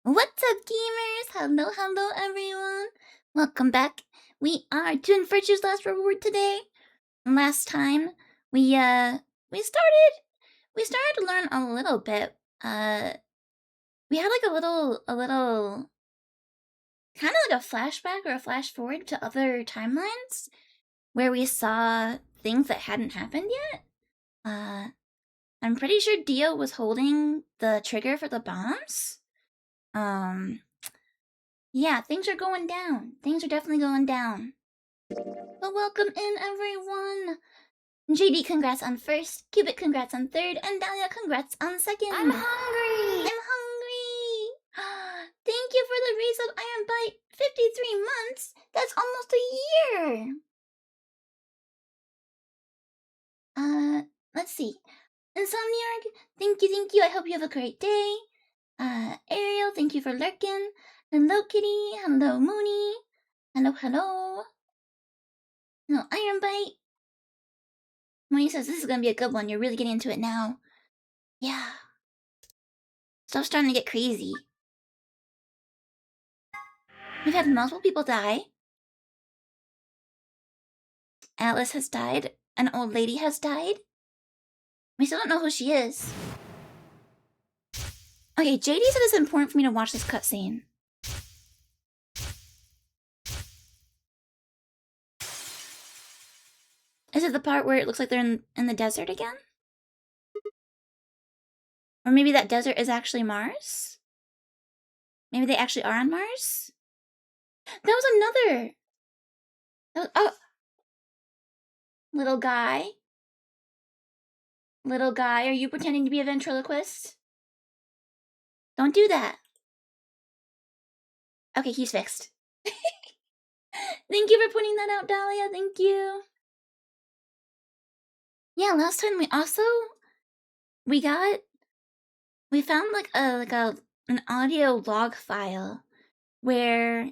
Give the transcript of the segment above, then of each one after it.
What's up, gamers? Hello, everyone. Welcome back. We are doing Virtue's Last Reward today. Last time we started to learn a little bit. We had like a little kind of like a flashback or a flash forward to other timelines where we saw things that hadn't happened yet. I'm pretty sure Dio was holding the trigger for the bombs. Yeah, things are going down. Things are definitely going down. But welcome in, everyone. JD, congrats on first. Cubit, congrats on third. And Dahlia, congrats on second. I'm hungry! I'm hungry! Thank you for the raise of Iron Bite. 53 months? That's almost a year! Let's see. Insomniarch, thank you. I hope you have a great day. Ariel, thank you for lurking. Hello, Kitty. Hello, Mooney. Hello. No, Iron Bite. Mooney says this is gonna be a good one. You're really getting into it now. Yeah. Stuff's starting to get crazy. We've had multiple people die. Atlas has died. An old lady has died. We still don't know who she is. Okay, JD said it's important for me to watch this cutscene. Is it the part where it looks like they're in the desert again? Or maybe that desert is actually Mars? Maybe they actually are on Mars? That was another! Oh! Little guy? Little guy, are you pretending to be a ventriloquist? Don't do that. Okay, he's fixed. Thank you for pointing that out, Dahlia. Thank you. Yeah, last time we found like an audio log file where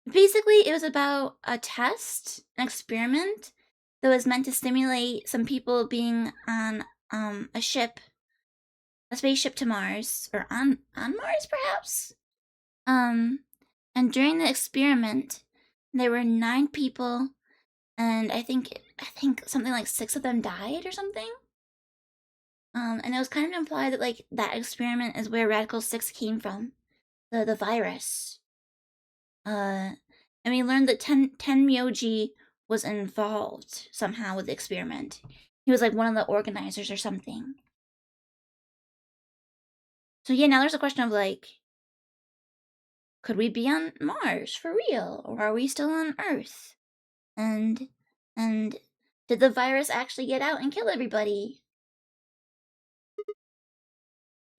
basically it was about a test, an experiment that was meant to stimulate some people being on a spaceship to Mars, or on Mars perhaps. And during the experiment there were 9 people, and I think something like 6 of them died or something. And it was kind of implied that like that experiment is where Radical 6 came from, the virus. And we learned that Tenmyoji was involved somehow with the experiment. He was like one of the organizers or something. So yeah, now there's a question of like, could we be on Mars for real, or are we still on Earth? And did the virus actually get out and kill everybody?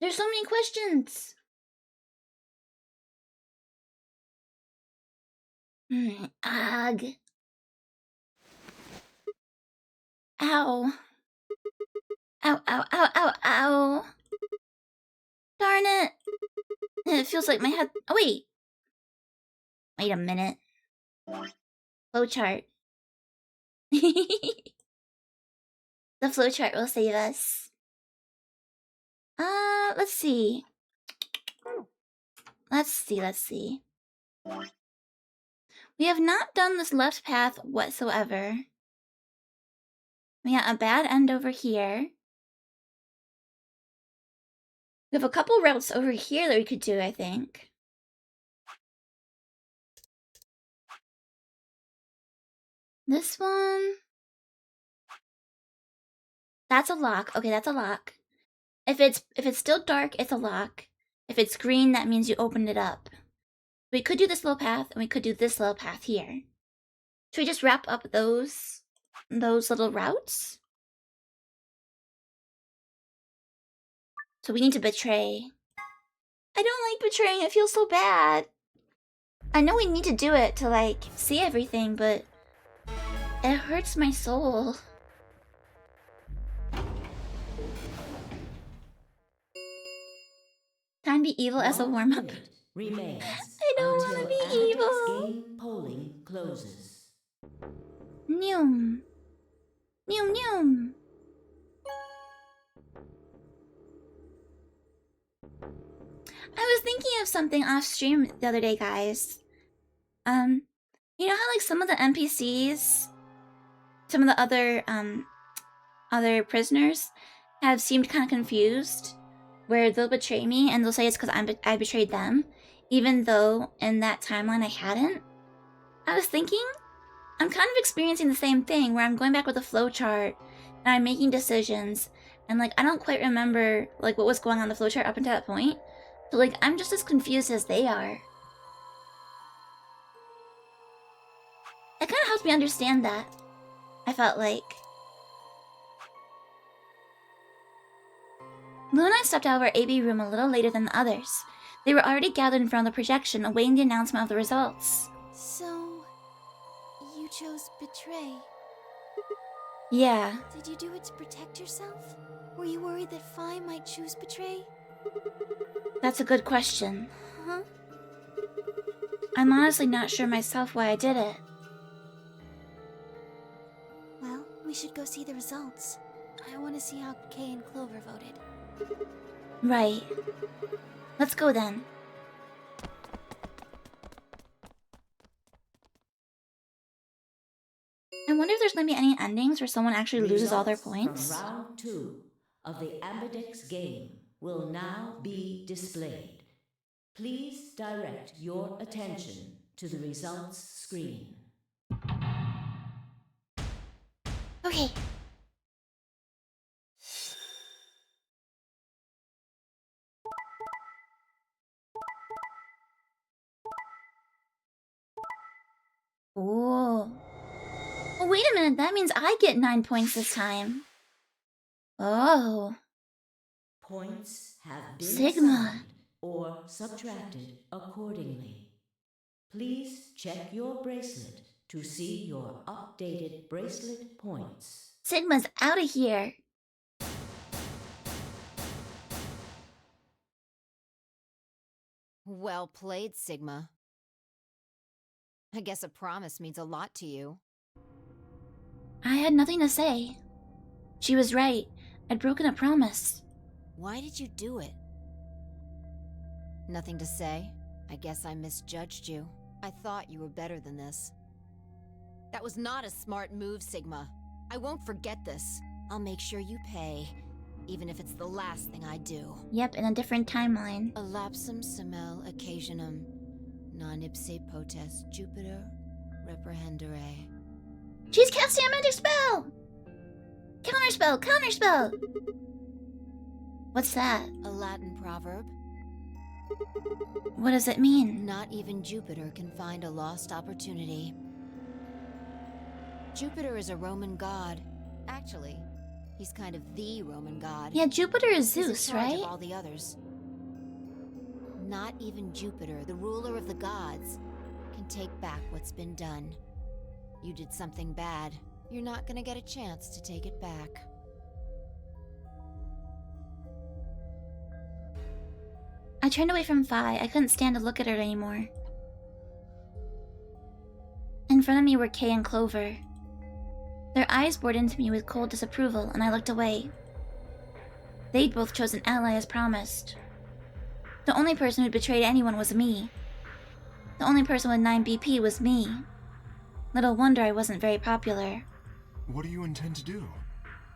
There's so many questions. Ugh. Ow. Ow. Darn it. It feels like my head. Oh, wait. Wait a minute. Flowchart. The flowchart will save us. Let's see. Let's see. We have not done this left path whatsoever. We got a bad end over here. We have a couple routes over here that we could do, I think. This one. That's a lock. Okay, that's a lock. If it's still dark, it's a lock. If it's green, that means you opened it up. We could do this little path, and we could do this little path here. Should we just wrap up those little routes? So we need to betray. I don't like betraying, it feels so bad. I know we need to do it to like see everything, but it hurts my soul. Time to be evil as a warm-up. I don't want to be evil. Game polling closes. Noom. I was thinking of something off stream the other day, guys. You know how like some of the NPCs, some of the other prisoners have seemed kind of confused, where they'll betray me and they'll say it's because I betrayed them, even though in that timeline I hadn't. I was thinking I'm kind of experiencing the same thing where I'm going back with a flowchart and I'm making decisions and like I don't quite remember like what was going on the flowchart up until that point. So like I'm just as confused as they are. It kind of helped me understand that. I felt like. Lou and I stepped out of our AB room a little later than the others. They were already gathered in front of the projection awaiting the announcement of the results. So, you chose betray. Yeah. Did you do it to protect yourself? Were you worried that Phi might choose betray? That's a good question. Huh? I'm honestly not sure myself why I did it. Well, we should go see the results. I want to see how Kay and Clover voted. Right. Let's go then. I wonder if there's going to be any endings where someone actually loses all their points. From round 2 of the Ambidex game will now be displayed. Please direct your attention to the results screen. Okay. Ooh. Oh, wait a minute, that means I get 9 points this time. Oh. Points have been Sigma. assigned or subtracted accordingly. Please check your bracelet to see your updated bracelet points. Sigma's out of here. Well played, Sigma. I guess a promise means a lot to you. I had nothing to say. She was right. I'd broken a promise. Why did you do it? Nothing to say. I guess I misjudged you. I thought you were better than this. That was not a smart move, Sigma. I won't forget this. I'll make sure you pay, even if it's the last thing I do. Yep, in a different timeline. Elapsum semel occasionum, non ipse potest Jupiter reprehendere. She's casting a magic spell! Counterspell! Counterspell! What's that? A Latin proverb. What does it mean? Not even Jupiter can find a lost opportunity. Jupiter is a Roman god. Actually, he's kind of the Roman god. Yeah, Jupiter is He's in Zeus, charge right? of all the others. Not even Jupiter, the ruler of the gods, can take back what's been done. You did something bad. You're not gonna get a chance to take it back. I turned away from Phi. I couldn't stand to look at her anymore. In front of me were Kay and Clover. Their eyes bored into me with cold disapproval, and I looked away. They'd both chosen ally as promised. The only person who'd betrayed anyone was me. The only person with 9 BP was me. Little wonder I wasn't very popular. What do you intend to do?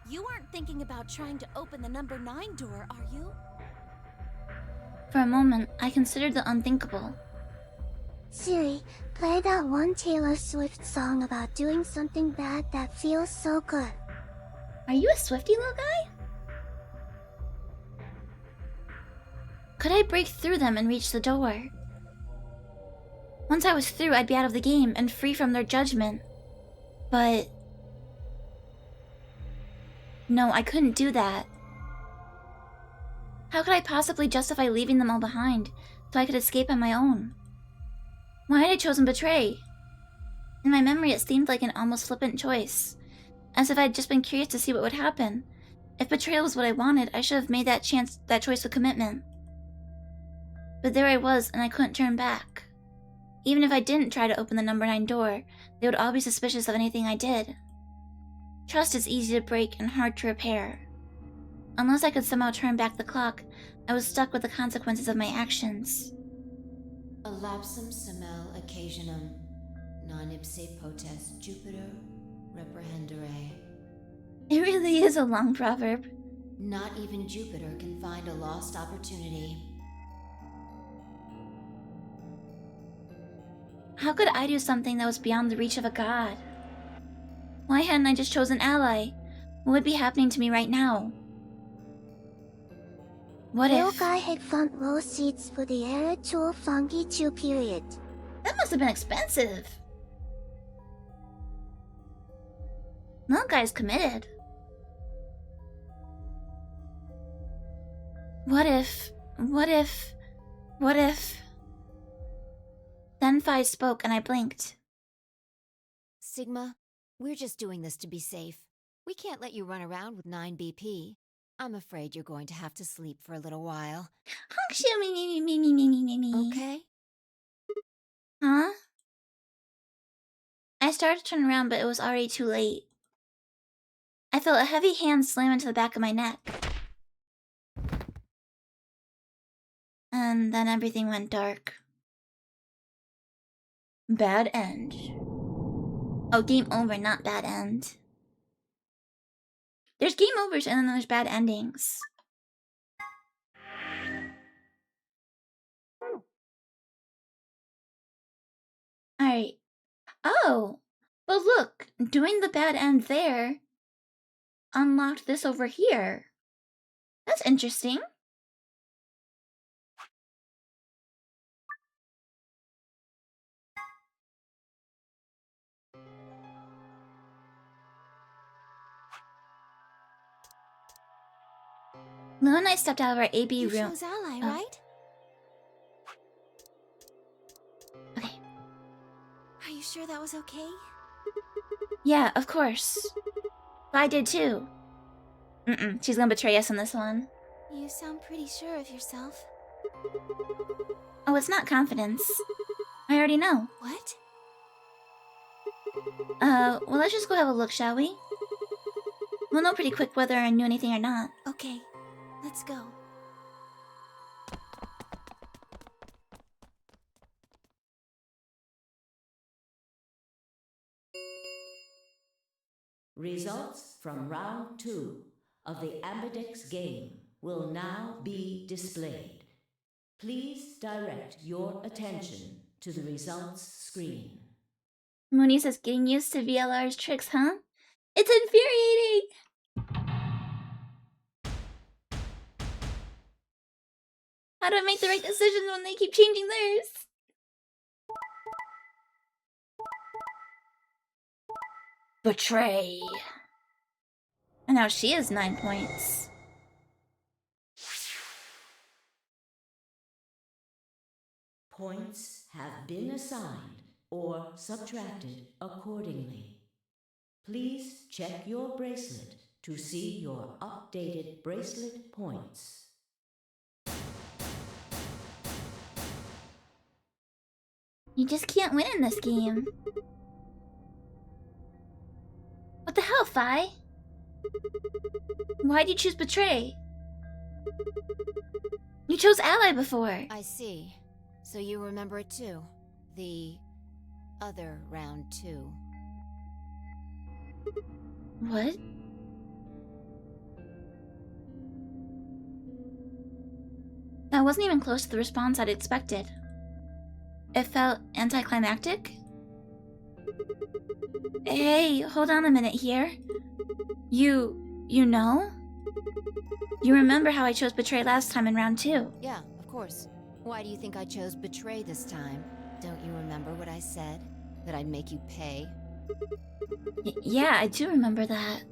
You aren't thinking about trying to open the number 9 door, are you? For a moment, I considered the unthinkable. Siri, play that one Taylor Swift song about doing something bad that feels so good. Are you a Swiftie, little guy? Could I break through them and reach the door? Once I was through, I'd be out of the game and free from their judgment. But... no, I couldn't do that. How could I possibly justify leaving them all behind so I could escape on my own? Why had I chosen betray? In my memory, it seemed like an almost flippant choice, as if I'd just been curious to see what would happen. If betrayal was what I wanted, I should have made that choice with commitment. But there I was, and I couldn't turn back. Even if I didn't try to open the number 9 door, they would all be suspicious of anything I did. Trust is easy to break and hard to repair. unless I could somehow turn back the clock, I was stuck with the consequences of my actions. A lapsum semel occasionum, non ipse potest Jupiter reprehendere. It really is a long proverb. Not even Jupiter can find a lost opportunity. How could I do something that was beyond the reach of a god? Why hadn't I just chosen ally? What would be happening to me right now? What Will if... guy had front row seats for the era 2 of Fangy 2 period. That must have been expensive. That guy's committed. What if... Then Phi spoke and I blinked. Sigma, we're just doing this to be safe. We can't let you run around with 9 BP. I'm afraid you're going to have to sleep for a little while. Okay? Huh? I started to turn around, but it was already too late. I felt a heavy hand slam into the back of my neck. And then everything went dark. Bad end. Oh, game over, not bad end. There's game overs and then there's bad endings. Alright. Oh! But look, doing the bad end there unlocked this over here. That's interesting. Lou and I stepped out of our AB You room. chose ally, Oh. right? Okay. Are you sure that was okay? Yeah, of course. I did too. She's gonna betray us on this one. You sound pretty sure of yourself. Oh, it's not confidence. I already know. What? Well, let's just go have a look, shall we? We'll know pretty quick whether I knew anything or not. Okay, let's go. Results from round 2 of the Ambidex game will now be displayed. Please direct your attention to the results screen. Mooney says getting used to VLR's tricks, huh? It's infuriating! How do I make the right decisions when they keep changing theirs? Betray. And now she has 9 points. Points have been assigned or subtracted accordingly. Please check your bracelet to see your updated bracelet points. You just can't win in this game. What the hell, Phi? Why'd you choose Betray? You chose Ally before. I see. So you remember it too. The other round 2. What? That wasn't even close to the response I'd expected. It felt anticlimactic. Hey, hold on a minute here. You know? You remember how I chose Betray last time in round 2? Yeah, of course. Why do you think I chose Betray this time? Don't you remember what I said? That I'd make you pay? Yeah, I do remember that.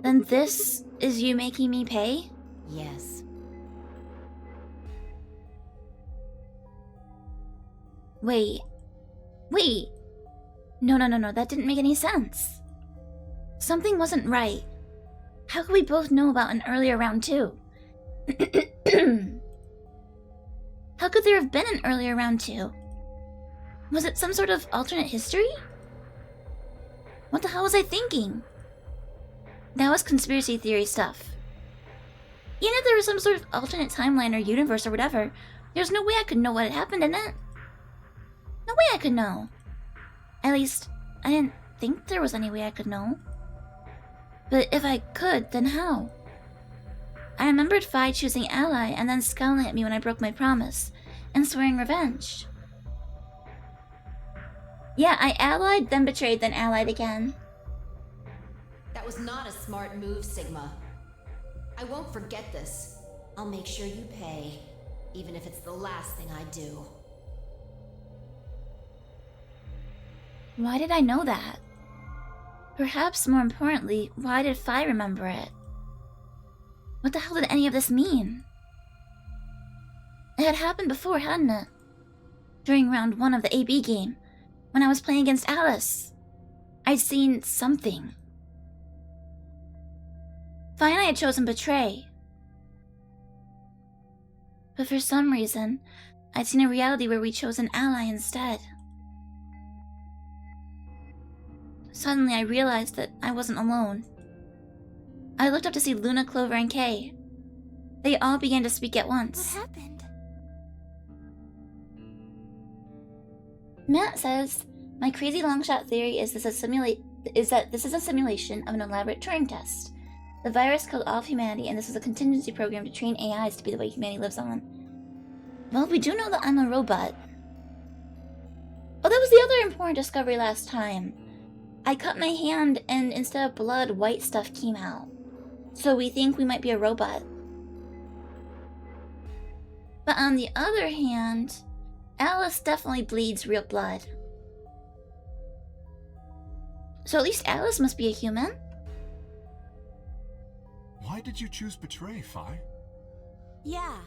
Then this is you making me pay? Yes. Wait. No, that didn't make any sense. Something wasn't right. How could we both know about an earlier round 2? How could there have been an earlier round 2? Was it some sort of alternate history? What the hell was I thinking? That was conspiracy theory stuff. Even if there was some sort of alternate timeline or universe or whatever, there's no way I could know what had happened in it. No way I could know. At least, I didn't think there was any way I could know. But if I could, then how? I remembered Phi choosing ally and then scowling at me when I broke my promise, and swearing revenge. Yeah, I allied, then betrayed, then allied again. That was not a smart move, Sigma. I won't forget this. I'll make sure you pay, even if it's the last thing I do. Why did I know that? Perhaps more importantly, why did Phi remember it? What the hell did any of this mean? It had happened before, hadn't it? During round 1 of the AB game, when I was playing against Alice. I'd seen something. Phi and I had chosen Betray. But for some reason, I'd seen a reality where we chose an ally instead. Suddenly, I realized that I wasn't alone. I looked up to see Luna, Clover, and Kay. They all began to speak at What once. happened? Matt says, my crazy longshot theory is that this is a simulation of an elaborate Turing test. The virus killed all of humanity, and this is a contingency program to train AIs to be the way humanity lives on. Well, we do know that I'm a robot. Oh, that was the other important discovery last time. I cut my hand, and instead of blood, white stuff came out. So we think we might be a robot. But on the other hand, Alice definitely bleeds real blood. So at least Alice must be a human. Why did you choose Betray, Phi? Yeah,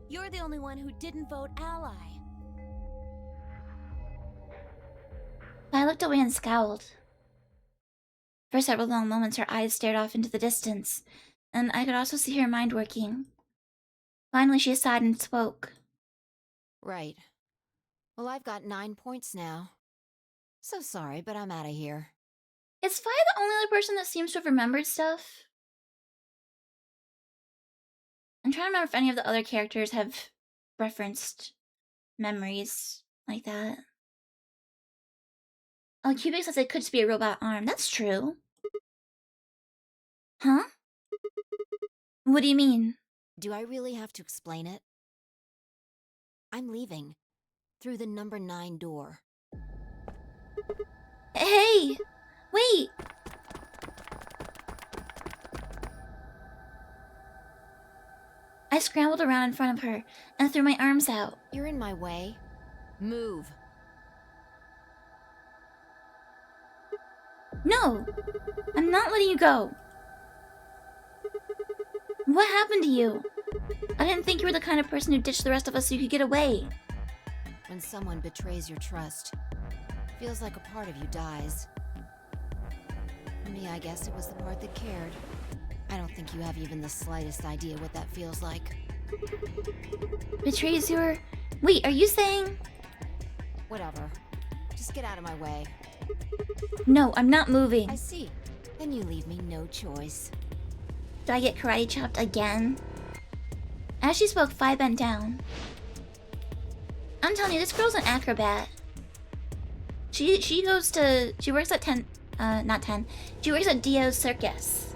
you're the only one who didn't vote ally. I looked away and scowled. For several long moments, her eyes stared off into the distance, and I could also see her mind working. Finally, she sighed and spoke. Right. Well, I've got 9 points now. So sorry, but I'm out of here. Is Phi the only other person that seems to have remembered stuff? I'm trying to remember if any of the other characters have referenced memories like that. Oh, Cubic says it could just be a robot arm. That's true. Huh? What do you mean? Do I really have to explain it? I'm leaving. Through the number 9 door. Hey! Wait! I scrambled around in front of her and threw my arms out. You're in my way. Move. No! I'm not letting you go. What happened to you? I didn't think you were the kind of person who ditched the rest of us so you could get away. When someone betrays your trust, feels like a part of you dies. For me, I guess it was the part that cared. I don't think you have even the slightest idea what that feels like. Betrays your... Wait, are you saying... Whatever. Just get out of my way. No, I'm not moving. I see. Then you leave me no choice. Do I get karate chopped again? As she spoke, Phi bent down. I'm telling you, this girl's an acrobat. She works at not 10. She works at Dio's circus.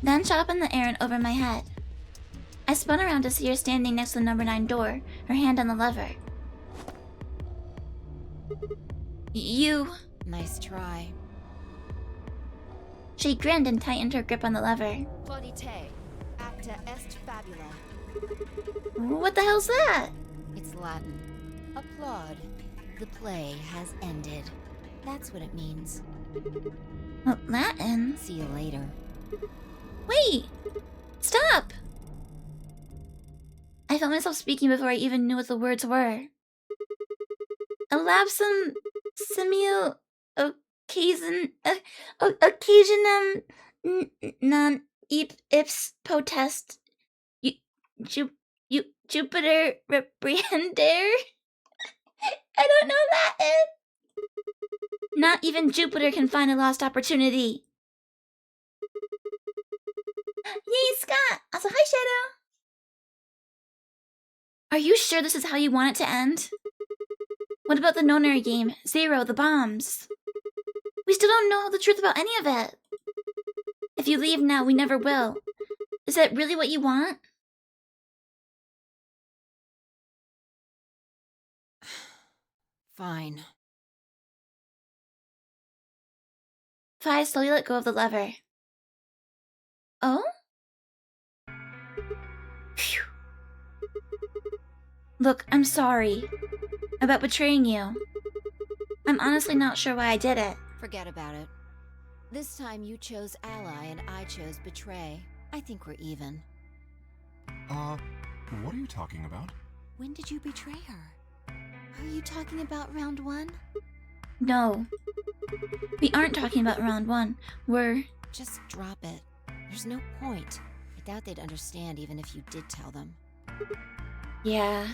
Then shot up in the air and over my head. I spun around to see her standing next to the number 9 door, her hand on the lever. You... Nice try. She grinned and tightened her grip on the lever. Plaudite, acta est fabula. What the hell's that? It's Latin. Applaud. The play has ended. That's what it means. Oh, Latin? See you later. Wait! Stop! I felt myself speaking before I even knew what the words were. Elapsum simul occasionum non ips potest Jupiter reprehender. I don't know Latin. Not even Jupiter can find a lost opportunity. Yay, Scott! Also, hi, Shadow! Are you sure this is how you want it to end? What about the nonary game? Zero, the bombs. We still don't know the truth about any of it. If you leave now, we never will. Is that really what you want? Fine. Fi slowly let go of the lever. Oh? Phew. Look, I'm sorry about betraying you. I'm honestly not sure why I did it. Forget about it. This time you chose ally and I chose betray. I think we're even. What are you talking about? When did you betray her? Are you talking about round 1? No. We aren't talking about round 1. We're... Just drop it. There's no point. I doubt they'd understand even if you did tell them. Yeah.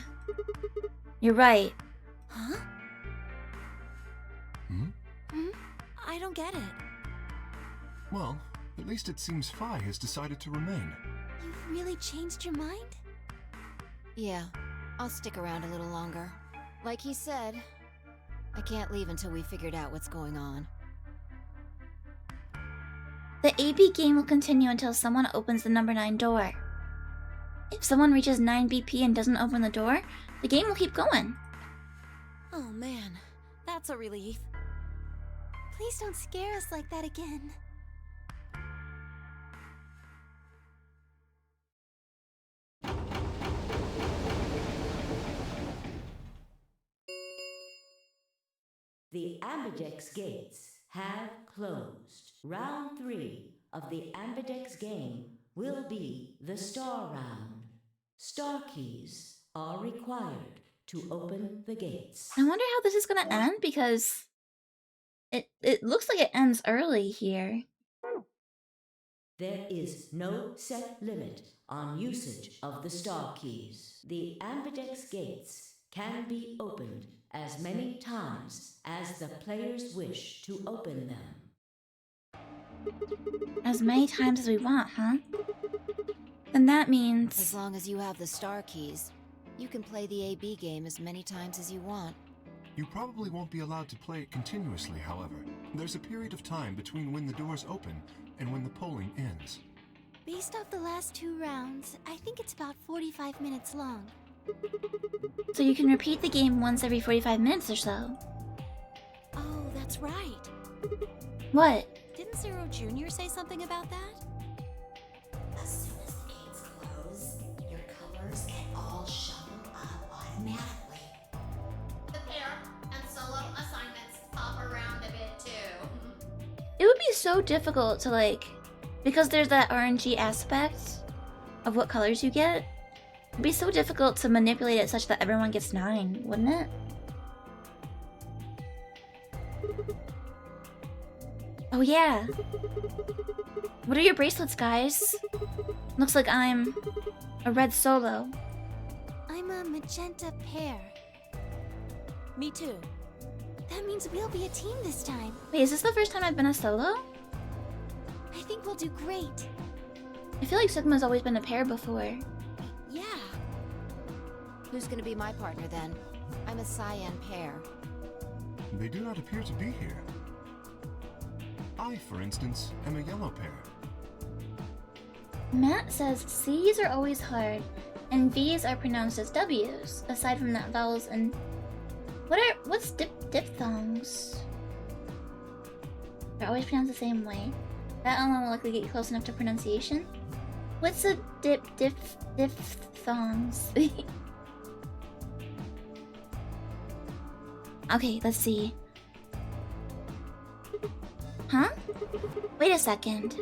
You're right. Huh? Hmm? I don't get it. Well, at least it seems Fi has decided to remain. You've really changed your mind? Yeah, I'll stick around a little longer. Like he said, I can't leave until we figured out what's going on. The AB game will continue until someone opens the number 9 door. If someone reaches 9 BP and doesn't open the door, the game will keep going. Oh man, that's a relief. Please don't scare us like that again. The Ambidex gates have closed. Round 3 of the Ambidex game will be the Star Round. Star keys are required to open the gates. I wonder how this is gonna end because it looks like it ends early here. There is no set limit on usage of the Star keys. The Ambidex gates can be opened as many times as the players wish to open them. As many times as we want, huh? Then that means... As long as you have the star keys, you can play the AB game as many times as you want. You probably won't be allowed to play it continuously, however. There's a period of time between when the doors open and when the polling ends. Based off the last 2 rounds, I think it's about 45 minutes long. So you can repeat the game once every 45 minutes or so. Oh, that's right. What? Didn't Zero Jr. say something about that? As soon as the gates close, your colors get all shuffled up automatically. The pair and solo assignments hop around a bit too. It would be so difficult to because there's that RNG aspect of what colors you get. It'd be so difficult to manipulate it such that everyone gets 9, wouldn't it? Oh yeah. What are your bracelets, guys? Looks like I'm a red solo. I'm a magenta pair. Me too. That means we'll be a team this time. Wait, is this the first time I've been a solo? I think we'll do great. I feel like Sigma's always been a pair before. Yeah. Who's gonna be my partner then? I'm a cyan pair. They do not appear to be here. I, for instance, am a yellow pair. Matt says C's are always hard, and V's are pronounced as W's, aside from that vowels and... What's diphthongs? They're always pronounced the same way. That alone will likely get you close enough to pronunciation. What's a diphthongs? Okay, let's see. Huh? Wait a second.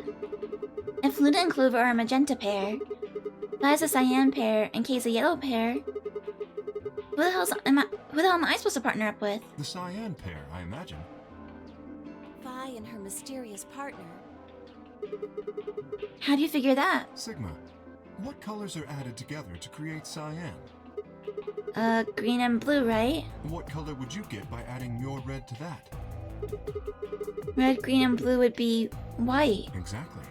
If Luna and Clover are a magenta pair, Vi's a cyan pair, and Kay's a yellow pair, who the hell am I supposed to partner up with? The cyan pair, I imagine. Vi and her mysterious partner. How do you figure that? Sigma, what colors are added together to create cyan? Green and blue, right? What color would you get by adding your red to that? Red, green, and blue would be white. Exactly.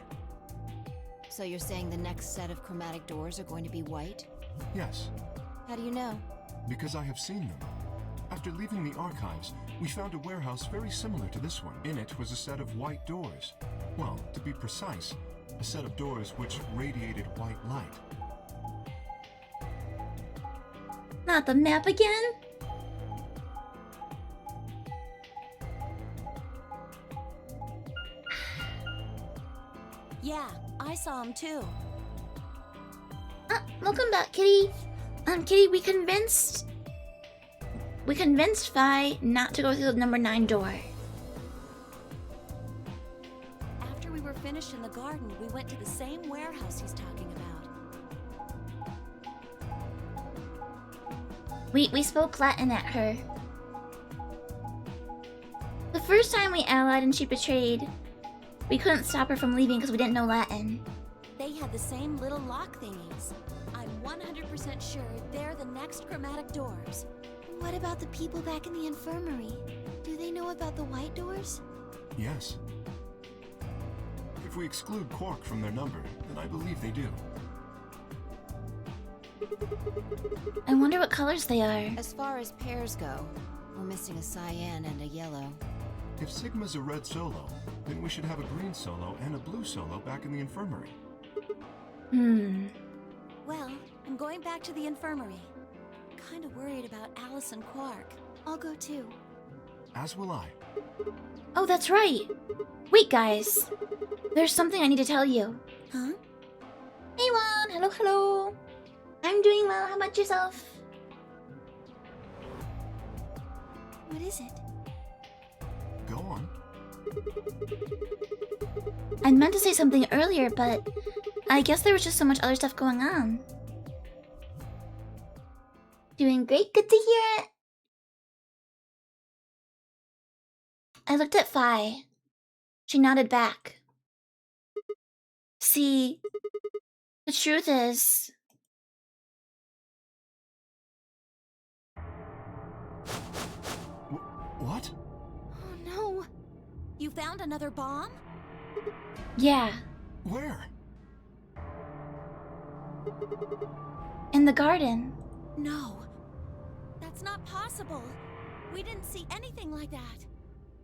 So you're saying the next set of chromatic doors are going to be white? Yes, How do you know? because I have seen them. After leaving the archives, we found a warehouse very similar to this one. In it was a set of white doors. Well, to be precise, a set of doors which radiated white light. Not the map again? Yeah, I saw him too. Welcome back, Kitty. Kitty, we convinced Vi not to go through the number 9 door. After we were finished in the garden, we went to the same warehouse he's talking about. We spoke Latin at her. The first time we allied and she betrayed, we couldn't stop her from leaving because we didn't know Latin. They had the same little lock thingies. I'm 100% sure they're the next chromatic doors. What about the people back in the infirmary? Do they know about the white doors? Yes. If we exclude Quark from their number, then I believe they do. I wonder what colors they are. As far as pairs go, we're missing a cyan and a yellow. If Sigma's a red solo, then we should have a green solo and a blue solo back in the infirmary. Well, I'm going back to the infirmary. Kinda worried about Alice and Quark. I'll go too. As will I. Oh, that's right. Wait, guys. There's something I need to tell you. Huh? Hey, Juan. Hello, hello. I'm doing well. How about yourself? What is it? Go on. I meant to say something earlier, but I guess there was just so much other stuff going on. Doing great. Good to hear it. I looked at Fi. She nodded back. See, the truth is... What? Oh no. You found another bomb? Yeah, Where? in the garden. No. That's not possible. We didn't see anything like that.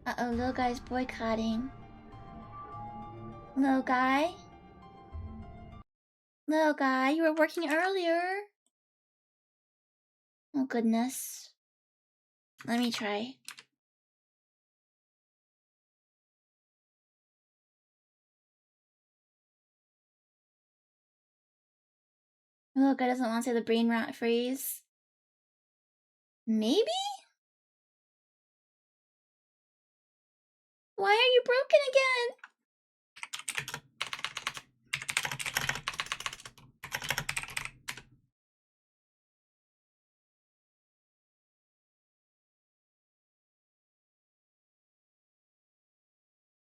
Uh-oh, little guy's boycotting. Little guy? Little guy, you were working earlier. Oh, goodness. Let me try. Little guy doesn't want to say the brain rot phrase. Maybe? Why are you broken again?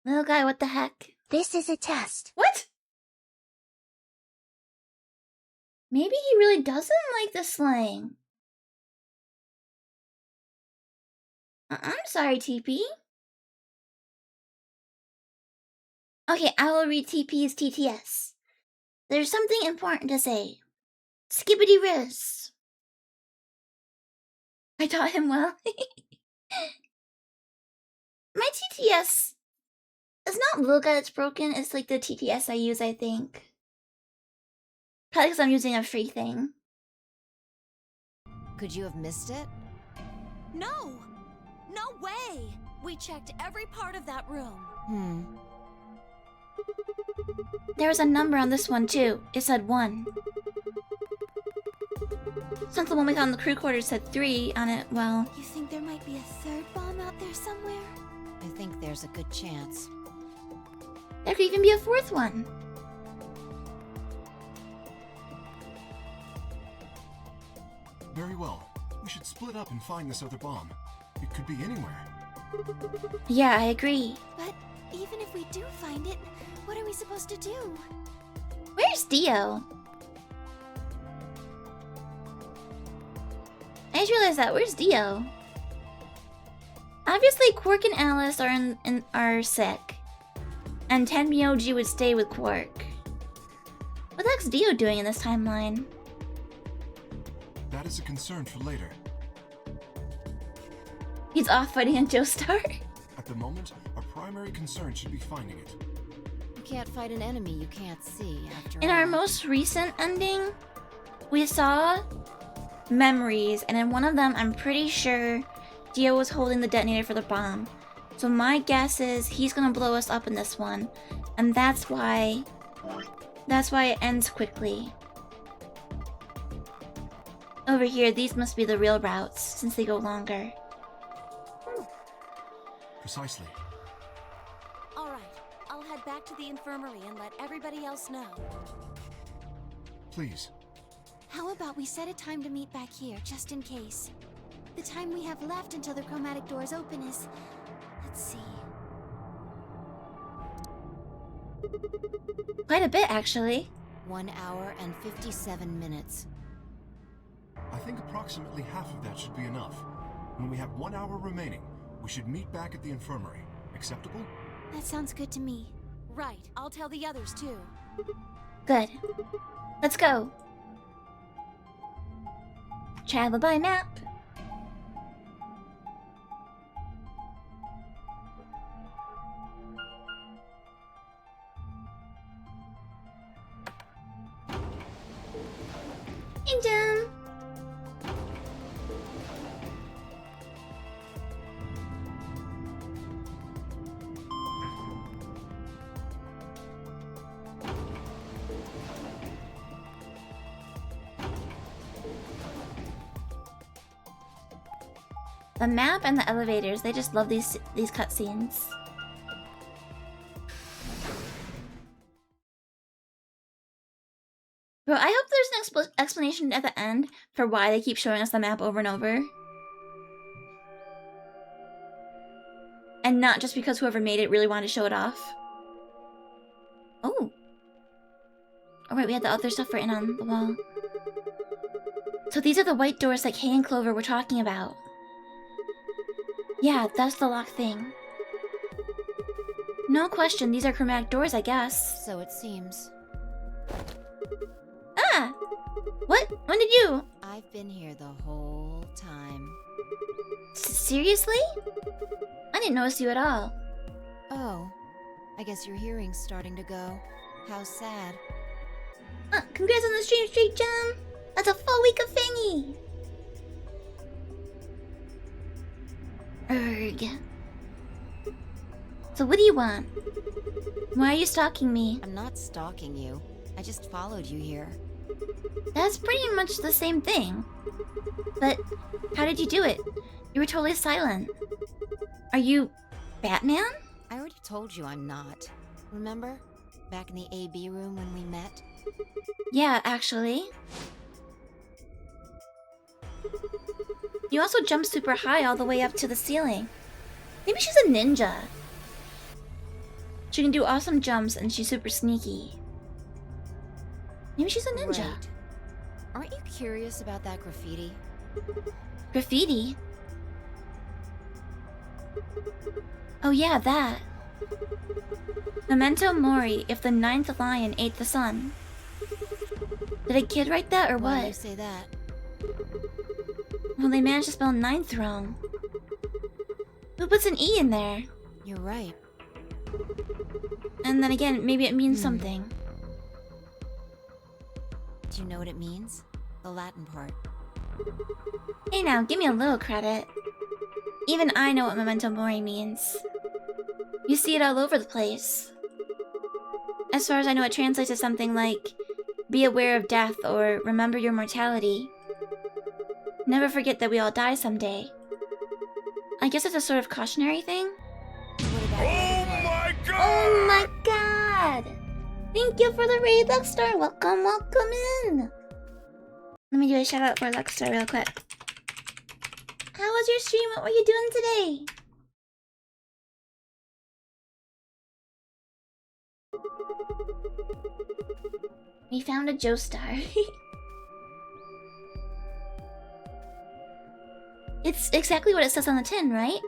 Little guy, what the heck? This is a test. What? Maybe he really doesn't like the slang. I'm sorry, TP. Okay, I will read TP's TTS. There's something important to say. Skibbity Riz. I taught him well. My TTS is not little guy that's broken, it's like the TTS I use, I think. Probably because I'm using a free thing. Could you have missed it? No! No way! We checked every part of that room. There was a number on this one too. It said 1. Since the one we found in the crew quarters said 3 on it, well... You think there might be a third bomb out there somewhere? I think there's a good chance. There could even be a 4th one. Very well. We should split up and find this other bomb. It could be anywhere. Yeah, I agree. But even if we do find it, what are we supposed to do? Where's Dio? I just realized that. Where's Dio? Obviously, Quark and Alice are sick. And Tenmyoji would stay with Quark. What the heck's Dio doing in this timeline? That is a concern for later. He's off fighting a Joestar? At the moment, our primary concern should be finding it. You can't fight an enemy you can't see, after In all. our most recent ending, we saw memories, and in one of them, I'm pretty sure Dio was holding the detonator for the bomb. So my guess is he's gonna blow us up in this one, and that's why it ends quickly. Over here, these must be the real routes, since they go longer. Precisely. Alright, I'll head back to the infirmary and let everybody else know. Please. How about we set a time to meet back here, just in case? The time we have left until the chromatic doors open is... let's see... Quite a bit, actually. 1 hour and 57 minutes. I think approximately half of that should be enough. When we have 1 hour remaining, we should meet back at the infirmary. Acceptable? That sounds good to me. Right, I'll tell the others too. Good. Let's go. Travel by map. Kingdom. The map and the elevators, they just love these cutscenes. Bro, I hope there's an explanation at the end for why they keep showing us the map over and over. And not just because whoever made it really wanted to show it off. Oh. Alright, we had the other stuff written on the wall. So these are the white doors that Kay and Clover were talking about. Yeah, that's the lock thing. No question, these are chromatic doors, I guess. So it seems. Ah! What? When did you? I've been here the whole time. Seriously? I didn't notice you at all. Oh, I guess your hearing's starting to go. How sad. Congrats on the stream streak, Jum! That's a full week of Fangy! Erg. So what do you want? Why are you stalking me? I'm not stalking you. I just followed you here. That's pretty much the same thing. But how did you do it? You were totally silent. Are you Batman? I already told you I'm not. Remember? Back in the AB room when we met? Yeah, actually. You also jump super high all the way up to the ceiling. Maybe she's a ninja. She can do awesome jumps and she's super sneaky. Maybe she's a ninja. Right. Aren't you curious about that graffiti? Graffiti? Oh yeah, that. Memento Mori, if the ninth lion ate the sun. Did a kid write that or Why what? do you say that? Well, they managed to spell ninth wrong. Who puts an E in there? You're right. And then again, maybe it means something. Do you know what it means? The Latin part. Hey now, give me a little credit. Even I know what Memento Mori means. You see it all over the place. As far as I know, it translates to something like, be aware of death or remember your mortality. Never forget that we all die someday. I guess it's a sort of cautionary thing? What about the other part? Oh my god! Thank you for the raid, Luxstar! Welcome, welcome in! Let me do a shout out for Luxstar real quick. How was your stream? What were you doing today? We found a Joestar. It's exactly what it says on the tin, right?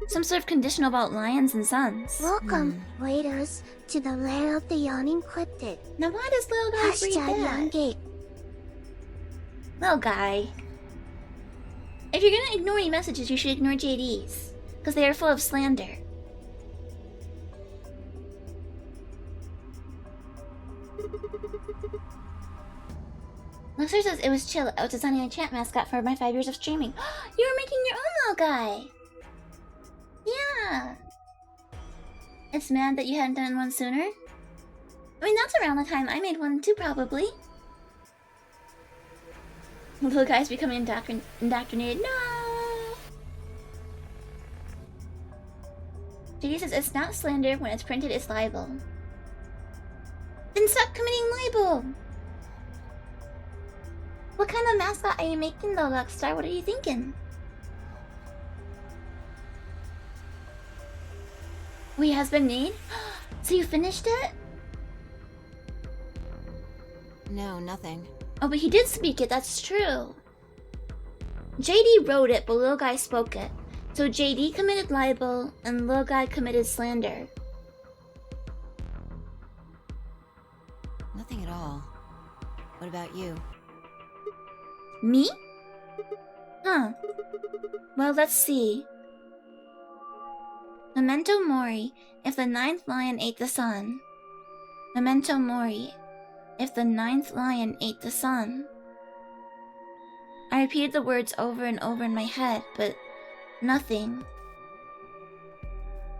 Some sort of conditional about lions and suns. Welcome, waiters, to the lair of the yawning cryptid. Now why does little guy read Hashtag young that? gate. Little guy. If you're gonna ignore any messages, you should ignore JD's. Because they are full of slander. Luxor says it was chill. I was designing a chat mascot for my 5 years of streaming. You were making your own little guy! Yeah! It's mad that you hadn't done one sooner. I mean, that's around the time I made one too, probably. Little guy's becoming indoctrinated. No! JD says it's not slander. When it's printed, it's libel. Then stop committing libel! What kind of mascot are you making though, Luckstar? What are you thinking? Wait, has been made? So you finished it? No, nothing. Oh, but he did speak it, that's true. JD wrote it, but Little Guy spoke it. So JD committed libel, and Little Guy committed slander. Nothing at all. What about you? Me? Huh. Well, let's see. Memento Mori, if the ninth lion ate the sun. Memento Mori, if the ninth lion ate the sun. I repeated the words over and over in my head, but nothing.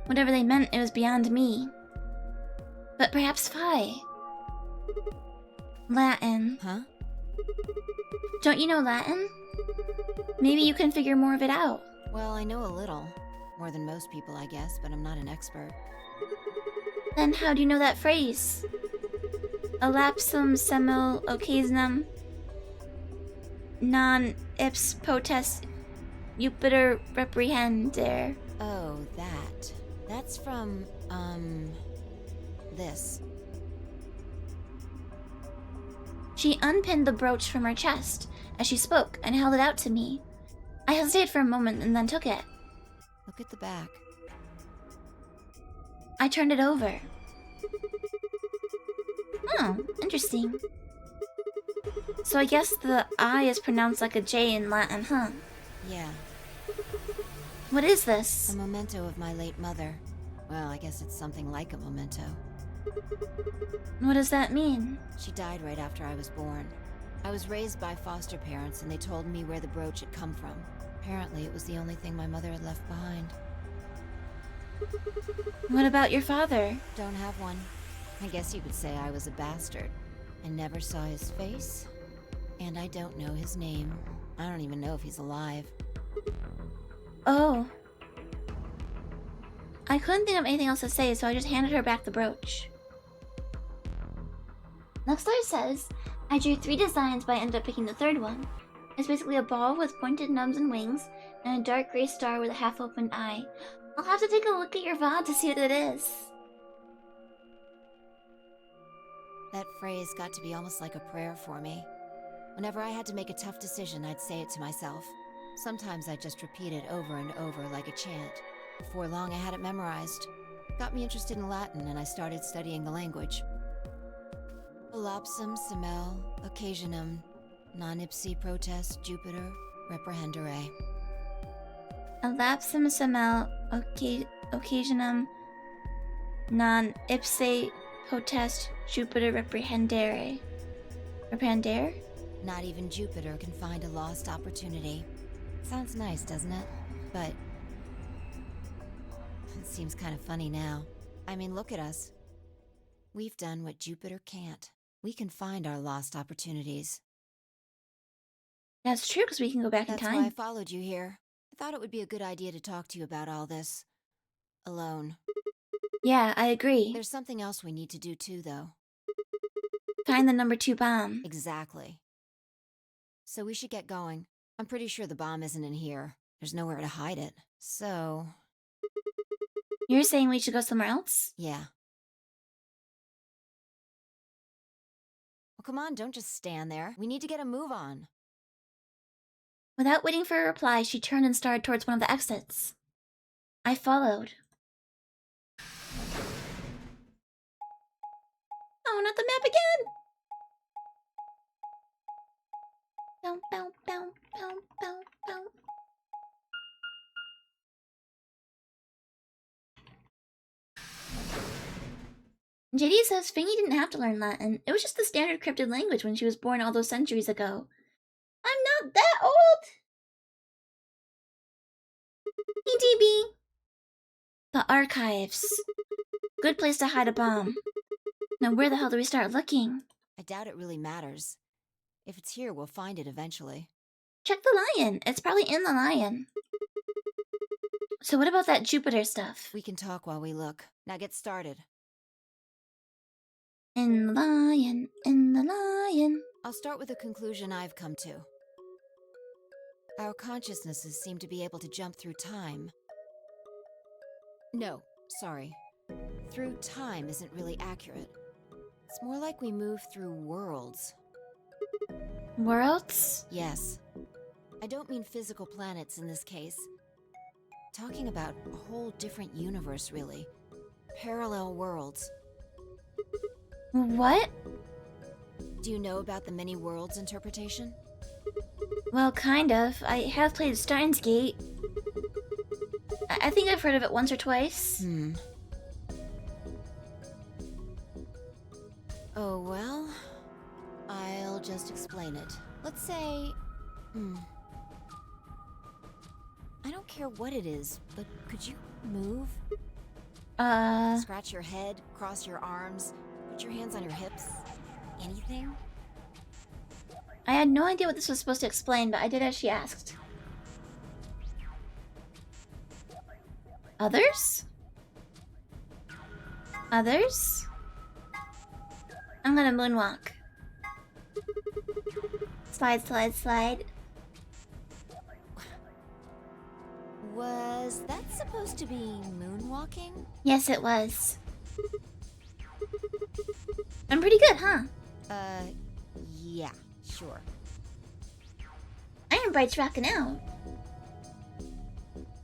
Whatever they meant, it was beyond me. But perhaps Phi. Latin. Huh? Don't you know Latin? Maybe you can figure more of it out. Well, I know a little. More than most people, I guess, but I'm not an expert. Then how do you know that phrase? Elapsum semel occasionum non ips potest Jupiter reprehender. Oh, that. That's from, this. She unpinned the brooch from her chest as she spoke and held it out to me. I hesitated for a moment and then took it. Look at the back. I turned it over. Oh, interesting. So I guess the I is pronounced like a J in Latin, huh? Yeah. What is this? A memento of my late mother. Well, I guess it's something like a memento. What does that mean? She died right after I was born. I was raised by foster parents, and they told me where the brooch had come from. Apparently, it was the only thing my mother had left behind. What about your father? Don't have one. I guess you could say I was a bastard. I never saw his face, and I don't know his name. I don't even know if he's alive. Oh. I couldn't think of anything else to say, so I just handed her back the brooch. Luxlar says, I drew 3 designs, but I ended up picking the third one. It's basically a ball with pointed nubs and wings, and a dark gray star with a half-open eye. I'll have to take a look at your VOD to see what it is. That phrase got to be almost like a prayer for me. Whenever I had to make a tough decision, I'd say it to myself. Sometimes I'd just repeat it over and over like a chant. Before long, I had it memorized. It got me interested in Latin, and I started studying the language. Elapsum semel occasionum non ipsi protest Jupiter reprehendere. Elapsum semel occasionum non ipse potest Jupiter reprehendere. Reprehender? Not even Jupiter can find a lost opportunity. Sounds nice, doesn't it? But it seems kind of funny now. I mean, look at us. We've done what Jupiter can't. We can find our lost opportunities. That's true, because we can go back in That's time. why I followed you here. I thought it would be a good idea to talk to you about all this. Alone. Yeah, I agree. There's something else we need to do too, though. Find the number 2 bomb. Exactly. So we should get going. I'm pretty sure the bomb isn't in here. There's nowhere to hide it. So... You're saying we should go somewhere else? yeah. Well, come on, don't just stand there. We need to get a move on. Without waiting for a reply, she turned and started towards one of the exits. I followed. Oh, not the map again! Bow, bow, bow, bow, bow, bow. JD says Fangy didn't have to learn Latin. It was just the standard cryptid language when she was born all those centuries ago. I'm not that old! EDB. The archives. Good place to hide a bomb. Now where the hell do we start looking? I doubt it really matters. If it's here, we'll find it eventually. Check the lion. It's probably in the lion. So what about that Jupiter stuff? We can talk while we look. Now get started. In the lion, in the lion. I'll start with a conclusion I've come to. Our consciousnesses seem to be able to jump through time. No, sorry. Through time isn't really accurate. It's more like we move through worlds. Worlds? Yes. I don't mean physical planets in this case. Talking about a whole different universe, really. Parallel worlds. What? Do you know about the many worlds interpretation? Well, kind of. I have played Steins Gate. I think I've heard of it once or twice. Oh, well. I'll just explain it. Let's say... I don't care what it is, but could you move? Scratch your head, cross your arms, put your hands on your hips. Anything? I had no idea what this was supposed to explain, but I did as she asked. Others? Others? I'm gonna moonwalk. Slide, slide, slide. Was that supposed to be moonwalking? Yes, it was. I'm pretty good, huh? Yeah, sure. Iron Bright's rocking out.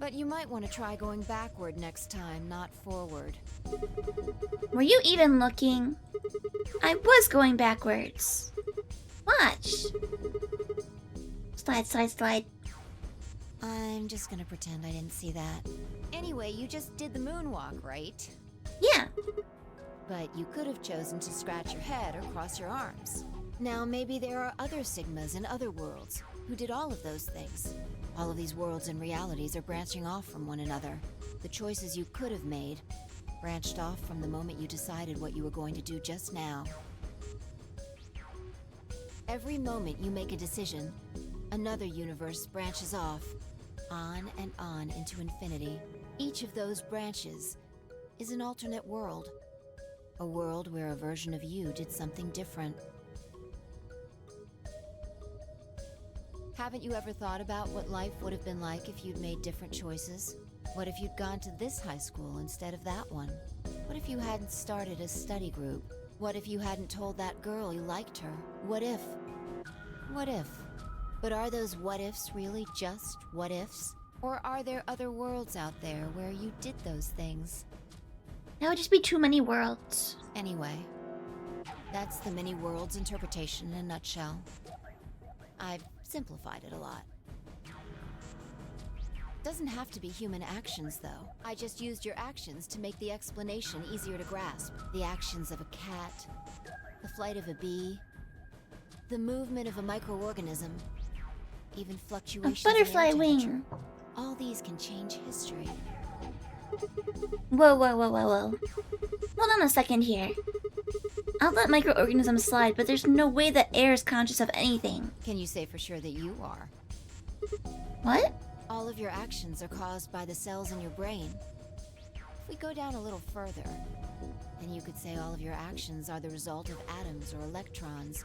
But you might want to try going backward next time, not forward. Were you even looking? I was going backwards. Watch. Slide, slide, slide. I'm just gonna pretend I didn't see that. Anyway, you just did the moonwalk, right? Yeah. But you could have chosen to scratch your head or cross your arms. Now maybe there are other Sigmas in other worlds who did all of those things. All of these worlds and realities are branching off from one another. The choices you could have made branched off from the moment you decided what you were going to do just now. Every moment you make a decision, another universe branches off, on and on into infinity. Each of those branches is an alternate world. A world where a version of you did something different. Haven't you ever thought about what life would have been like if you'd made different choices? What if you'd gone to this high school instead of that one? What if you hadn't started a study group? What if you hadn't told that girl you liked her? What if? What if? But are those what-ifs really just what-ifs? Or are there other worlds out there where you did those things? That would just be too many worlds. Anyway, that's the many worlds interpretation in a nutshell. I've simplified it a lot. Doesn't have to be human actions, though. I just used your actions to make the explanation easier to grasp. The actions of a cat, the flight of a bee, the movement of a microorganism, even fluctuations A butterfly in air wing. temperature. All these can change history. Whoa, whoa, whoa, whoa, whoa. Hold on a second here. I'll let microorganisms slide, but there's no way that air is conscious of anything. Can you say for sure that you are? What? All of your actions are caused by the cells in your brain. If we go down a little further, then you could say all of your actions are the result of atoms or electrons,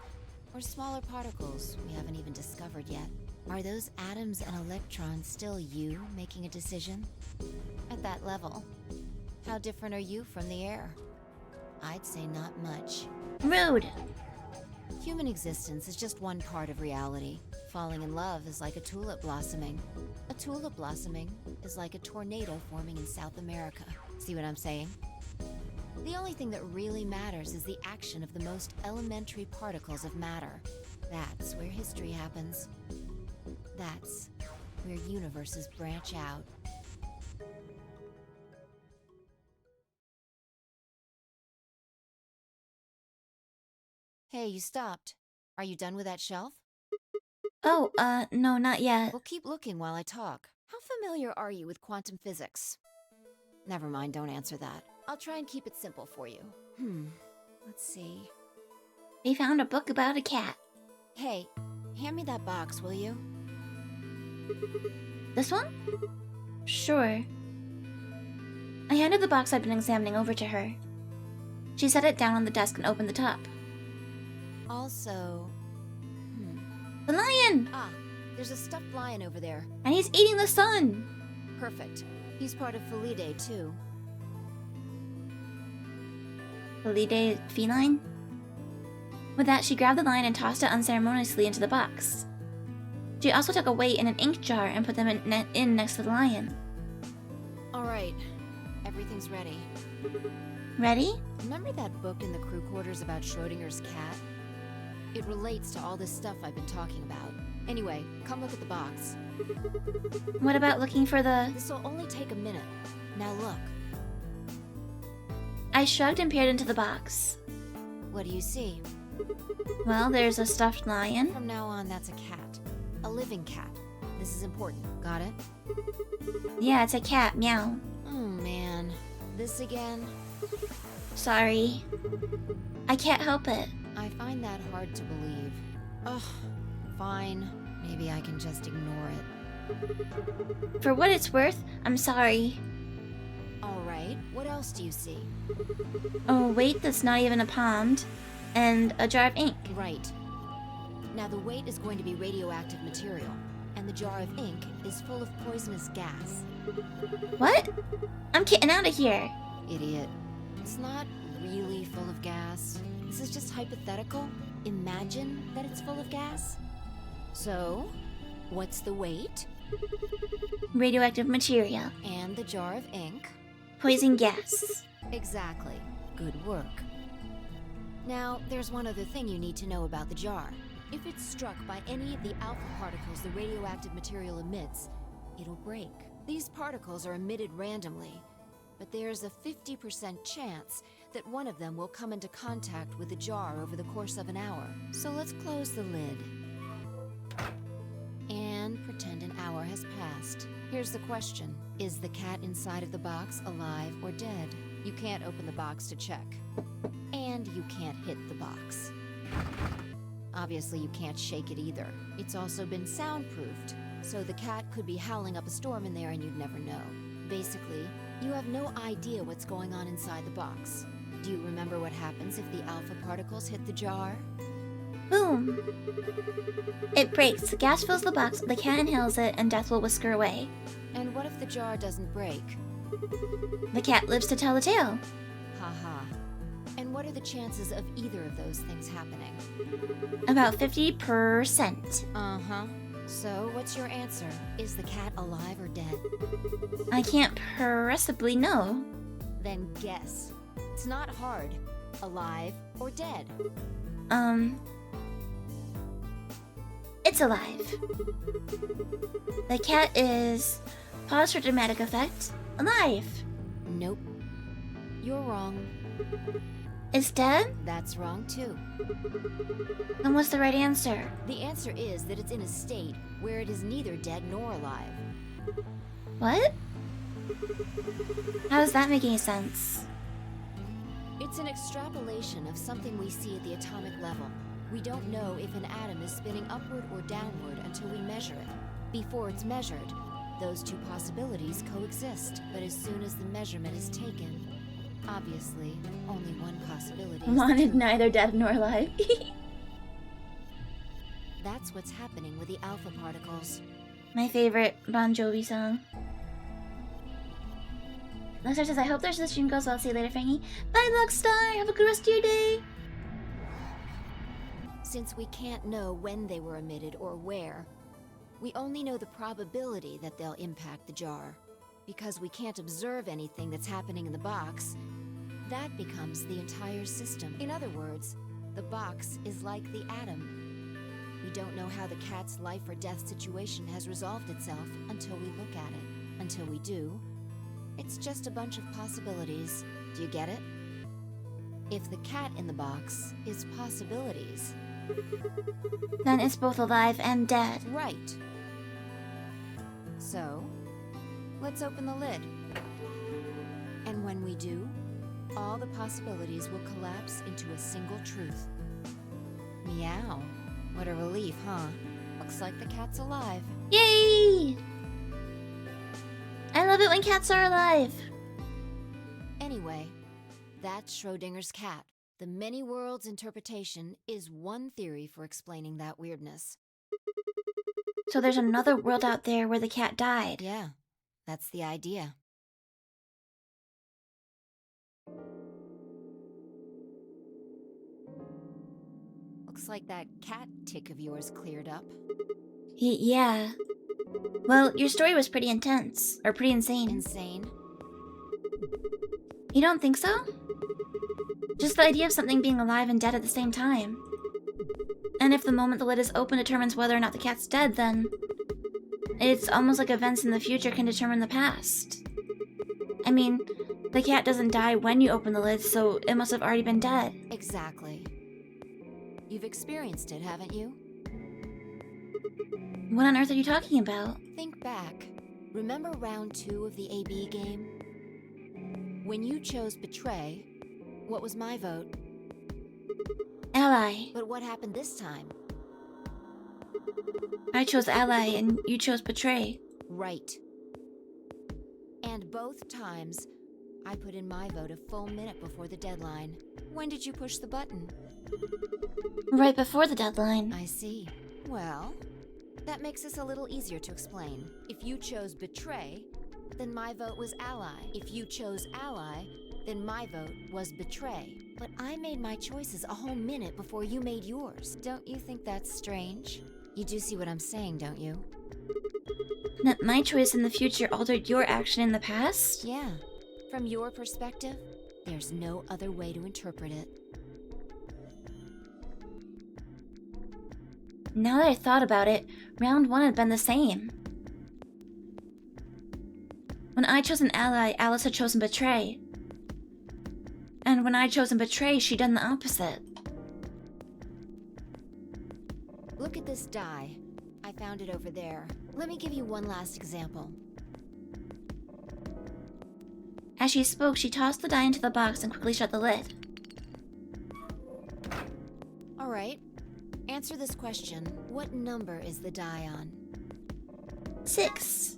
or smaller particles we haven't even discovered yet. Are those atoms and electrons still you making a decision? At that level, how different are you from the air? I'd say not much. Rude. Human existence is just one part of reality. falling in love is like a tulip blossoming. A tulip blossoming is like a tornado forming in South America. See what I'm saying? The only thing that really matters is the action of the most elementary particles of matter. That's where history happens. That's where universes branch out. Hey, you stopped. Are you done with that shelf? Oh, no, not yet. Well, keep looking while I talk. How familiar are you with quantum physics? Never mind, don't answer that. I'll try and keep it simple for you. Let's see. We found a book about a cat. Hey, hand me that box, will you? This one? Sure. I handed the box I'd been examining over to her. She set it down on the desk and opened the top. Also... The lion! Ah, there's a stuffed lion over there. And he's eating the sun! Perfect. He's part of Felidae, too. Felidae feline? With that, she grabbed the lion and tossed it unceremoniously into the box. She also took a weight in an ink jar and put them in next to the lion. Alright, everything's ready. Ready? Remember that book in the crew quarters about Schrodinger's cat? It relates to all this stuff I've been talking about. Anyway, come look at the box. What about looking for the... This'll only take a minute. Now look. I shrugged and peered into the box. What do you see? Well, there's a stuffed lion. From now on, that's a cat. A living cat. This is important. Got it? Yeah, it's a cat. Meow. Oh, man. This again? Sorry. I can't help it. I find that hard to believe. Ugh. Fine. Maybe I can just ignore it. For what it's worth, I'm sorry. Alright. What else do you see? Oh, wait, that's not even a pond. And a jar of ink. Right. Now the weight is going to be radioactive material, and the jar of ink is full of poisonous gas. What? I'm getting out of here. Idiot. It's not really full of gas. This is just hypothetical. Imagine that it's full of gas. So, what's the weight? Radioactive material. And the jar of ink? Poison gas. Exactly. Good work. Now, there's one other thing you need to know about the jar. If it's struck by any of the alpha particles the radioactive material emits, it'll break. These particles are emitted randomly, but there's a 50% chance that one of them will come into contact with the jar over the course of an hour. So let's close the lid. And pretend an hour has passed. Here's the question. Is the cat inside of the box alive or dead? You can't open the box to check. And you can't hit the box. Obviously, you can't shake it either. It's also been soundproofed, so the cat could be howling up a storm in there and you'd never know. Basically, you have no idea what's going on inside the box. Do you remember what happens if the alpha particles hit the jar? Boom. It breaks, the gas fills the box, the cat inhales it, and death will whisker away. And what if the jar doesn't break? The cat lives to tell the tale. Haha. And what are the chances of either of those things happening? About 50%. Uh-huh. So, what's your answer? Is the cat alive or dead? I can't possibly know. Then guess. It's not hard. Alive or dead? It's alive. The cat is, pause for dramatic effect, alive. Nope. You're wrong. It's dead? That's wrong too. Then what's the right answer? The answer is that it's in a state where it is neither dead nor alive. What? How does that make any sense? It's an extrapolation of something we see at the atomic level. We don't know if an atom is spinning upward or downward until we measure it. Before it's measured, those two possibilities coexist. But as soon as the measurement is taken, obviously, only one possibility is Wanted neither dead nor alive. That's what's happening with the alpha particles. My favorite Bon Jovi song. Luxstar says, I hope the rest of the stream goes well. See you later, Fangy. Bye, Luxstar. Have a good rest of your day. Since we can't know when they were emitted or where, we only know the probability that they'll impact the jar. Because we can't observe anything that's happening in the box, that becomes the entire system. In other words, the box is like the atom. We don't know how the cat's life or death situation has resolved itself until we look at it. Until we do, it's just a bunch of possibilities. Do you get it? If the cat in the box is possibilities, Then it's both alive and dead. right. So, let's open the lid. And when we do, all the possibilities will collapse into a single truth. Meow. What a relief, huh? Looks like the cat's alive. Yay! I love it when cats are alive. Anyway, that's Schrodinger's cat. The many worlds interpretation is one theory for explaining that weirdness. So there's another world out there where the cat died. Yeah, that's the idea. Looks like that cat tick of yours cleared up. Yeah. Well, your story was pretty intense. Or pretty insane. Insane? You don't think so? Just the idea of something being alive and dead at the same time. And if the moment the lid is open determines whether or not the cat's dead, then it's almost like events in the future can determine the past. I mean, the cat doesn't die when you open the lid, so it must have already been dead. Exactly. You've experienced it, haven't you? What on earth are you talking about? Think back. Remember round 2 of the AB game? When you chose Betray, what was my vote? Ally. But what happened this time? I chose Ally and you chose Betray. Right. And both times, I put in my vote a full minute before the deadline. When did you push the button? Right before the deadline. I see. Well, that makes this a little easier to explain. If you chose Betray, then my vote was Ally. If you chose Ally, then my vote was Betray. But I made my choices a whole minute before you made yours. Don't you think that's strange? You do see what I'm saying, don't you? That my choice in the future altered your action in the past? Yeah. From your perspective, there's no other way to interpret it. Now that I thought about it, round 1 had been the same. When I chose an ally, Alice had chosen Betray. And when I chosen Betray, she'd done the opposite. Look at this die. I found it over there. Let me give you one last example. As she spoke, she tossed the die into the box and quickly shut the lid. All right. Answer this question. What number is the die on? 6.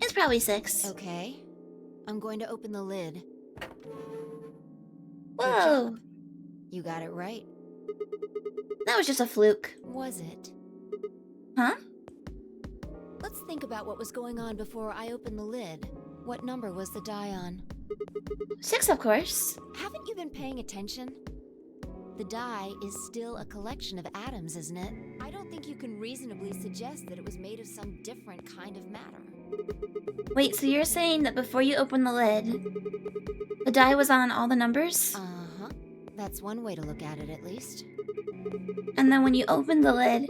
It's probably 6. Okay. I'm going to open the lid. Whoa! You got it right. That was just a fluke. Was it? Huh? Let's think about what was going on before I opened the lid. What number was the die on? 6, of course. Haven't you been paying attention? The die is still a collection of atoms, isn't it? I don't think you can reasonably suggest that it was made of some different kind of matter. Wait, so you're saying that before you opened the lid, the die was on all the numbers? Uh-huh. That's one way to look at it, at least. And then when you opened the lid,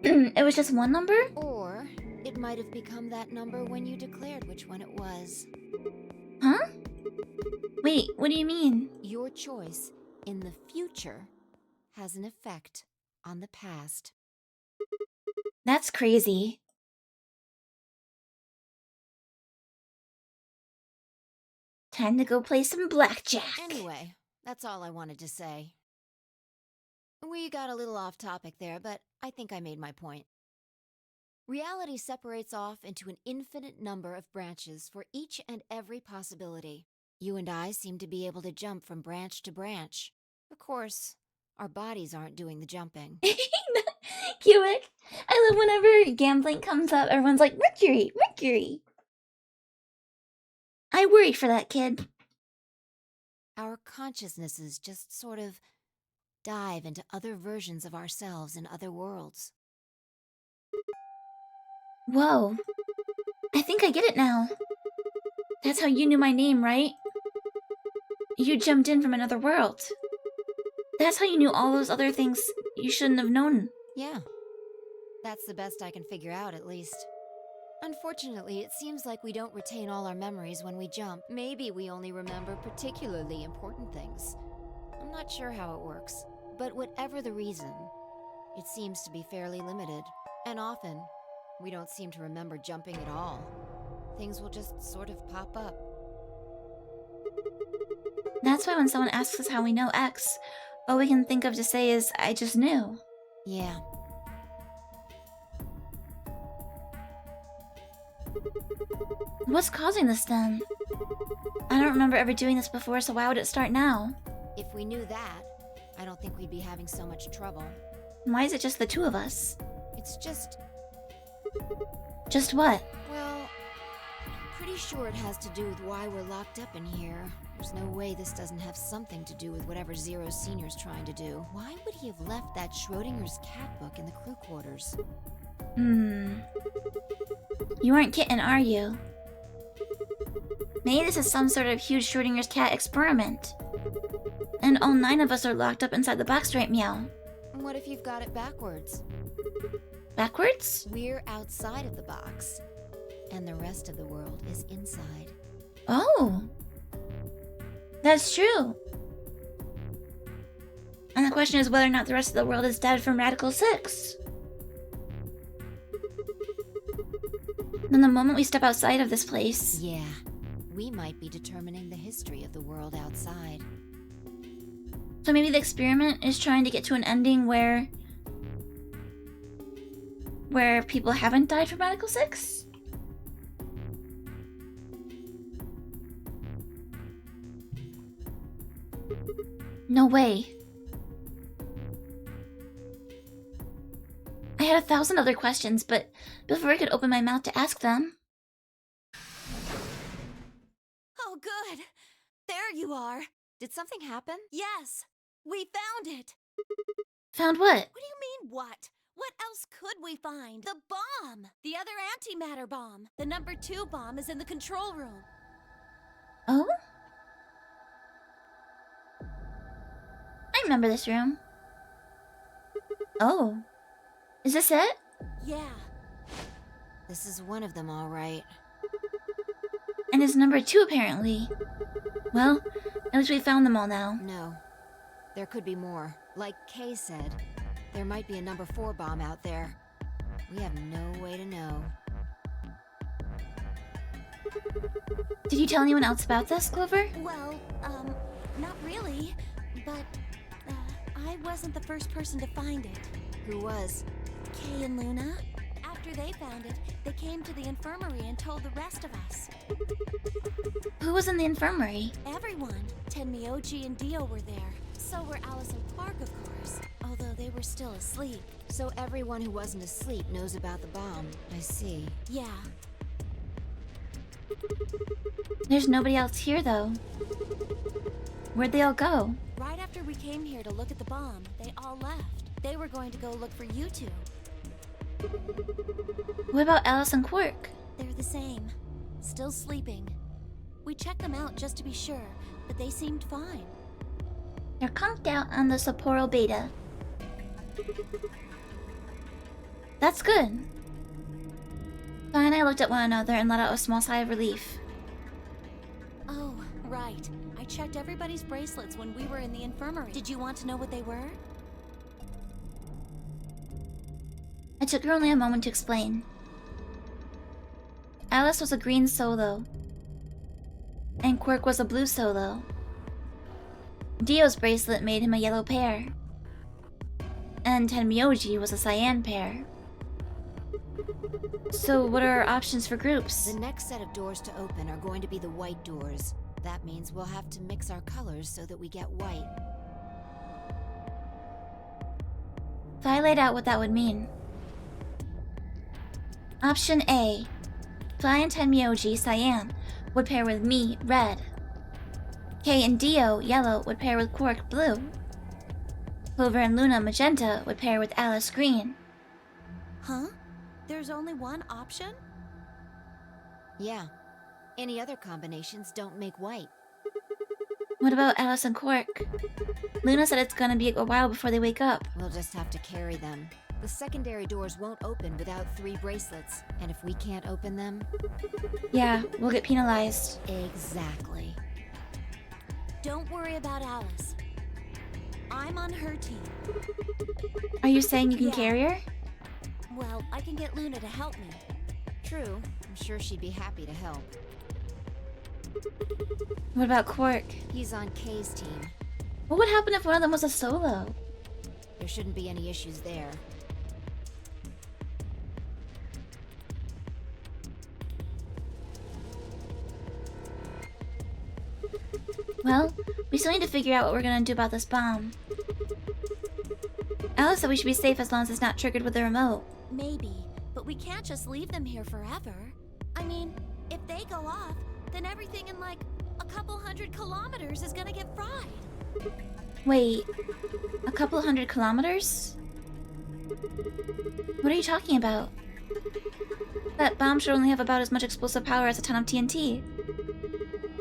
it was just one number? Or it might have become that number when you declared which one it was. Huh? Wait, what do you mean? Your choice in the future has an effect on the past. That's crazy. Time to go play some blackjack. Anyway, that's all I wanted to say. We got a little off topic there, but I think I made my point. Reality separates off into an infinite number of branches for each and every possibility. You and I seem to be able to jump from branch to branch. Of course, our bodies aren't doing the jumping. Cuick, I love whenever gambling comes up, everyone's like, Mercury, Mercury. I worry for that kid. Our consciousnesses just sort of dive into other versions of ourselves in other worlds. Whoa. I think I get it now. That's how you knew my name, right? You jumped in from another world. That's how you knew all those other things you shouldn't have known. Yeah. That's the best I can figure out, at least. Unfortunately, it seems like we don't retain all our memories when we jump. Maybe we only remember particularly important things. I'm not sure how it works. But whatever the reason, it seems to be fairly limited. And often, we don't seem to remember jumping at all. Things will just sort of pop up. That's why when someone asks us how we know X, all we can think of to say is, I just knew. Yeah. What's causing this then? I don't remember ever doing this before, so why would it start now? If we knew that, I don't think we'd be having so much trouble. Why is it just the two of us? It's just... Just what? Well, pretty sure it has to do with why we're locked up in here. There's no way this doesn't have something to do with whatever Zero Senior's trying to do. Why would he have left that Schrodinger's cat book in the crew quarters? You aren't kidding, are you? Maybe this is some sort of huge Schrodinger's cat experiment. And all 9 of us are locked up inside the box, right, Meow? What if you've got it backwards? Backwards? We're outside of the box, and the rest of the world is inside. Oh! That's true. And the question is whether or not the rest of the world is dead from Radical 6. Then the moment we step outside of this place... Yeah, we might be determining the history of the world outside. So maybe the experiment is trying to get to an ending where people haven't died from Radical 6? No way. I had 1,000 other questions, but before I could open my mouth to ask them... Oh, good. There you are. Did something happen? Yes, we found it. Found what? What do you mean, what? What else could we find? The bomb! The other antimatter bomb. The number 2 bomb is in the control room. Oh? I remember this room. Oh. Is this it? Yeah. This is one of them, all right. And it's number 2, apparently. Well, at least we found them all now. No. There could be more. Like Kay said, there might be a number 4 bomb out there. We have no way to know. Did you tell anyone else about this, Clover? Well, not really. But, I wasn't the first person to find it. Who was? Kay and Luna. After they found it, they came to the infirmary and told the rest of us. Who was in the infirmary? Everyone. Tenmyoji and Dio were there. So were Alice and Clark, of course. Although they were still asleep. So everyone who wasn't asleep knows about the bomb. I see. Yeah. There's nobody else here, though. Where'd they all go? Right after we came here to look at the bomb, they all left. They were going to go look for you two. What about Alice and Quark? They're the same. Still sleeping. We checked them out just to be sure, but they seemed fine. They're conked out on the Sapporo Beta. That's good. Fa and I looked at one another and let out a small sigh of relief. Oh, right. I checked everybody's bracelets when we were in the infirmary. Did you want to know what they were? I took her only a moment to explain. Alice was a green solo, and Quark was a blue solo. Dio's bracelet made him a yellow pair, and Tenmyoji was a cyan pair. So what are our options for groups? The next set of doors to open are going to be the white doors. That means we'll have to mix our colors so that we get white. Fa laid out what that would mean. Option A. Fa and Tenmyoji, cyan, would pair with me, red. Kay and Dio, yellow, would pair with Quark, blue. Clover and Luna magenta would pair with Alice green. Huh? There's only one option? Yeah. Any other combinations don't make white. What about Alice and Quark? Luna said it's gonna be a while before they wake up. We'll just have to carry them. The secondary doors won't open without 3 bracelets, and if we can't open them... Yeah, we'll get penalized. Exactly. Don't worry about Alice. I'm on her team. Are you saying you can Yeah. carry her? Well, I can get Luna to help me. True. I'm sure she'd be happy to help. What about Quark? He's on Kay's team. What would happen if one of them was a solo? There shouldn't be any issues there. Well, we still need to figure out what we're gonna do about this bomb. Alice said we should be safe as long as it's not triggered with the remote. Maybe, but we can't just leave them here forever. I mean, if they go off, then everything in like a couple 100 kilometers is gonna get fried. Wait, a couple 100 kilometers? What are you talking about? That bomb should only have about as much explosive power as a ton of TNT.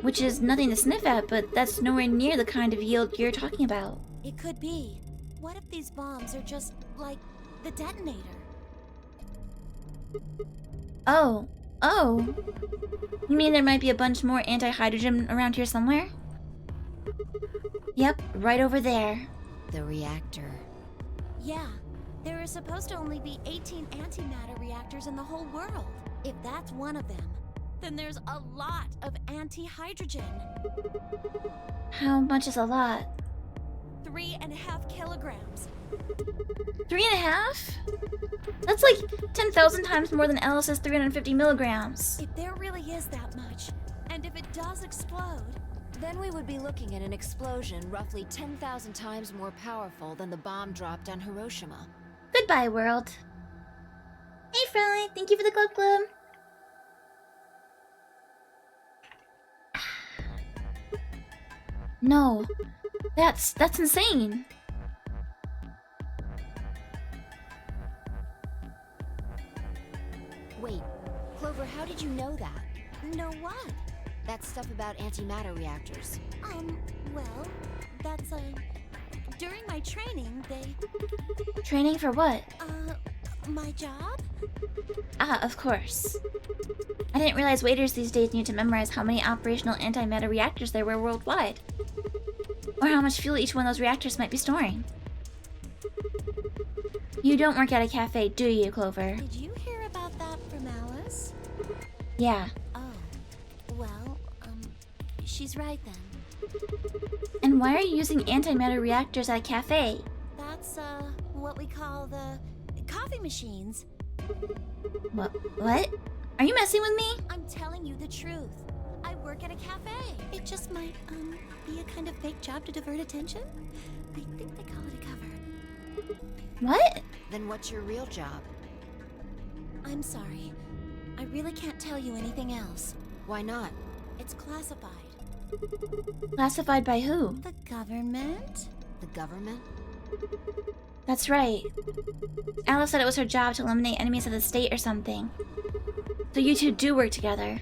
Which is nothing to sniff at, but that's nowhere near the kind of yield you're talking about. It could be. What if these bombs are just like the detonator? Oh. You mean there might be a bunch more anti-hydrogen around here somewhere? Yep, right over there. The reactor. Yeah, there are supposed to only be 18 antimatter reactors in the whole world. If that's one of them, then there's a lot of anti-hydrogen. How much is a lot? 3.5 kilograms. 3.5? That's like 10,000 times more than Alice's 350 milligrams. If there really is that much, and if it does explode, Then we would be looking at an explosion roughly 10,000 times more powerful than the bomb dropped on Hiroshima. Goodbye, world. Hey, Fry, thank you for the club. No, that's insane. Wait, Clover, how did you know that? know what? That stuff about antimatter reactors. Well, that's, during my training, they, Training for what? my job? Ah, of course. I didn't realize waiters these days need to memorize how many operational antimatter reactors there were worldwide. Or how much fuel each one of those reactors might be storing. You don't work at a cafe, do you, Clover? Did you hear about that from Alice? Yeah. Oh, well, she's right then. And why are you using antimatter reactors at a cafe? That's, what we call the coffee machines. What? Are you messing with me? I'm telling you the truth. I work at a cafe. It just might, be a kind of fake job to divert attention. I think they call it a cover. What? Then what's your real job? I'm sorry. I really can't tell you anything else. Why not? It's classified. Classified by who? The government? The government? That's right. Alice said it was her job to eliminate enemies of the state or something. So you two do work together.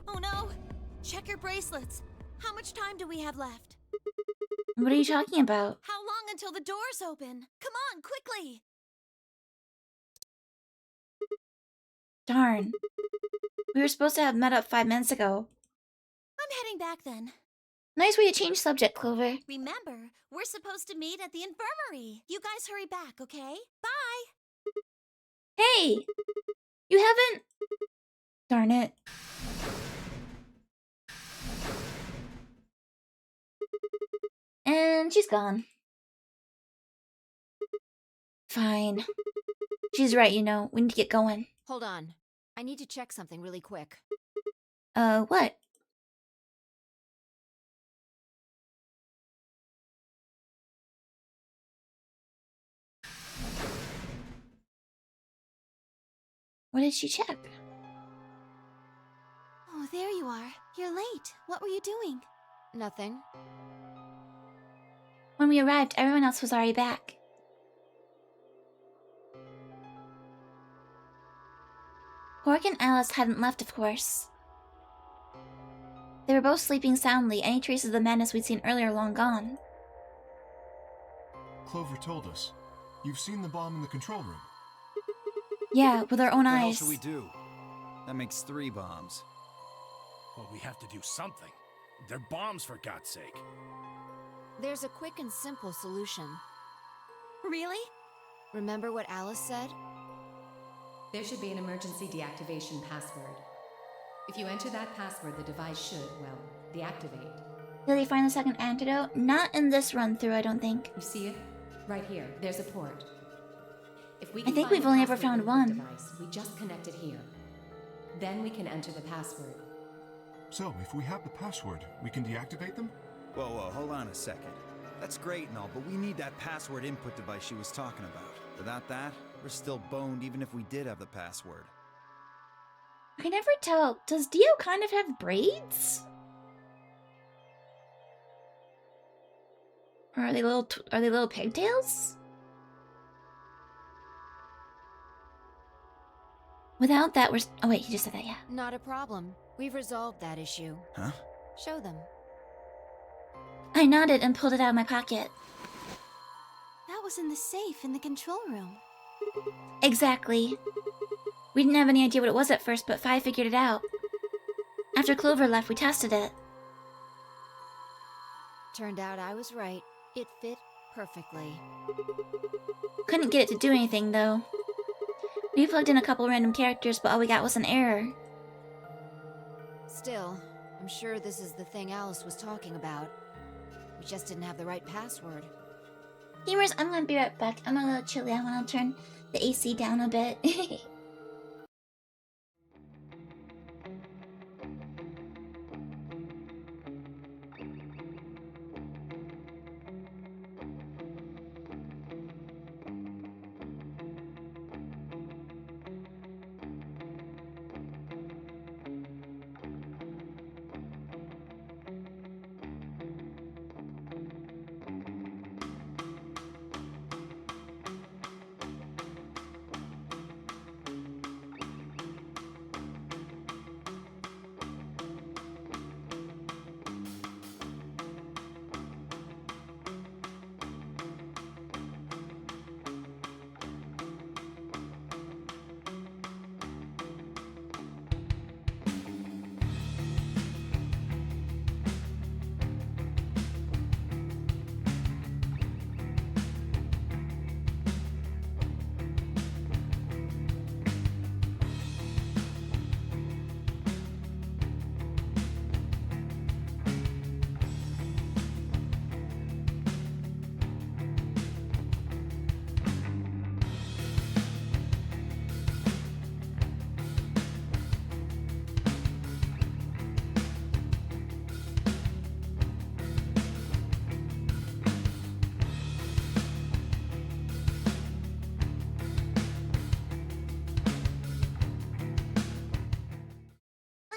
Oh no! Check your bracelets. How much time do we have left? What are you talking about? How long until the doors open? Come on, quickly! Darn. We were supposed to have met up 5 minutes ago. I'm heading back then. Nice way to change subject, Clover. Remember, we're supposed to meet at the infirmary. You guys hurry back, okay? Bye! Hey! You haven't... Darn it. And she's gone. Fine. She's right, you know. We need to get going. Hold on. I need to check something really quick. What? What did she check? Oh, there you are. You're late. What were you doing? Nothing. When when we arrived, everyone else was already back. Pork and Alice hadn't left, of course. They were both sleeping soundly, any traces of the madness we'd seen earlier long gone. Clover told us. You've seen the bomb in the control room. Yeah, with our own What the hell eyes. should we do? That makes 3 bombs. Well, we have to do something. They're bombs, for God's sake. There's a quick and simple solution. Really? Remember what Alice said? There should be an emergency deactivation password. If you enter that password, the device should, well, deactivate. Did they find the second antidote? Not in this run-through, I don't think. You see it? Right here. There's a port. If we I can think find we've the only ever password found input one. device, we just connect it here. Then we can enter the password. So, if we have the password, we can deactivate them? Whoa, hold on a second. That's great and all, but we need that password input device she was talking about. Without that, we're still boned even if we did have the password. I can never tell. Does Dio kind of have braids? Or are they little pigtails? Without that, we're... Oh wait, he just said that, yeah. Not a problem. We've resolved that issue. Huh? Show them. I nodded and pulled it out of my pocket. That was in the safe in the control room. Exactly. We didn't have any idea what it was at first, but 5 figured it out. After Clover left, we tested it. Turned out I was right. It fit perfectly. Couldn't get it to do anything, though. We plugged in a couple random characters, but all we got was an error. Still, I'm sure this is the thing Alice was talking about. We just didn't have the right password. Gamers, I'm gonna be right back. I'm a little chilly. I wanna turn the AC down a bit.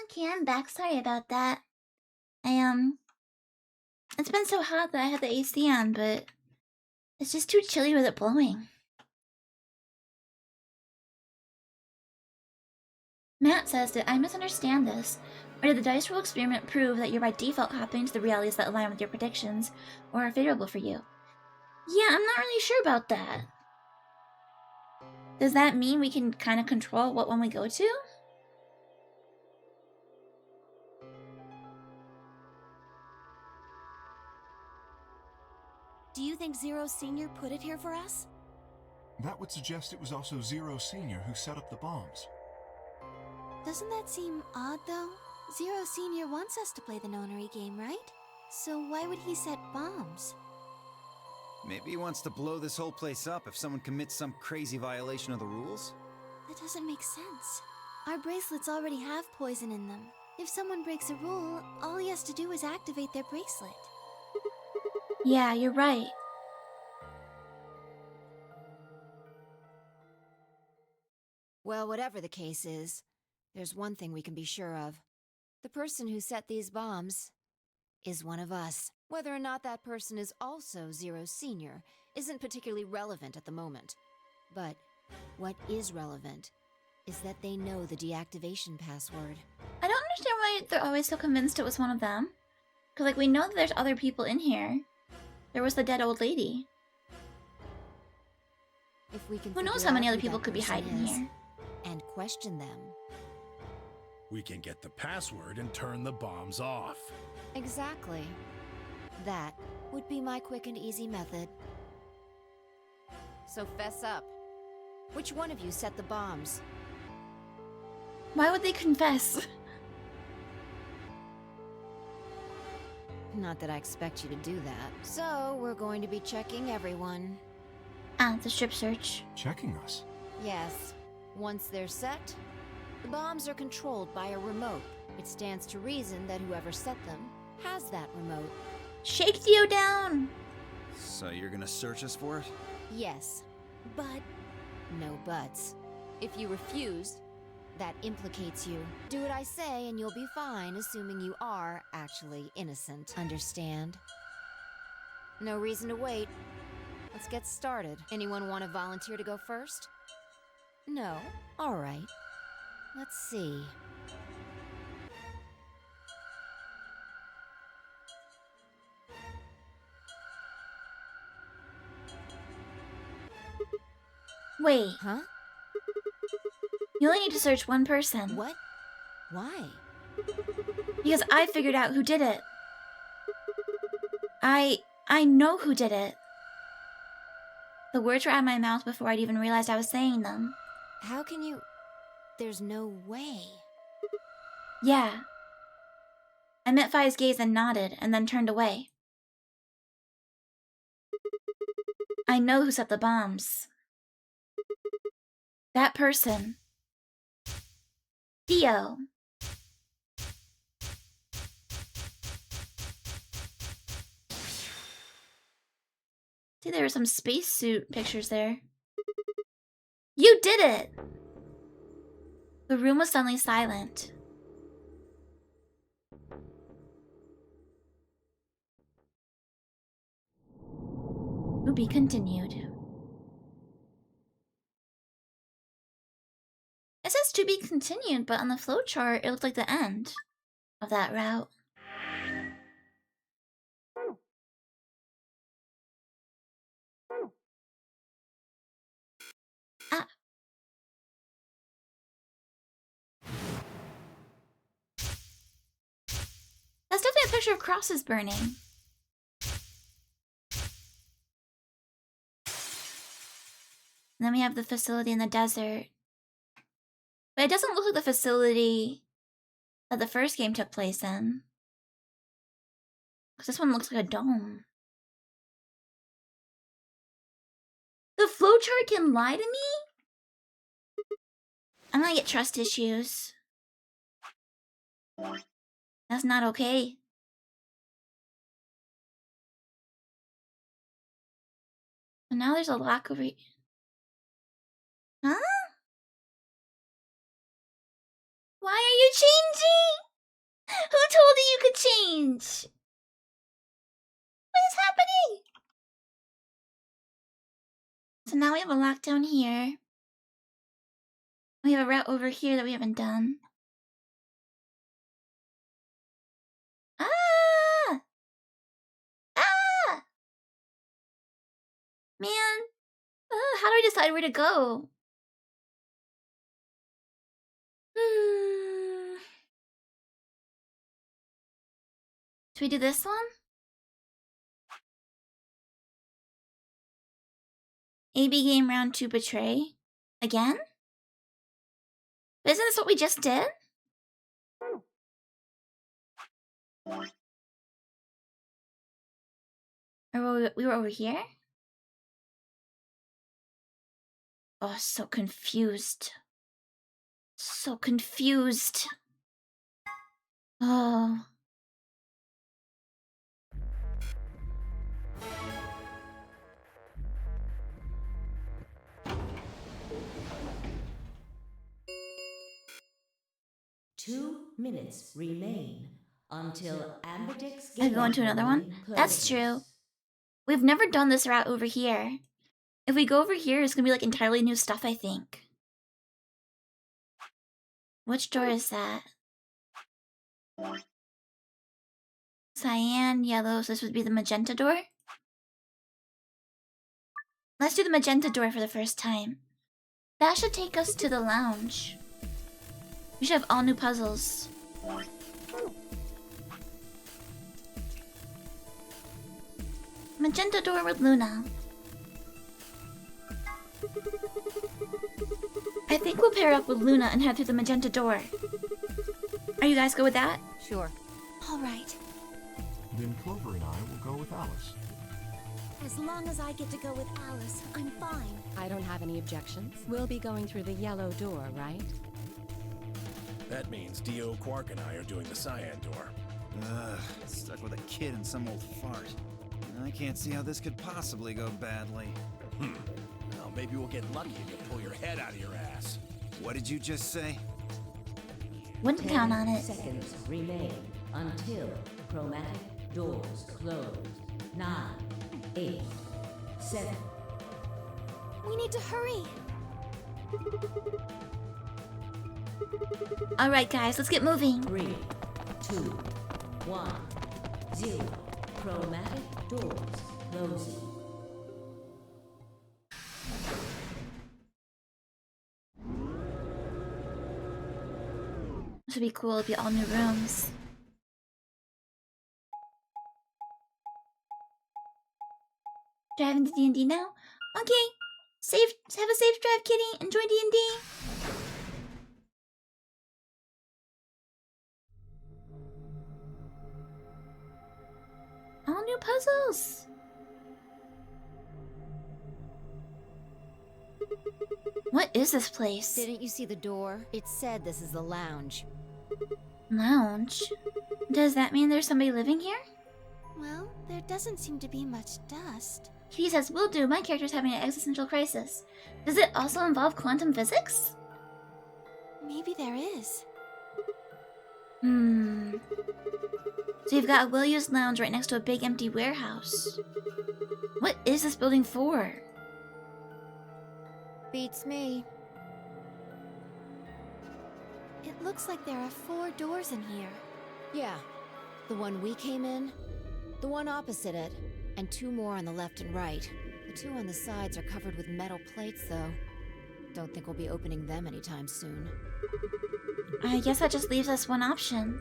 Okay, I'm back. Sorry about that. It's been so hot that I had the AC on, but it's just too chilly with it blowing. Matt says, did I misunderstand this? Or did the dice roll experiment prove that you're by default hopping to the realities that align with your predictions or are favorable for you? Yeah, I'm not really sure about that. Does that mean we can kind of control what one we go to? Do you think Zero Senior put it here for us? That would suggest it was also Zero Senior who set up the bombs. Doesn't that seem odd, though? Zero Senior wants us to play the nonary game, right? So why would he set bombs? Maybe he wants to blow this whole place up if someone commits some crazy violation of the rules? That doesn't make sense. Our bracelets already have poison in them. If someone breaks a rule, all he has to do is activate their bracelet. Yeah, you're right. Well, whatever the case is, there's one thing we can be sure of. The person who set these bombs is one of us. Whether or not that person is also Zero Senior isn't particularly relevant at the moment. But what is relevant is that they know the deactivation password. I don't understand why they're always so convinced it was one of them. Because, like, we know that there's other people in here. There was the dead old lady. If we can Who knows figure how many out other who people that could be person hiding is here. and question them. We can get the password and turn the bombs off. Exactly. That would be my quick and easy method. So fess up. Which one of you set the bombs? Why would they confess? Not that I expect you to do that. So, we're going to be checking everyone. Ah, the strip search. Checking us? Yes. Once they're set, the bombs are controlled by a remote. It stands to reason that whoever set them has that remote. Shake Theo down! So you're gonna search us for it? Yes, but no buts. If you refuse, that implicates you. Do what I say and you'll be fine, assuming you are actually innocent. Understand? No reason to wait. Let's get started. Anyone want to volunteer to go first? No? All right. Let's see. Wait, Huh? you only need to search one person. What? Why? Because I figured out who did it. I know who did it. The words were out of my mouth before I'd even realized I was saying them. How can you... There's no way. Yeah. I met Fi's gaze and nodded, and then turned away. I know who set the bombs. That person. Theo. See, there were some spacesuit pictures there. You did it! The room was suddenly silent. To be continued. It says to be continued, but on the flowchart, it looked like the end of that route. Ah. That's definitely a picture of crosses burning. And then we have the facility in the desert. But it doesn't look like the facility that the first game took place in. Because this one looks like a dome. The flowchart can lie to me? I'm gonna get trust issues. That's not okay. And now there's a lock over here. Huh? Why are you changing? Who told you you could change? What is happening? So now we have a lock down here. We have a route over here that we haven't done. Ah! Ah! Man. How do I decide where to go? Should we do this one? AB game round 2 betray. Again? But isn't this what we just did? Or we were over here? Oh, so confused. So confused. Oh. Two minutes remain until Ambidix I go into another one? That's true. We've never done this route over here. If we go over here, it's gonna be like entirely new stuff, I think. Which door is that? Cyan, yellow, so this would be the magenta door? Let's do the magenta door for the first time. That should take us to the lounge. We should have all new puzzles. Magenta door with Luna. I think we'll pair up with Luna and head through the magenta door. Are you guys good with that? Sure. All right. Then Clover and I will go with Alice. As long as I get to go with Alice, I'm fine. I don't have any objections. We'll be going through the yellow door, right? That means Dio, Quark, and I are doing the cyan door. Ugh, stuck with a kid and some old fart. I can't see how this could possibly go badly. Well, maybe we'll get lucky and you'll pull your head out of your ass. What did you just say? Wouldn't count on it. 10 seconds remain until chromatic doors close. 9, 8, 7. We need to hurry. Alright guys, let's get moving. 3, 2, 1, 0. Chromatic doors closing. This would be cool, it'd be all new rooms. Driving to D&D now? Okay. Have a safe drive, kitty. Enjoy D&D. All new puzzles. What is this place? Didn't you see the door? It said this is the lounge. Lounge? Does that mean there's somebody living here? Well, there doesn't seem to be much dust. Kitty says, will do. My character's having an existential crisis. Does it also involve quantum physics? Maybe there is. So you've got a well-used lounge right next to a big empty warehouse. What is this building for? Beats me. It looks like there are 4 doors in here. Yeah. The one we came in, the one opposite it, and 2 more on the left and right. The 2 on the sides are covered with metal plates, though. Don't think we'll be opening them anytime soon. I guess that just leaves us one option.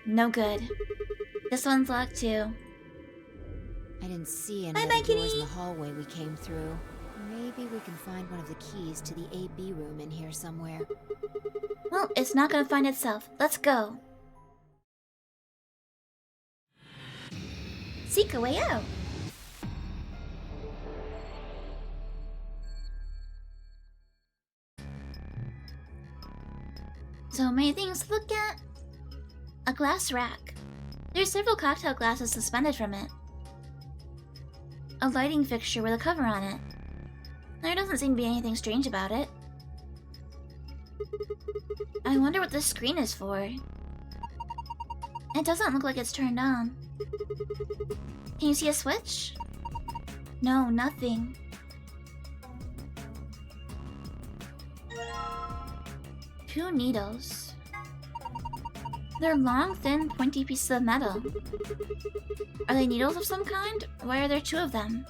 No good. This one's locked too. I didn't see any Bye-bye, other doors kitty. in the hallway we came through. Maybe we can find one of the keys to the AB room in here somewhere. Well, it's not gonna find itself. Let's go. Seek a way out. So many things to look at. A glass rack. There's several cocktail glasses suspended from it. A lighting fixture with a cover on it. There doesn't seem to be anything strange about it. I wonder what this screen is for. It doesn't look like it's turned on. Can you see a switch? No, nothing. Two needles. They're long, thin, pointy pieces of metal. Are they needles of some kind? Why are there 2 of them?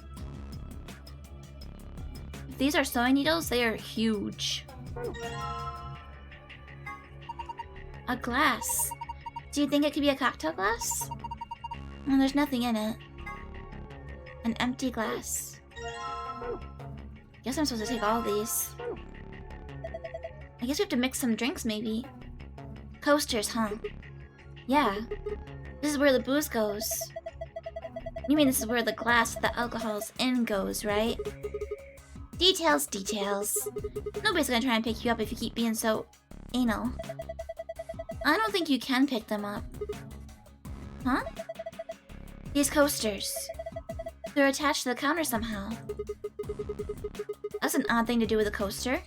If these are sewing needles, they are huge. A glass. Do you think it could be a cocktail glass? Well, there's nothing in it. An empty glass. Guess I'm supposed to take all these. I guess we have to mix some drinks, maybe. Coasters, huh? Yeah. This is where the booze goes. You mean this is where the glass with the alcohol's in goes, right? Details, details. Nobody's gonna try and pick you up if you keep being so anal. I don't think you can pick them up. Huh? These coasters. They're attached to the counter somehow. That's an odd thing to do with a coaster.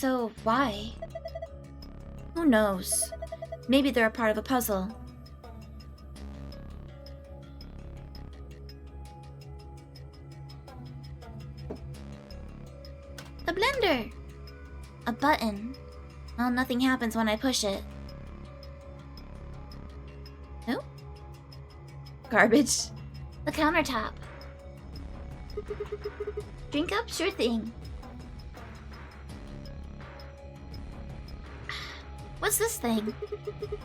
So, why? Who knows? Maybe they're a part of a puzzle. The blender! A button. Well, nothing happens when I push it. No? Garbage. The countertop. Drink up? Sure thing. What's this thing?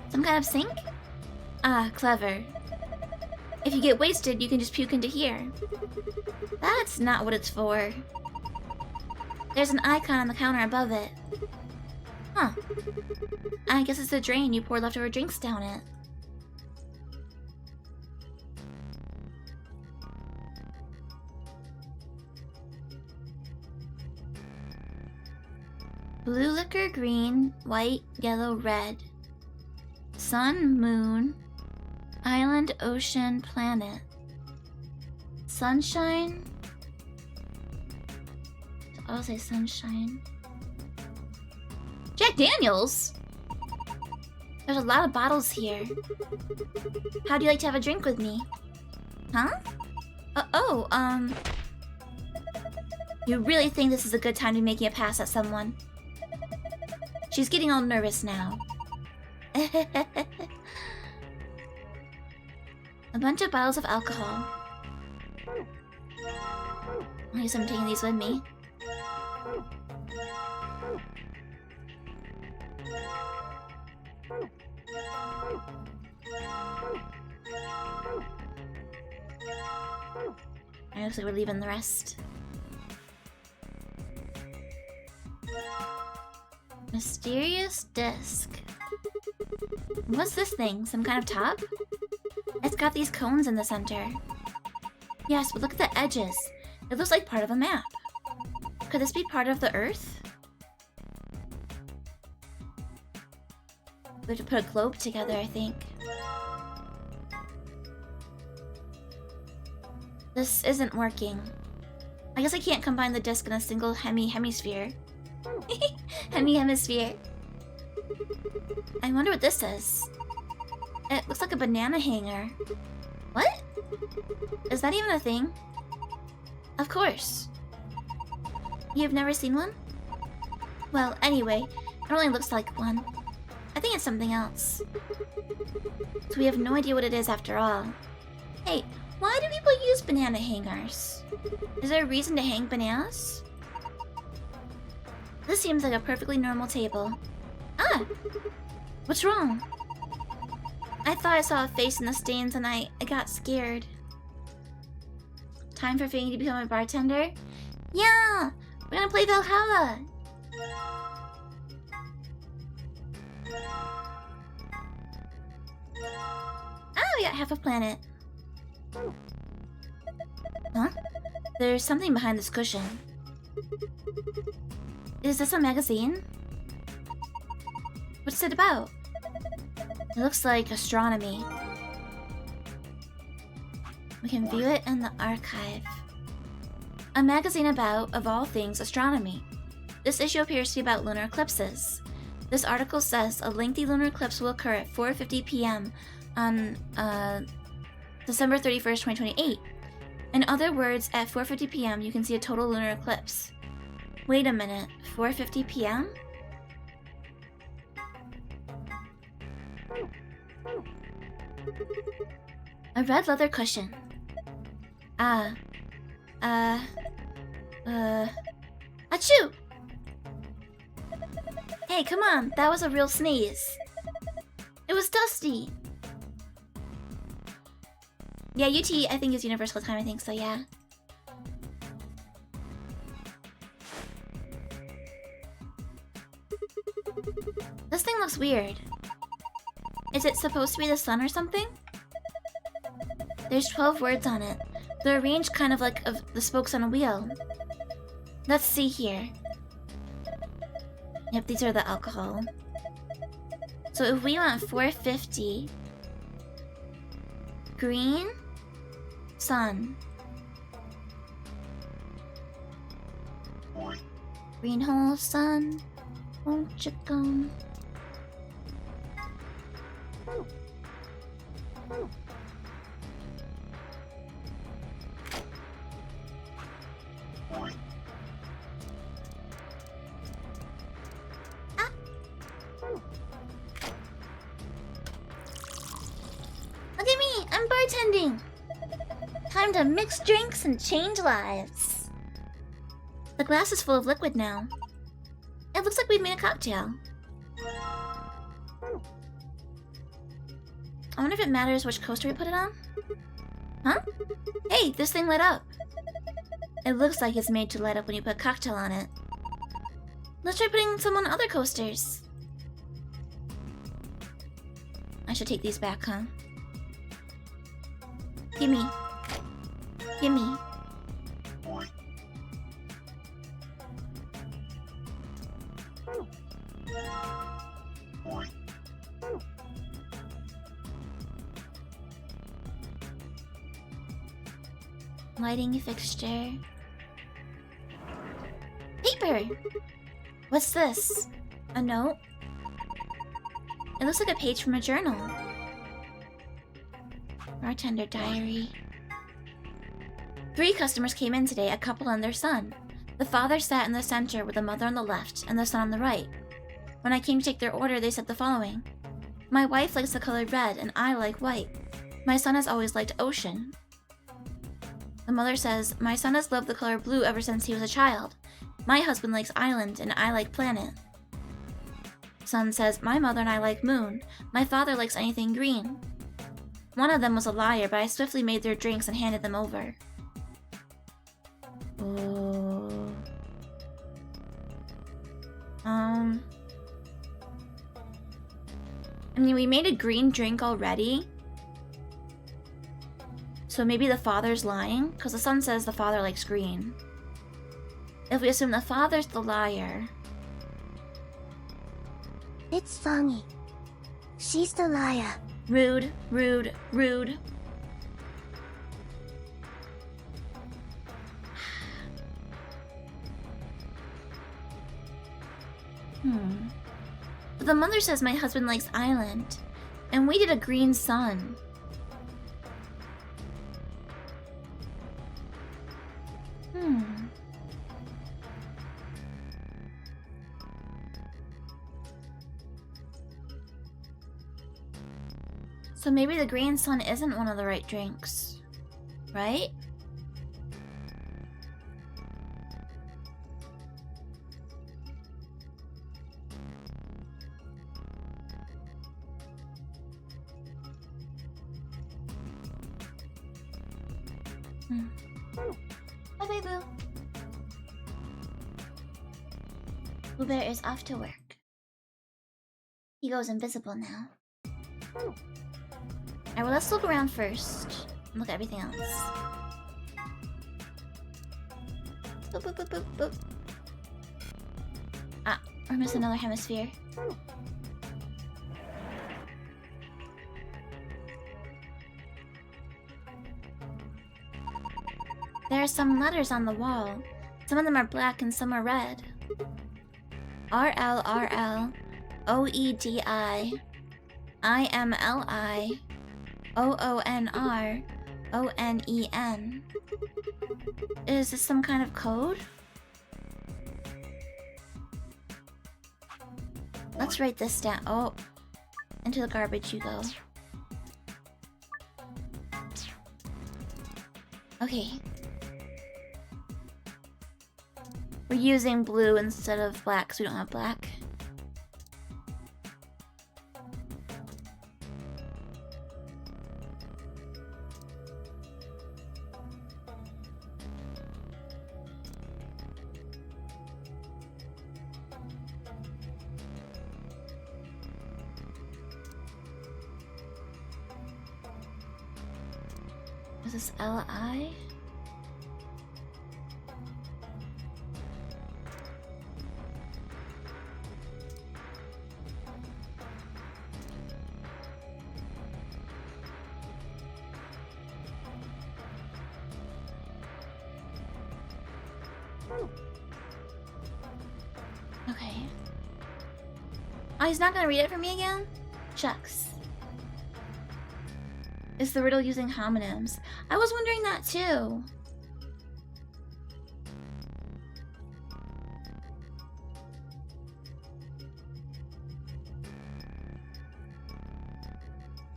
Some kind of sink? Ah, clever. If you get wasted, you can just puke into here. That's not what it's for. There's an icon on the counter above it. Huh. I guess it's a drain you pour leftover drinks down it. Blue liquor, green, white, yellow, red. Sun, moon, island, ocean, planet. Sunshine? I'll say sunshine. Jack Daniels? There's a lot of bottles here. How'd you like to have a drink with me? Huh? You really think this is a good time to be making a pass at someone? She's getting all nervous now. A bunch of bottles of alcohol. I guess I'm taking these with me. I looks like we're leaving the rest. Mysterious disc. What's this thing? Some kind of top? It's got these cones in the center. Yes, but look at the edges. It looks like part of a map. Could this be part of the Earth? We have to put a globe together, I think. This isn't working. I guess I can't combine the disc in a single hemisphere. Hemisphere. I wonder what this is. It looks like a banana hanger. What? Is that even a thing? Of course. You've never seen one? Well, anyway, it only looks like one. I think it's something else. So we have no idea what it is after all. Hey, why do people use banana hangers? Is there a reason to hang bananas? This seems like a perfectly normal table. Ah! What's wrong? I thought I saw a face in the stains and I got scared. Time for Fangy to become a bartender? Yeah! We're gonna play Valhalla! Ah, we got half a planet. Huh? There's something behind this cushion. Is this a magazine? What's it about? It looks like astronomy. We can view it in the archive. A magazine about, of all things, astronomy. This issue appears to be about lunar eclipses. This article says a lengthy lunar eclipse will occur at 4:50 p.m. on December 31st, 2028. In other words, at 4:50 p.m. you can see a total lunar eclipse. Wait a minute, 4:50 p.m.? A red leather cushion. Achoo! Hey, come on, that was a real sneeze. It was Dusty. Yeah, UT, I think is universal time, I think, so yeah. This thing looks weird. Is it supposed to be the sun or something? There's 12 words on it. They're arranged kind of like of the spokes on a wheel. Let's see here. Yep, these are the alcohol. So if we want 450... Green... Sun. Green hole, sun... Won't you come? Look at me! I'm bartending! Time to mix drinks and change lives. The glass is full of liquid now. It looks like we've made a cocktail. I wonder if it matters which coaster we put it on? Huh? Hey, this thing lit up. It looks like it's made to light up when you put a cocktail on it. Let's try putting some on other coasters. I should take these back, huh? Gimme. Gimme. Lighting fixture. Paper! What's this? A note? It looks like a page from a journal. Bartender diary. 3 customers came in today, a couple and their son. The father sat in the center with the mother on the left and the son on the right. When I came to take their order, they said the following. My wife likes the color red and I like white. My son has always liked ocean. The mother says, my son has loved the color blue ever since he was a child. My husband likes island and I like planet. Son says, my mother and I like moon. My father likes anything green. One of them was a liar, but I swiftly made their drinks and handed them over. Oh. I mean, we made a green drink already. So maybe the father's lying, because the son says the father likes green. If we assume the father's the liar... It's Fangy. She's the liar. Rude, rude, rude. But the mother says my husband likes island, and we did a green sun. So maybe the green sun isn't one of the right drinks, right? Bye-bye, Boo. Boo Bear is off to work. He goes invisible now. Alright, well, let's look around first. And look at everything else. Boop, boop, boop, boop, boop. Ah, we're missing another hemisphere. There are some letters on the wall. Some of them are black and some are red. RLRL OEDI IMLI OONR ONEN. Is this some kind of code? Let's write this down. Oh, into the garbage you go. Okay. We're using blue instead of black because we don't have black. Is this LI? Okay. he's not gonna read it for me again? Shucks. Is the riddle using homonyms? I was wondering that too.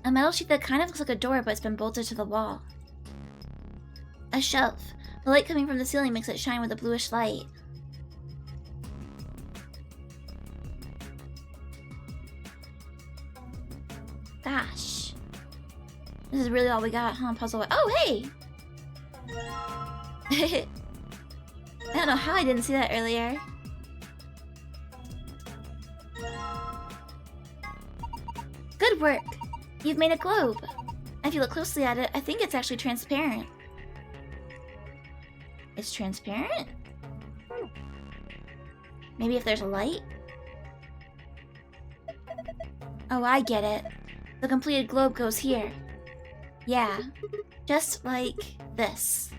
A metal sheet that kind of looks like a door, but it's been bolted to the wall. A shelf. The light coming from the ceiling makes it shine with a bluish light. Gosh. This is really all we got, huh? Puzzle. Oh, hey! I don't know how I didn't see that earlier. Good work! You've made a globe. If you look closely at it, I think it's actually transparent. It's transparent? Maybe if there's a light? Oh, I get it. The completed globe goes here. Yeah, just like this.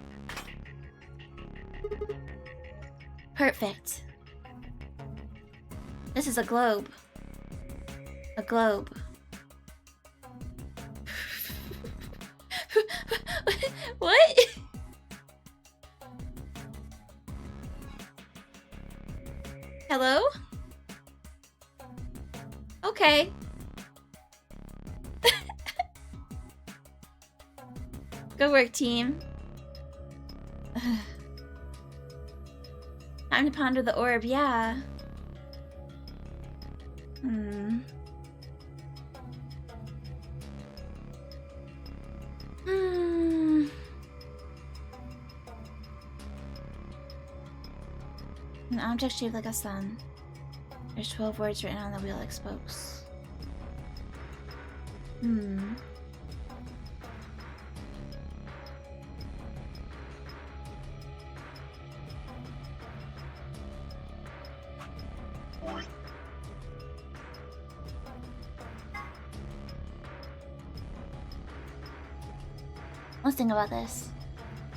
Perfect. This is a globe. A globe. What? Hello? Okay. Good work, team. Time to ponder the orb, yeah. An object shaped like a sun. There's 12 words written on the wheel like spokes. Let's think about this.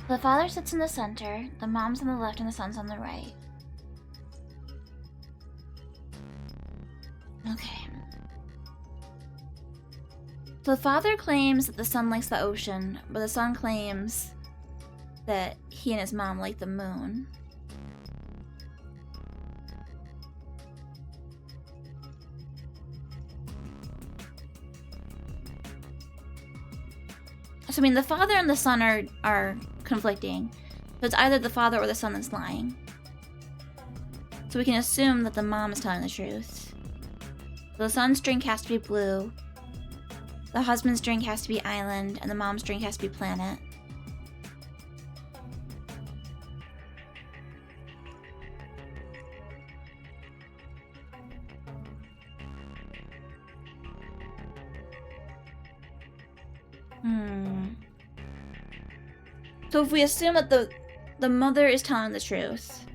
The father sits in the center, the mom's on the left, and the son's on the right. Okay. So the father claims that the son likes the ocean, but the son claims that he and his mom like the moon. So I mean, the father and the son are conflicting. So it's either the father or the son that's lying. So we can assume that the mom is telling the truth. So the son's drink has to be blue. The husband's drink has to be island, and the mom's drink has to be planet. So if we assume that the mother is telling the truth,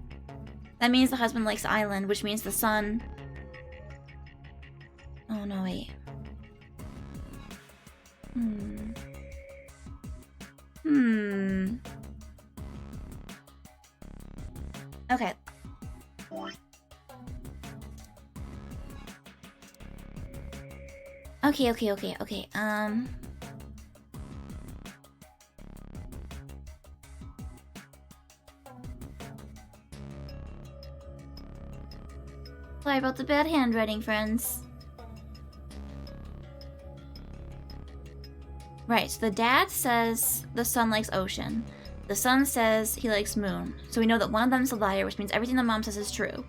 that means the husband likes island, which means the son... Oh no, wait. Okay. Okay. Sorry about the bad handwriting, friends. Right, so the dad says the son likes ocean. The son says he likes moon. So we know that one of them's a liar, which means everything the mom says is true.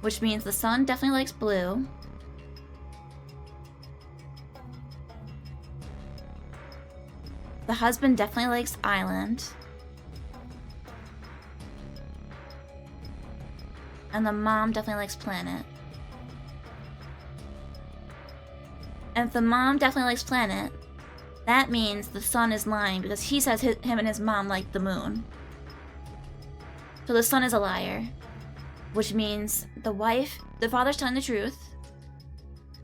Which means the son definitely likes blue. The husband definitely likes island. And the mom definitely likes planet. And if the mom definitely likes planet, that means the son is lying because he says him and his mom like the moon. So the son is a liar, which means the father's telling the truth.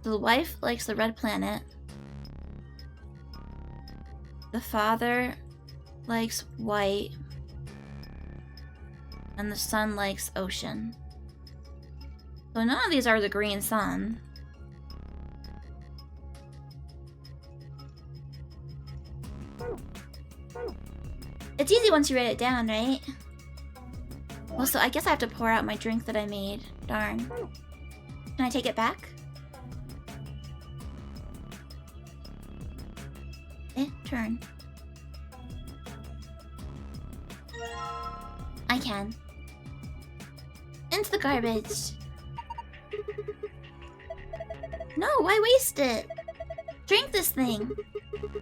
So the wife likes the red planet. The father likes white. And the son likes ocean. So none of these are the green sun. It's easy once you write it down, right? Also, I guess I have to pour out my drink that I made. Darn. Can I take it back? Turn. I can. Into the garbage. No, why waste it? Drink this thing.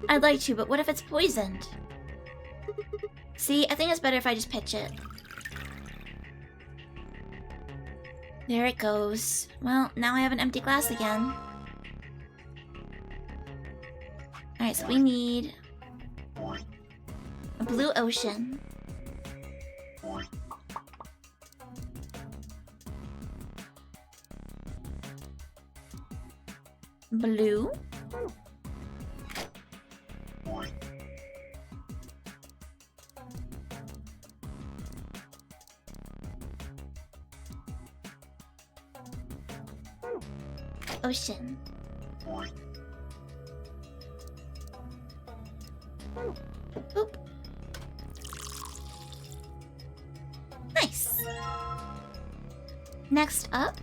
I'd like to, but what if it's poisoned? See, I think it's better if I just pitch it. There it goes. Well, now I have an empty glass again. Alright, so we need a blue ocean. Blue. Ocean. Boop. Nice. Next up.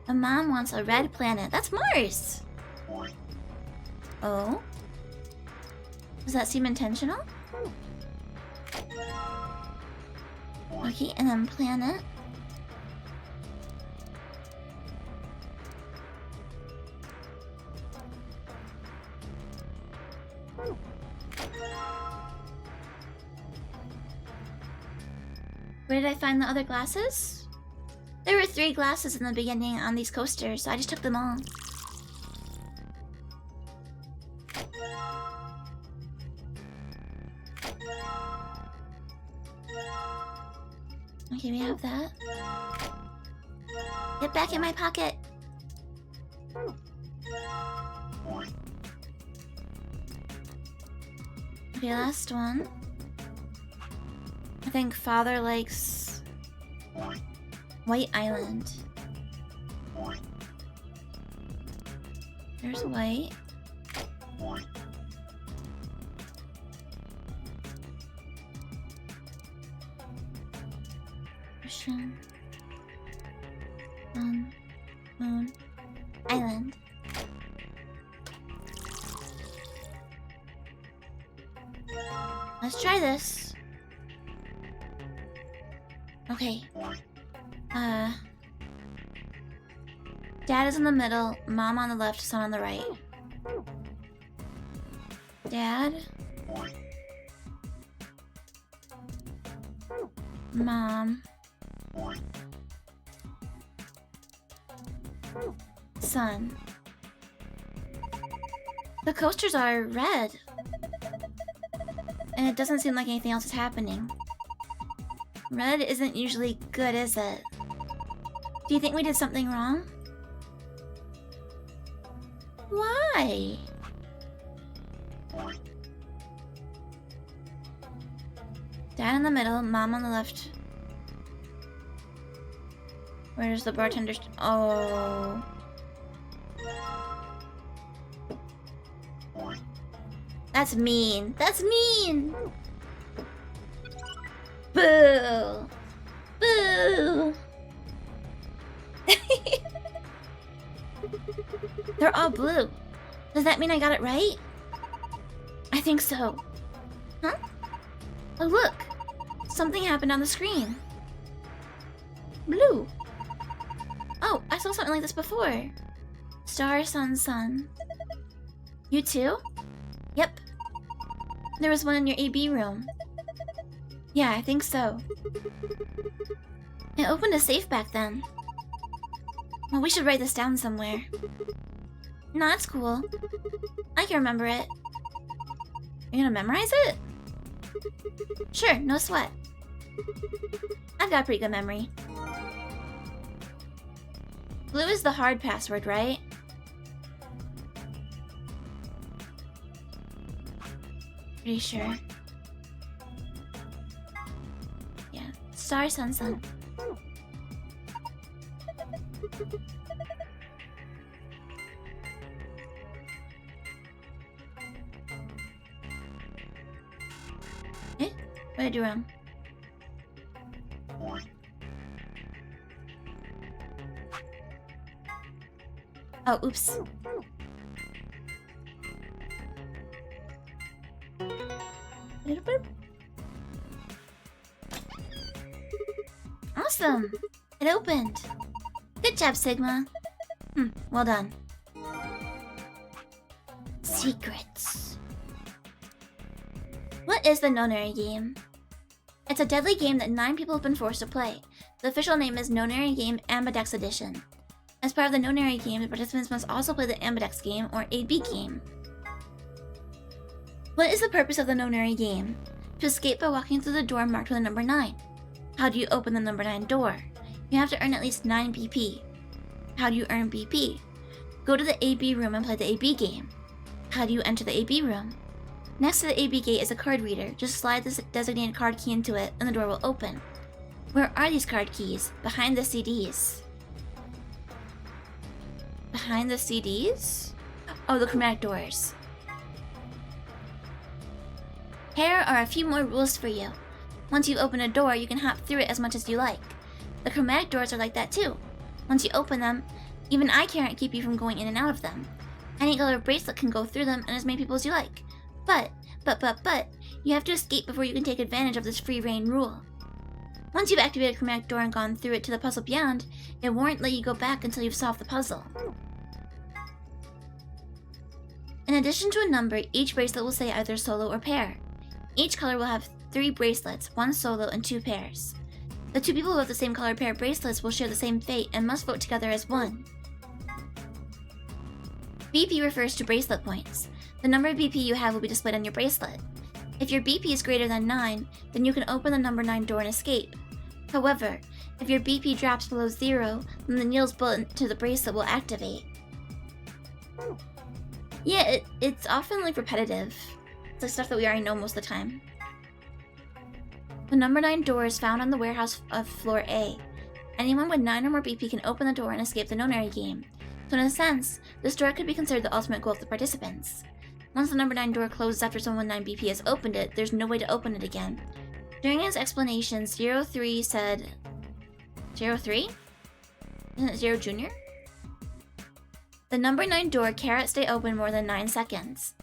A mom wants a red planet. That's Mars! Oh? Does that seem intentional? Okay, and then planet. Where did I find the other glasses? There were 3 glasses in the beginning on these coasters, so I just took them all. Okay, we have that. Get back in my pocket. Okay, last one. I think father likes White Island. There's white. Ocean. Moon. Island. Let's try this. Okay. Dad is in the middle, mom on the left, son on the right. Dad. Mom. Son. The coasters are red. And it doesn't seem like anything else is happening. Red isn't usually good, is it? Do you think we did something wrong? Why? Dad in the middle, mom on the left. Where's the bartender? Oh. That's mean. That's mean! Boo! Boo! They're all blue. Does that mean I got it right? I think so. Huh? Oh, look! Something happened on the screen. Blue. Oh, I saw something like this before. Star, sun, sun. You too? Yep. There was one in your AB room. Yeah, I think so. It opened a safe back then. Well, we should write this down somewhere. No, that's cool. I can remember it. You're gonna memorize it? Sure, no sweat. I've got a pretty good memory. Blue is the hard password, right? Pretty sure. Yeah. Star, sun, sun. did I do wrong? Oh, oops. Awesome! It opened. Good job, Sigma. Well done. Secrets. What is the Nonary game? It's a deadly game that 9 people have been forced to play. The official name is Nonary Game Ambidex Edition. As part of the Nonary game, the participants must also play the Ambidex game, or AB game. What is the purpose of the Nonary game? To escape by walking through the door marked with the number 9. How do you open the number 9 door? You have to earn at least 9 BP. How do you earn BP? Go to the AB room and play the AB game. How do you enter the AB room? Next to the AB gate is a card reader. Just slide the designated card key into it and the door will open. Where are these card keys? Behind the CDs. Behind the CDs? Oh, the chromatic doors. Here are a few more rules for you. Once you open a door, you can hop through it as much as you like. The chromatic doors are like that too. Once you open them, even I can't keep you from going in and out of them. Any color bracelet can go through them and as many people as you like. But, you have to escape before you can take advantage of this free reign rule. Once you've activated a chromatic door and gone through it to the puzzle beyond, it won't let you go back until you've solved the puzzle. In addition to a number, each bracelet will say either solo or pair. Each color will have 3 bracelets, 1 solo and 2 pairs. The 2 people who have the same color pair bracelets will share the same fate and must vote together as one. BP refers to bracelet points. The number of BP you have will be displayed on your bracelet. If your BP is greater than 9, then you can open the number 9 door and escape. However, if your BP drops below 0, then the Niels bullet to the bracelet will activate. Yeah, it's often like repetitive. It's like stuff that we already know most of the time. The number 9 door is found on the warehouse of floor A. Anyone with 9 or more BP can open the door and escape the Nonary game. So in a sense, this door could be considered the ultimate goal of the participants. Once the number 9 door closes after someone with 9 BP has opened it, there's no way to open it again. During his explanation, 03 said... 03? Isn't it 0 Junior? The number 9 door cannot stay open more than 9 seconds.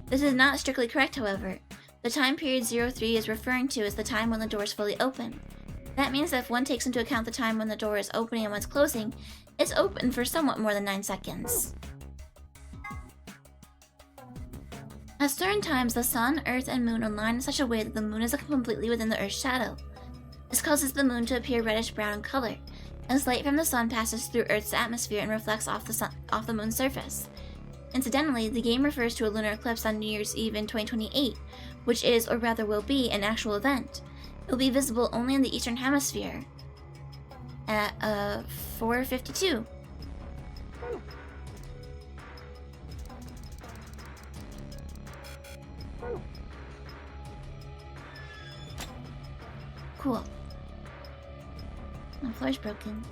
This is not strictly correct, however. The time period 03 is referring to is the time when the door is fully open. That means that if one takes into account the time when the door is opening and when it's closing, it's open for somewhat more than 9 seconds. At certain times, the sun, earth, and moon align in such a way that the moon is completely within the earth's shadow. This causes the moon to appear reddish-brown in color, as light from the sun passes through Earth's atmosphere and reflects off the moon's surface. Incidentally, the game refers to a lunar eclipse on New Year's Eve in 2028, which is, or rather will be, an actual event. It will be visible only in the Eastern Hemisphere at 4:52. Cool. My floor's broken.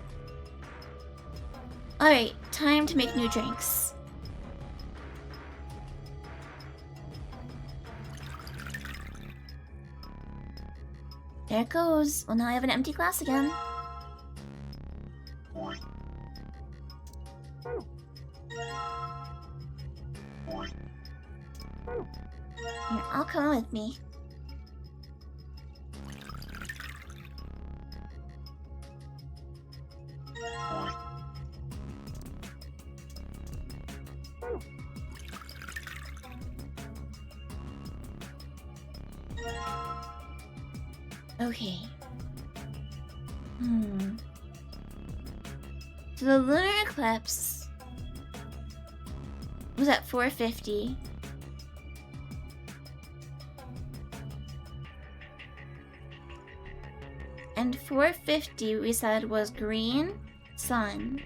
Alright, time to make new drinks. There it goes. Well, now I have an empty glass again. You're all coming with me. Okay. So the lunar eclipse was at 4:50. And 4:50 we said was green, sun.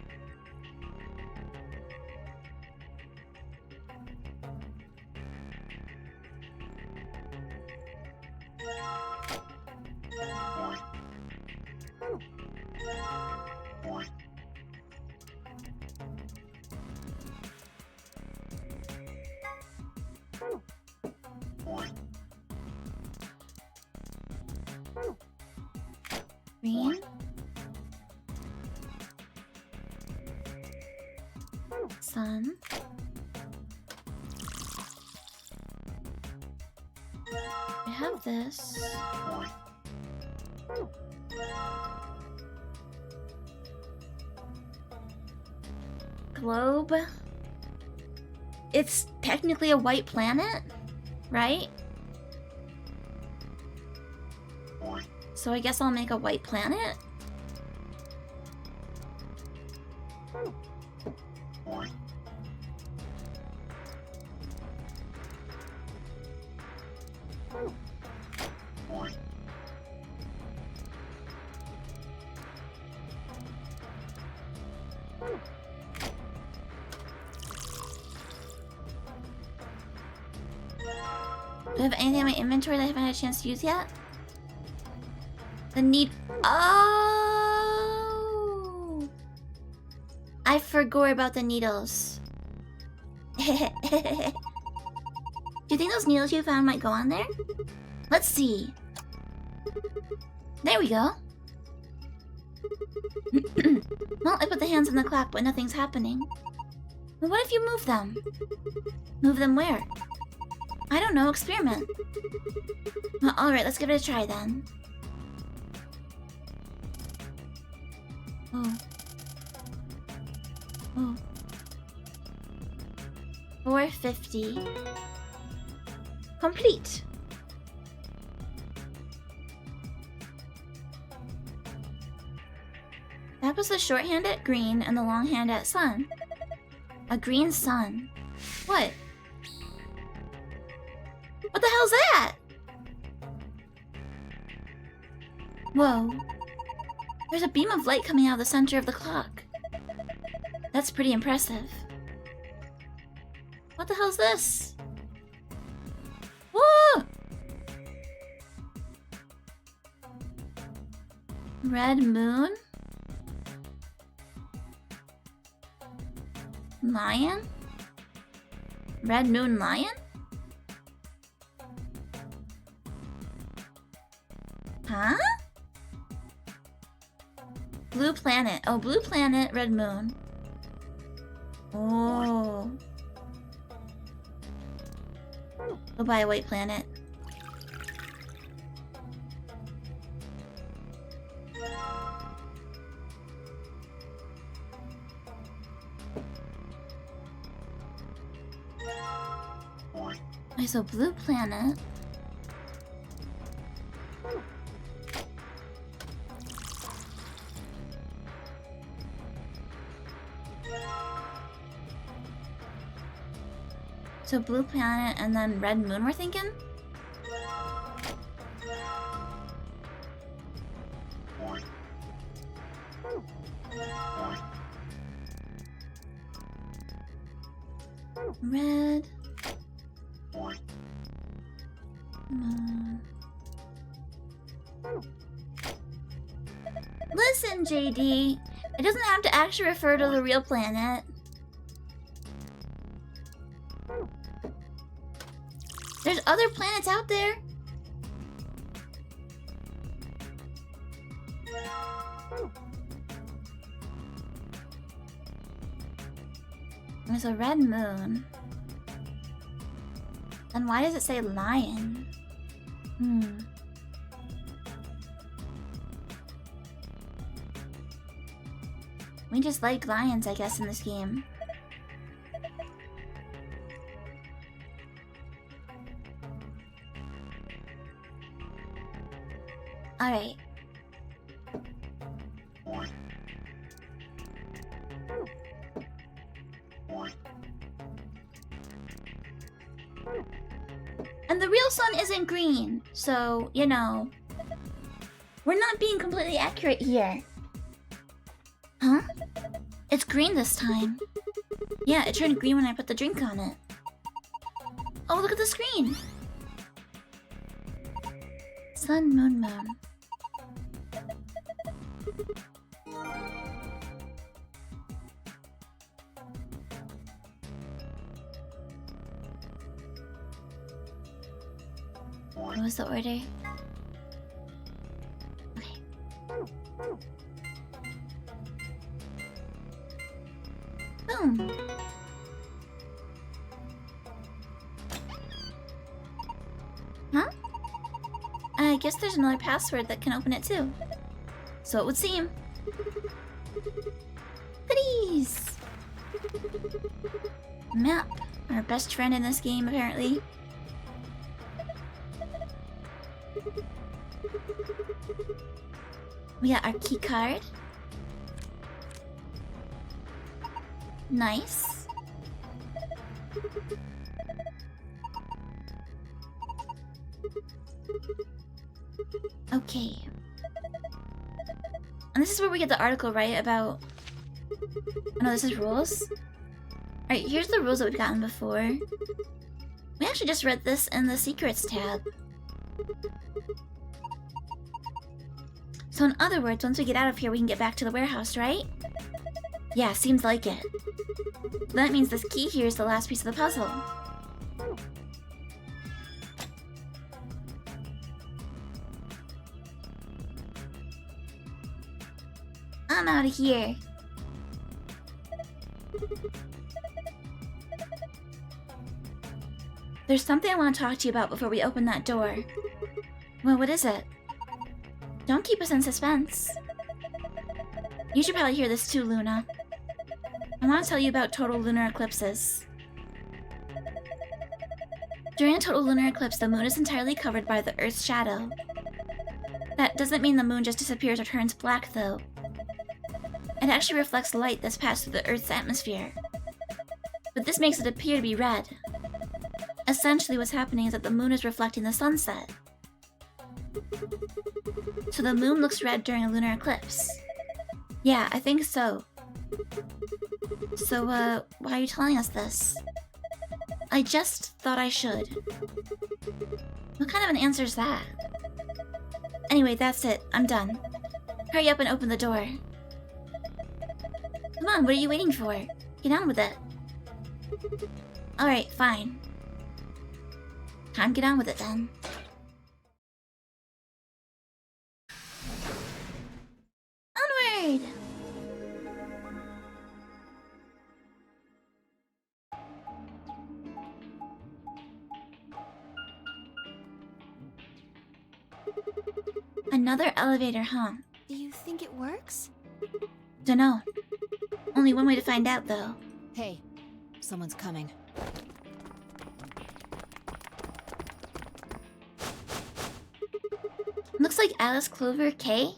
Green. Sun. I have this. Globe. It's technically a white planet, right? So I guess I'll make a white planet. Do I have anything in my inventory that I haven't had a chance to use yet? The need. Oh! I forgot about the needles. Do you think those needles you found might go on there? Let's see. There we go. Well, I put the hands in the clock, but nothing's happening. Well, what if you move them? Move them where? I don't know, experiment. Well, alright, let's give it a try then. Oh. Oh. 450. Complete. That was the shorthand at green and the longhand at sun. A green sun. What? What the hell's that? Whoa. There's a beam of light coming out of the center of the clock. That's pretty impressive. What the hell's this? Whoa! Red moon? Lion? Red moon lion? Huh? Blue planet. Oh, blue planet, red moon. Oh. Go buy a white planet. Okay, so blue planet. So blue planet and then red moon we're thinking? Red moon. Listen, JD. It doesn't have to actually refer to the real planet. There's other planets out there. There's a red moon. Then why does it say lion? We just like lions, I guess, in this game. Alright. And the real sun isn't green, so, you know, we're not being completely accurate here. Huh? It's green this time. Yeah, it turned green when I put the drink on it. Oh, look at the screen! Sun, moon, moon. What was the order? Okay. room. Huh? I guess there's another password that can open it too. So it would seem. Goodies! Map. Our best friend in this game, apparently. We got our key card. Nice. Okay. And this is where we get the article, right? About... Oh, no, this is rules? Alright, here's the rules that we've gotten before. We actually just read this in the secrets tab. So in other words, once we get out of here, we can get back to the warehouse, right? Yeah, seems like it. That means this key here is the last piece of the puzzle. I'm out of here. There's something I want to talk to you about before we open that door. Well, what is it? Don't keep us in suspense. You should probably hear this too, Luna. I want to tell you about total lunar eclipses. During a total lunar eclipse, the moon is entirely covered by the Earth's shadow. That doesn't mean the moon just disappears or turns black, though. It actually reflects light that's passed through the Earth's atmosphere. But this makes it appear to be red. Essentially, what's happening is that the moon is reflecting the sunset. So the moon looks red during a lunar eclipse. Yeah, I think so. So, why are you telling us this? I just thought I should. What kind of an answer is that? Anyway, that's it. I'm done. Hurry up and open the door. Come on, what are you waiting for? Get on with it. Alright, fine. Time to get on with it then. Onward! Another elevator, huh? Do you think it works? Dunno. Only one way to find out, though. Hey, someone's coming. Looks like Alice, Clover, Kay?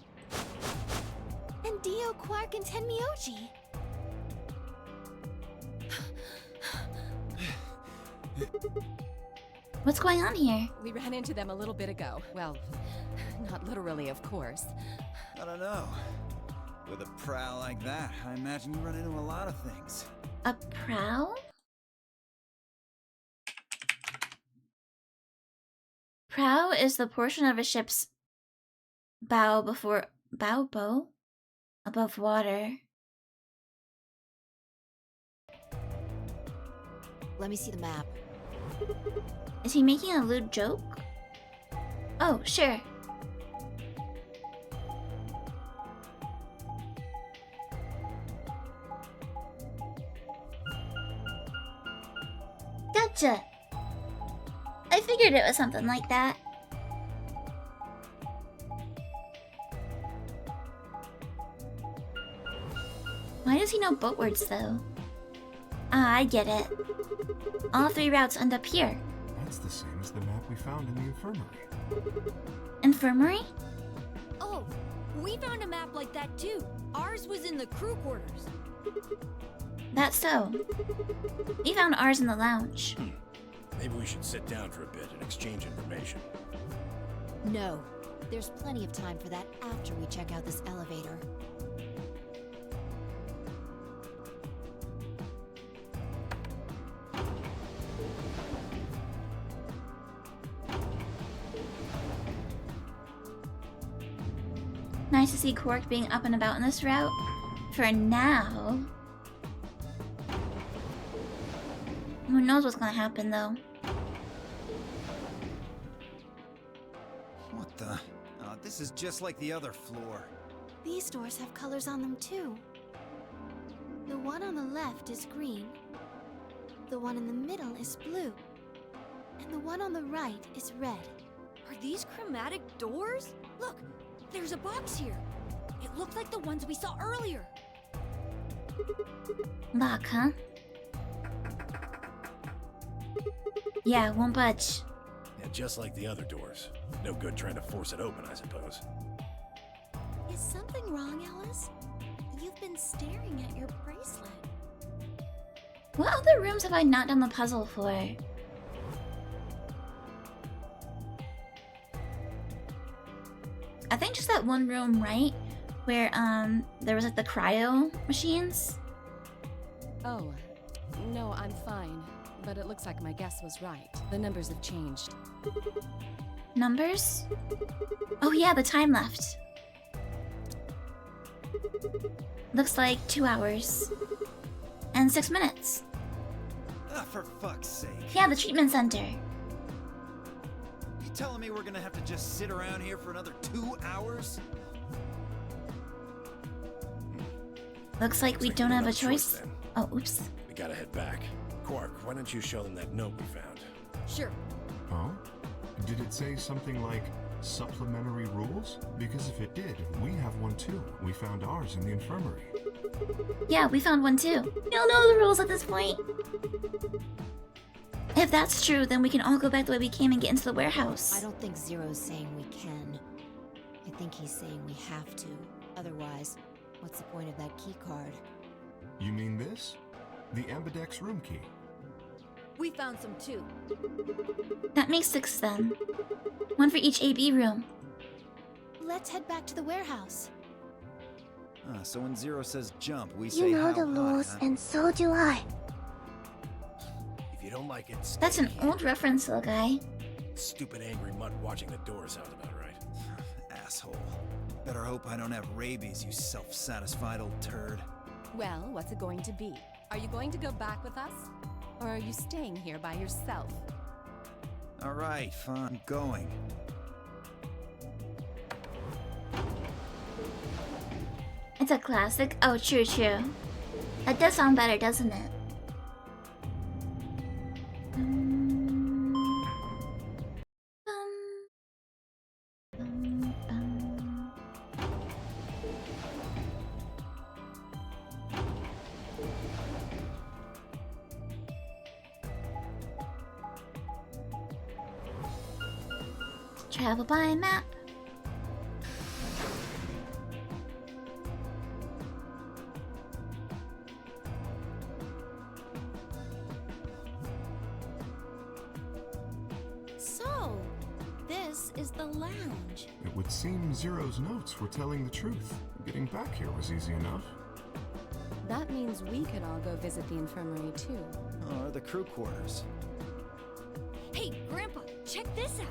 And Dio, Quark, and Tenmyoji. What's going on here? We ran into them a little bit ago. Well, not literally, of course. I don't know. With a prow like that, I imagine you run into a lot of things. A prow? Prow is the portion of a ship's bow before... bow? Above water. Let me see the map. Is he making a lewd joke? Oh, sure. Gotcha! I figured it was something like that. Why does he know boat words, though? Ah, I get it. All 3 routes end up here. That's the same as the map we found in the infirmary. Infirmary? Oh, we found a map like that too. Ours was in the crew quarters. That's so. We found ours in the lounge. Maybe we should sit down for a bit and exchange information. No, there's plenty of time for that after we check out this elevator. Nice to see Quark being up and about in this route. For now. Who knows what's gonna happen, though. What the? This is just like the other floor. These doors have colors on them too. The one on the left is green. The one in the middle is blue. And the one on the right is red. Are these chromatic doors? Look, there's a box here. It looked like the ones we saw earlier. Lock, huh? Yeah, won't budge. Yeah, just like the other doors. No good trying to force it open, I suppose. Is something wrong, Alice? You've been staring at your bracelet. What other rooms have I not done the puzzle for? I think just that one room, right? Where, there was like the cryo machines. Oh, no, I'm fine. But it looks like my guess was right. The numbers have changed. Numbers? Oh yeah, the time left. Looks like 2 hours. And 6 minutes. Ah, for fuck's sake. Yeah, the treatment center. You telling me we're gonna have to just sit around here for another 2 hours? Looks like we don't have a choice. Then. Oh, oops. We gotta head back. Quark, why don't you show them that note we found? Sure. Oh? Did it say something like supplementary rules? Because if it did, we have one too. We found ours in the infirmary. Yeah, we found one too. We don't know the rules at this point. If that's true, then we can all go back the way we came and get into the warehouse. I don't think Zero's saying we can. I think he's saying we have to. Otherwise, what's the point of that key card? You mean this? The Ambidex room key. We found some too. That makes 6 then. One for each AB room. Let's head back to the warehouse. Ah, so when Zero says jump, we say You know how the high, rules, huh? and so do I. If you don't like it, stay That's an here. old reference, little guy. Stupid angry mutt watching the door sounds about right. Asshole. Better hope I don't have rabies, you self-satisfied old turd. Well, what's it going to be? Are you going to go back with us? Or are you staying here by yourself? Alright, fine, I'm going. It's a classic. Oh, true, true. That does sound better, doesn't it? Travel by map. So, this is the lounge. It would seem Zero's notes were telling the truth. Getting back here was easy enough. That means we could all go visit the infirmary too. Or the crew quarters. Hey, Grandpa, check this out.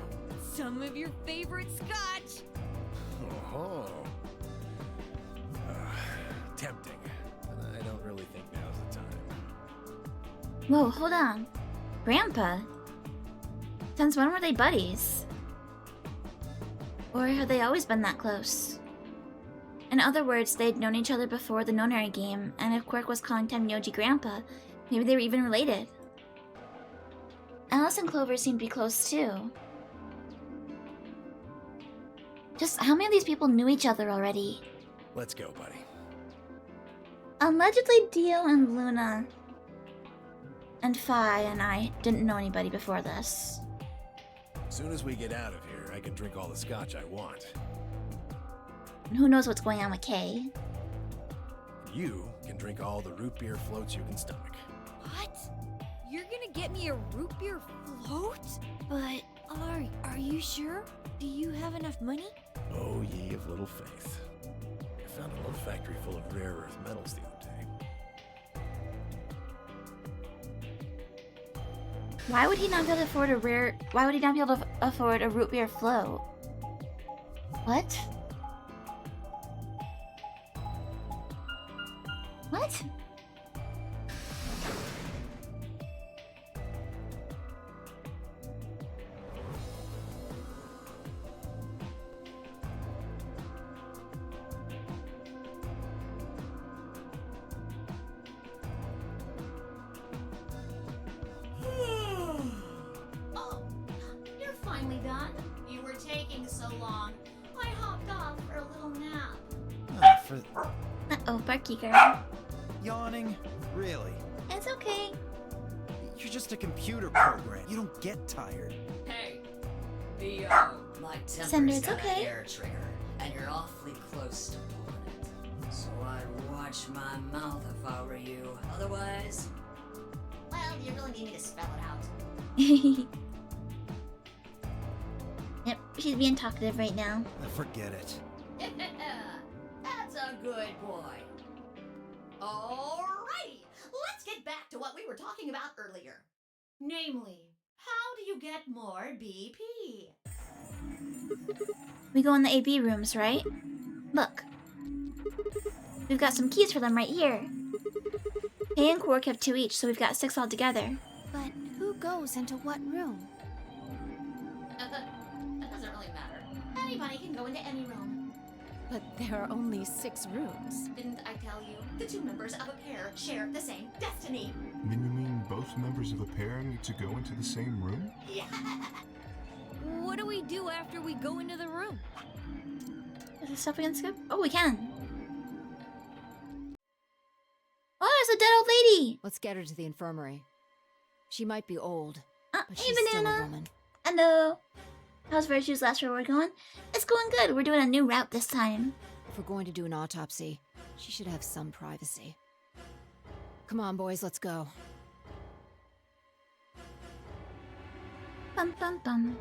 Some of your favorite scotch. Oh. Tempting. But I don't really think now's the time. Whoa, hold on. Grandpa? Since when were they buddies? Or have they always been that close? In other words, they'd known each other before the Nonary game, and if Quirk was calling Temyoji Grandpa, maybe they were even related. Alice and Clover seem to be close too. Just how many of these people knew each other already? Let's go, buddy. Allegedly, Dio and Luna and Phi and I didn't know anybody before this. As soon as we get out of here, I can drink all the scotch I want. And who knows what's going on with Kay? You can drink all the root beer floats you can stomach. What? You're gonna get me a root beer float? But are you sure? Do you have enough money? Oh, ye of little faith. I found a little factory full of rare earth metals the other day. Why would he not be able to afford why would he not be able to afford a root beer float? What? What? for... Uh-oh, Barky girl. Yawning? Really? It's okay. You're just a computer program. You don't get tired. Hey, my temper's Cinder, it's got okay. a hair trigger, and you're awfully close to pulling it. So I'd watch my mouth if I were you. Otherwise, Well, you really need me to spell it out. Yep, she's being talkative right now. Forget it. That's a good boy. Alrighty, let's get back to what we were talking about earlier. Namely, how do you get more BP? We go in the AB rooms, right? Look. We've got some keys for them right here. Kay and Quark have 2 each, so we've got 6 altogether. But who goes into what room? That doesn't really matter. Anybody can go into any room. But there are only 6 rooms. Didn't I tell you? The 2 members of a pair share the same destiny. Then you mean both members of a pair need to go into the same room? Yeah. What do we do after we go into the room? Is there stuff we can skip? Oh, we can. Oh, there's a dead old lady! Let's get her to the infirmary. She might be old, but Hey, she's still a Banana! woman. Hello! How's Virtue's last where we're going? It's going good. We're doing a new route this time. If we're going to do an autopsy, she should have some privacy. Come on, boys, let's go. Bum bum bum.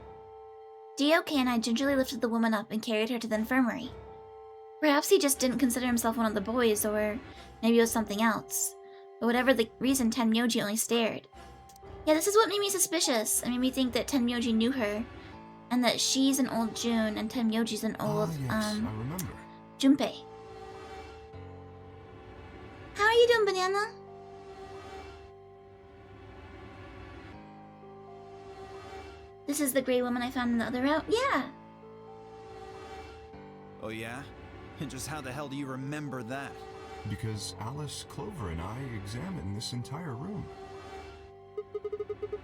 DOK and I gingerly lifted the woman up and carried her to the infirmary. Perhaps he just didn't consider himself one of the boys, or maybe it was something else. But whatever the reason, Tenmyoji only stared. Yeah, this is what made me suspicious. It made me think that Tenmyoji knew her, and that she's an old June and Tenmyoji's an old, yes, I remember. Junpei. How are you doing, Banana? This is the gray woman I found in the other route? Yeah. Oh yeah? And just how the hell do you remember that? Because Alice, Clover, and I examined this entire room.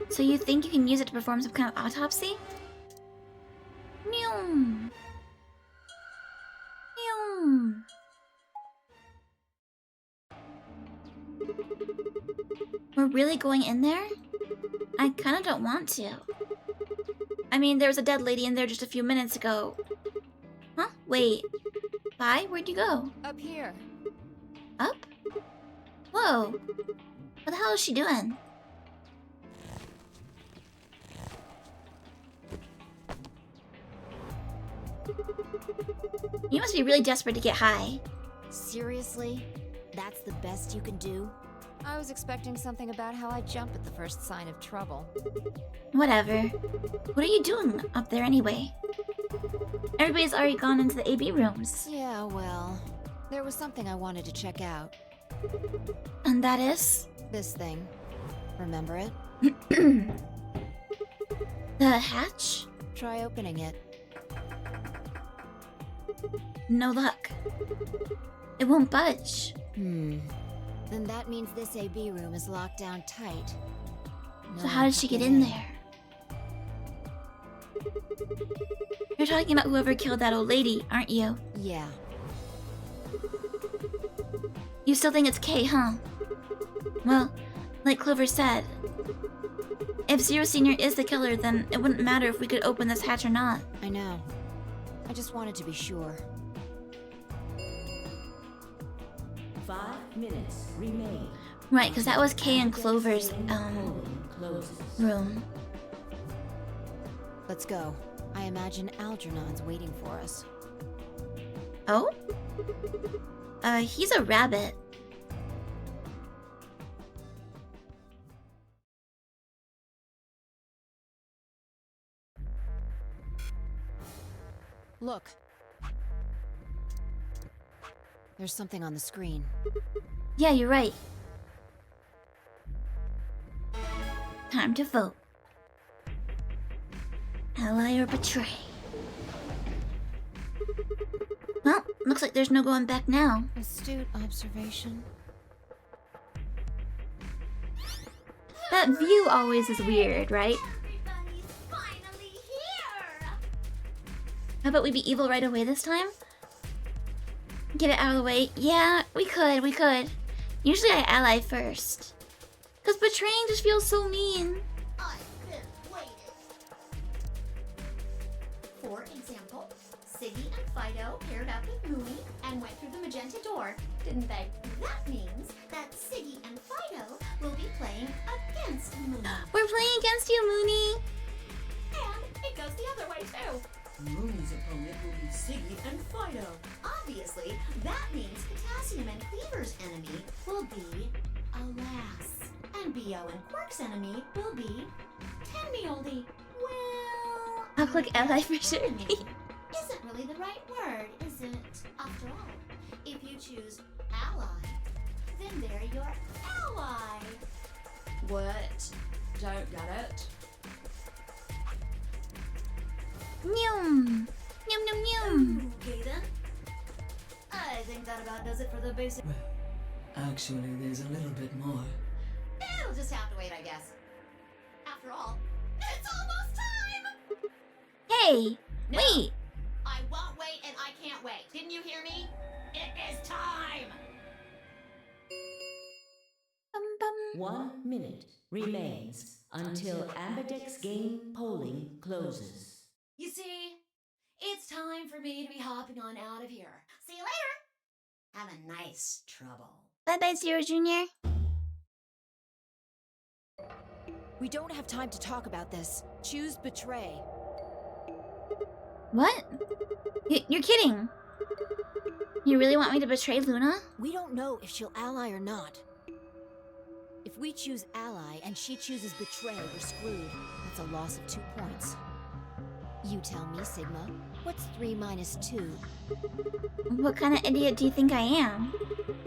So you think you can use it to perform some kind of autopsy? Meow. Meow. We're really going in there? I kinda don't want to. I mean, there was a dead lady in there just a few minutes ago. Huh? Wait. Bye? Where'd you go? Up here. Up? Whoa. What the hell is she doing? You must be really desperate to get high. Seriously? That's the best you can do? I was expecting something about how I jump at the first sign of trouble. Whatever. What are you doing up there anyway? Everybody's already gone into the AB rooms. Yeah, well, there was something I wanted to check out. And that is? This thing. Remember it? The hatch? Try opening it. No luck. It won't budge. Then that means this AB room is locked down tight. So how did she get in there? You're talking about whoever killed that old lady, aren't you? Yeah. You still think it's Kay, huh? Well, like Clover said, if Zero Senior is the killer, then it wouldn't matter if we could open this hatch or not. I know. I just wanted to be sure. 5 minutes remain. Right, because that was Kay and Clover's, room. Let's go. I imagine Algernon's waiting for us. Oh? He's a rabbit. Look. There's something on the screen. Yeah, you're right. Time to vote. Ally or betray? Well, looks like there's no going back now. Astute observation. That view always is weird, right? Everybody's finally here! How about we be evil right away this time? get it out of the way. Yeah, we could. Usually I ally first. Cause betraying just feels so mean. I've been waiting. For example, Siggy and Fido paired up with Mooney and went through the magenta door, didn't they? That means that Siggy and Fido will be playing against Mooney. We're playing against you, Mooney. And it goes the other way too. Mooney's opponent will be Siggy and Fido. Obviously, that means Potassium and Cleaver's enemy will be Alas. And Bio and Quark's enemy will be Tenmioldi. Well, I'll click ally for sure. isn't really the right word, is it? After all, if you choose ally, then they're your ally. What? Don't get it? Nyum. Nyum. Okay then. I think that about does it for the basic. Well, actually, there's a little bit more. It'll just have to wait, I guess. After all, it's almost time! Hey, No, wait. I won't wait and I can't wait. Didn't you hear me? It is time! 1 minute remains until Ambidex game polling closes. You see, it's time for me to be hopping on out of here. See you later! Have a nice trouble. Bye-bye, Zero Jr. We don't have time to talk about this. Choose betray. What? You're kidding. You really want me to betray Luna? We don't know if she'll ally or not. If we choose ally and she chooses betray, we're screwed. That's a loss of 2 points. You tell me, Sigma. What's 3 minus 2? What kind of idiot do you think I am?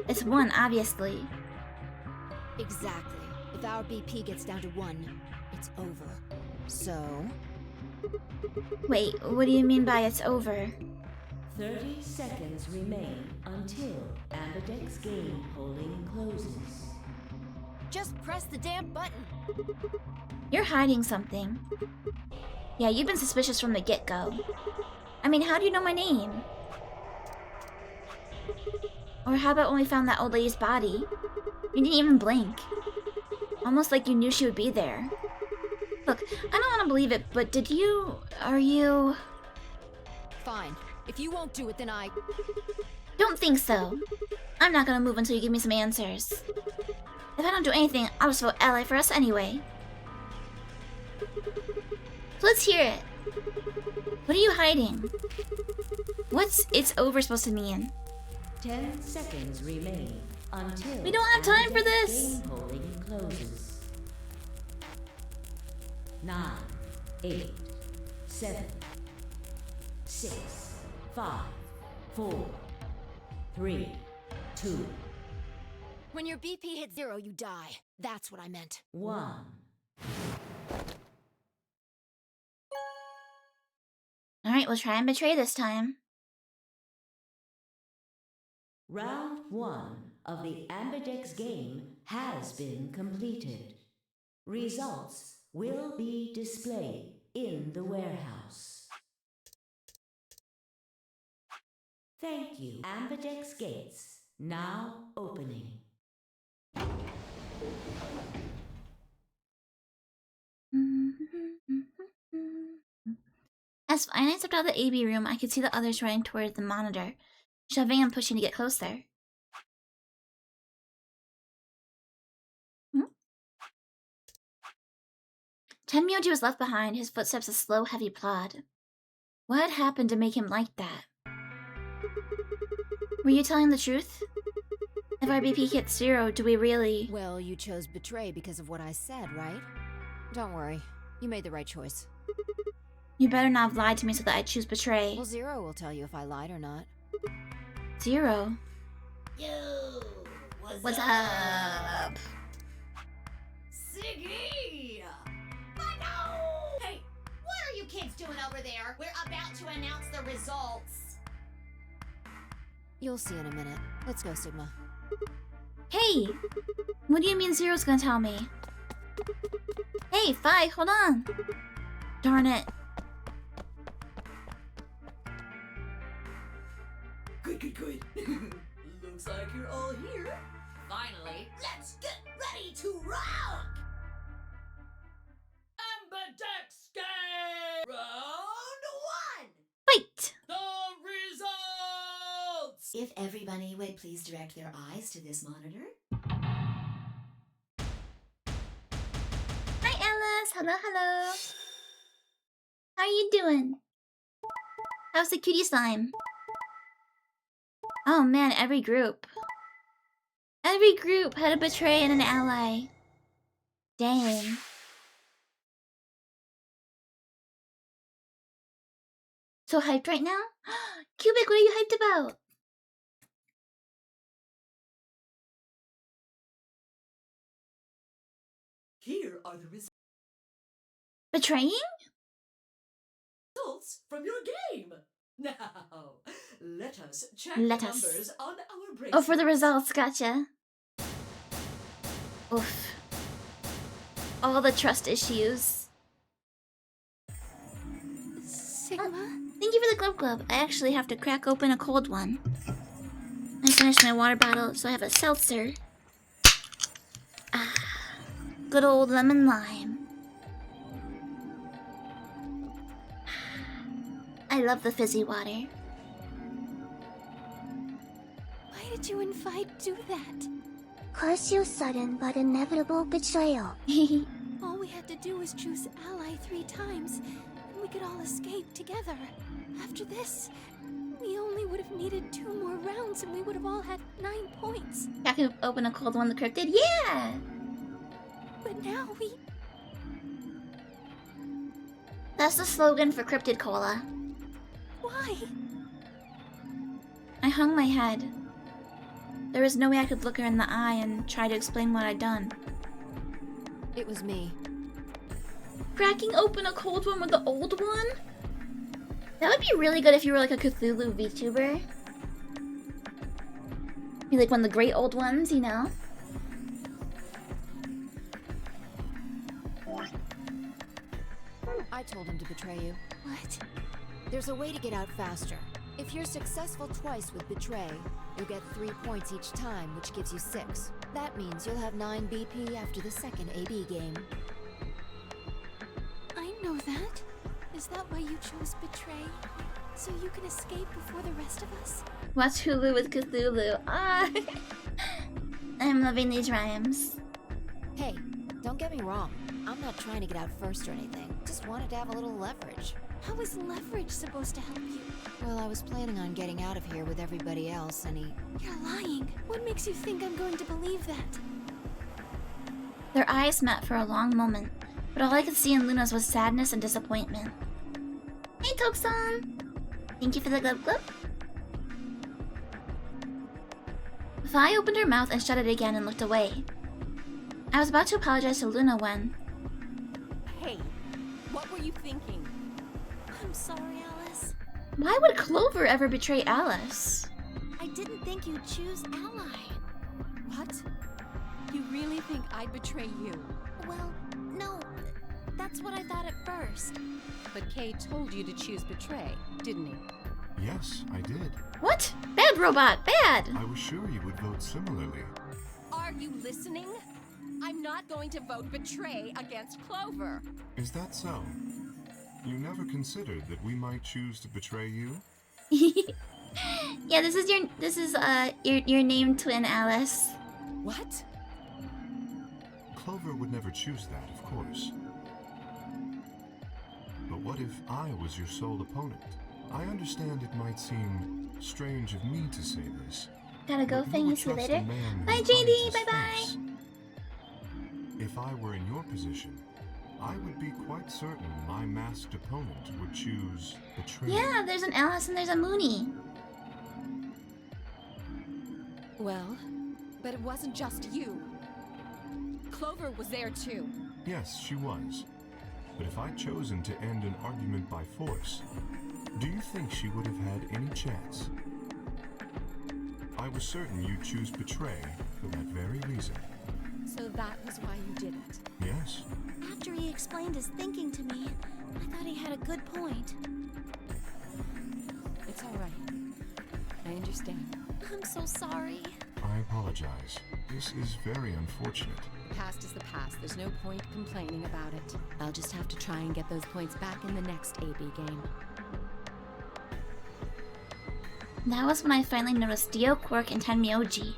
It's 1, obviously. Exactly. If our BP gets down to 1, it's over. So... Wait, what do you mean by it's over? 30 seconds remain until Ambidex game polling closes. Just press the damn button! You're hiding something. Yeah, you've been suspicious from the get-go. I mean, how do you know my name? Or how about when we found that old lady's body? You didn't even blink. Almost like you knew she would be there. Look, I don't want to believe it, but are you... Fine. If you won't do it, then I... Don't think so. I'm not gonna move until you give me some answers. If I don't do anything, I'll just vote ally for us anyway. So let's hear it. What are you hiding? What's it's over supposed to mean? 10 seconds remain until We don't have time for this! game polling closes. 9, 8, 7, 6, 5, 4, 3, 2, When your BP hits 0, you die. That's what I meant. 1. Alright, we'll try and betray this time. Round 1 of the Ambidex game has been completed. Results will be displayed in the warehouse. Thank you. Ambidex gates now opening. As I stepped out of the AB room, I could see the others running toward the monitor, shoving and pushing to get closer. Tenmyoji was left behind, his footsteps a slow, heavy plod. What had happened to make him like that? Were you telling the truth? If our BP hits 0, do we really... Well, you chose betray because of what I said, right? Don't worry. You made the right choice. You better not have lied to me so that I choose betray. Well, 0 will tell you if I lied or not. 0? Yo, What's up? Siggy! No! Hey, what are you kids doing over there? We're about to announce the results. You'll see in a minute. Let's go, Sigma. Hey! What do you mean 0's gonna tell me? Hey, 5, hold on! Darn it. Good. If everybody would please direct their eyes to this monitor. Hi, Alice. Hello, hello. How are you doing? How's the cutie slime? Oh man, every group had a betray and an ally. Dang. So hyped right now? Cubic, what are you hyped about? Here are the results Betraying? from your game. Now, let us check Let the us. numbers on our bracelets. Oh, for the results, gotcha. Oof. All the trust issues. Sigma? Thank you for the glove. I actually have to crack open a cold one. I finished my water bottle, so I have a seltzer. Ah, good old lemon lime. I love the fizzy water. Why did you and Vi do that? Curse you sudden but inevitable betrayal. All we had to do was choose ally 3 times, and we could all escape together. After this, we only would have needed 2 more rounds and we would have all had 9 points. I can open a cold one, the cryptid. Yeah! But now we... That's the slogan for Cryptid Cola. Why? I hung my head. There was no way I could look her in the eye and try to explain what I'd done. It was me. Cracking open a cold one with the old one? That would be really good if you were like a Cthulhu VTuber. Be like one of the great old ones, you know? I told him to betray you. What? There's a way to get out faster. If you're successful twice with Betray, you'll get 3 points each time, which gives you 6. That means you'll have 9 BP after the second AB game. I know that. Is that why you chose Betray? So you can escape before the rest of us? Watch Hulu with Cthulhu. Ah! I'm loving these rhymes. Hey, don't get me wrong. I'm not trying to get out first or anything. Just wanted to have a little leverage. How is leverage supposed to help you? Well, I was planning on getting out of here with everybody else, and he... You're lying. What makes you think I'm going to believe that? Their eyes met for a long moment, but all I could see in Luna's was sadness and disappointment. Hey, Toksan! Thank you for the glove. Vi opened her mouth and shut it again and looked away. I was about to apologize to Luna when... Hey, what were you thinking? I'm sorry, Alice. Why would Clover ever betray Alice? I didn't think you'd choose ally. What? You really think I'd betray you? Well, no. That's what I thought at first. But Kay told you to choose betray, didn't he? Yes, I did. What? Bad robot, bad! I was sure you would vote similarly. Are you listening? I'm not going to vote betray against Clover. Is that so? You never considered that we might choose to betray you? Yeah, this is your name twin, Alice. What? Clover would never choose that, of course. But what if I was your sole opponent? I understand it might seem strange of me to say this. Gotta go, but Fangy. would See you trust later. a man who Bye, hides JD. his Bye bye. face. If I were in your position, I would be quite certain my masked opponent would choose betrayal. Yeah, there's an Alice and there's a Mooney. Well, but it wasn't just you. Clover was there too. Yes, she was. But if I'd chosen to end an argument by force, do you think she would have had any chance? I was certain you'd choose betray for that very reason. So that was why you did it. Yes. After he explained his thinking to me, I thought he had a good point. It's all right. I understand. I'm so sorry. I apologize. This is very unfortunate. The past is the past. There's no point complaining about it. I'll just have to try and get those points back in the next AB game. That was when I finally noticed Dio, Quark, and Tenmyoji.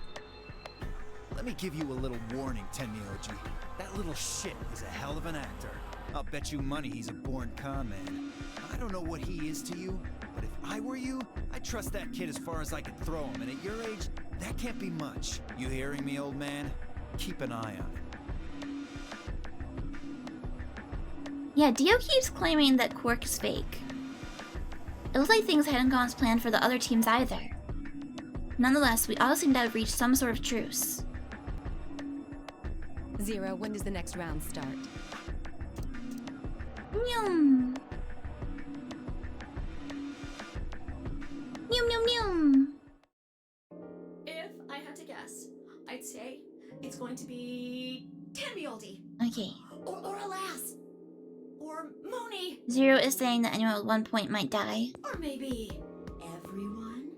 Let me give you a little warning, Tenmyoji. That little shit is a hell of an actor. I'll bet you money he's a born con man. I don't know what he is to you, but if I were you, I'd trust that kid as far as I could throw him, and at your age, that can't be much. You hearing me, old man? Keep an eye on him. Yeah, Dio keeps claiming that Quark is fake. It looks like things hadn't gone as planned for the other teams either. Nonetheless, we all seem to have reached some sort of truce. Zero, when does the next round start? Nyum. Nyum nyum nyum. If I had to guess, I'd say it's going to be Tenmyoji. Okay. Or Alas. Or Mooney. Zero is saying that anyone at one point might die. Or maybe everyone.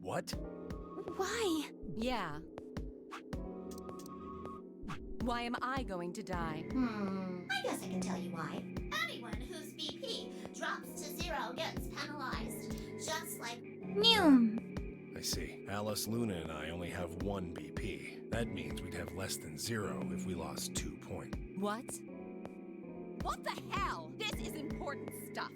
What? Why? Yeah. Why am I going to die? I guess I can tell you why. Anyone whose BP drops to 0 gets penalized. Just like... Nyum. I see. Alice, Luna, and I only have 1 BP. That means we'd have less than 0 if we lost 2 points. What? What the hell? This is important stuff.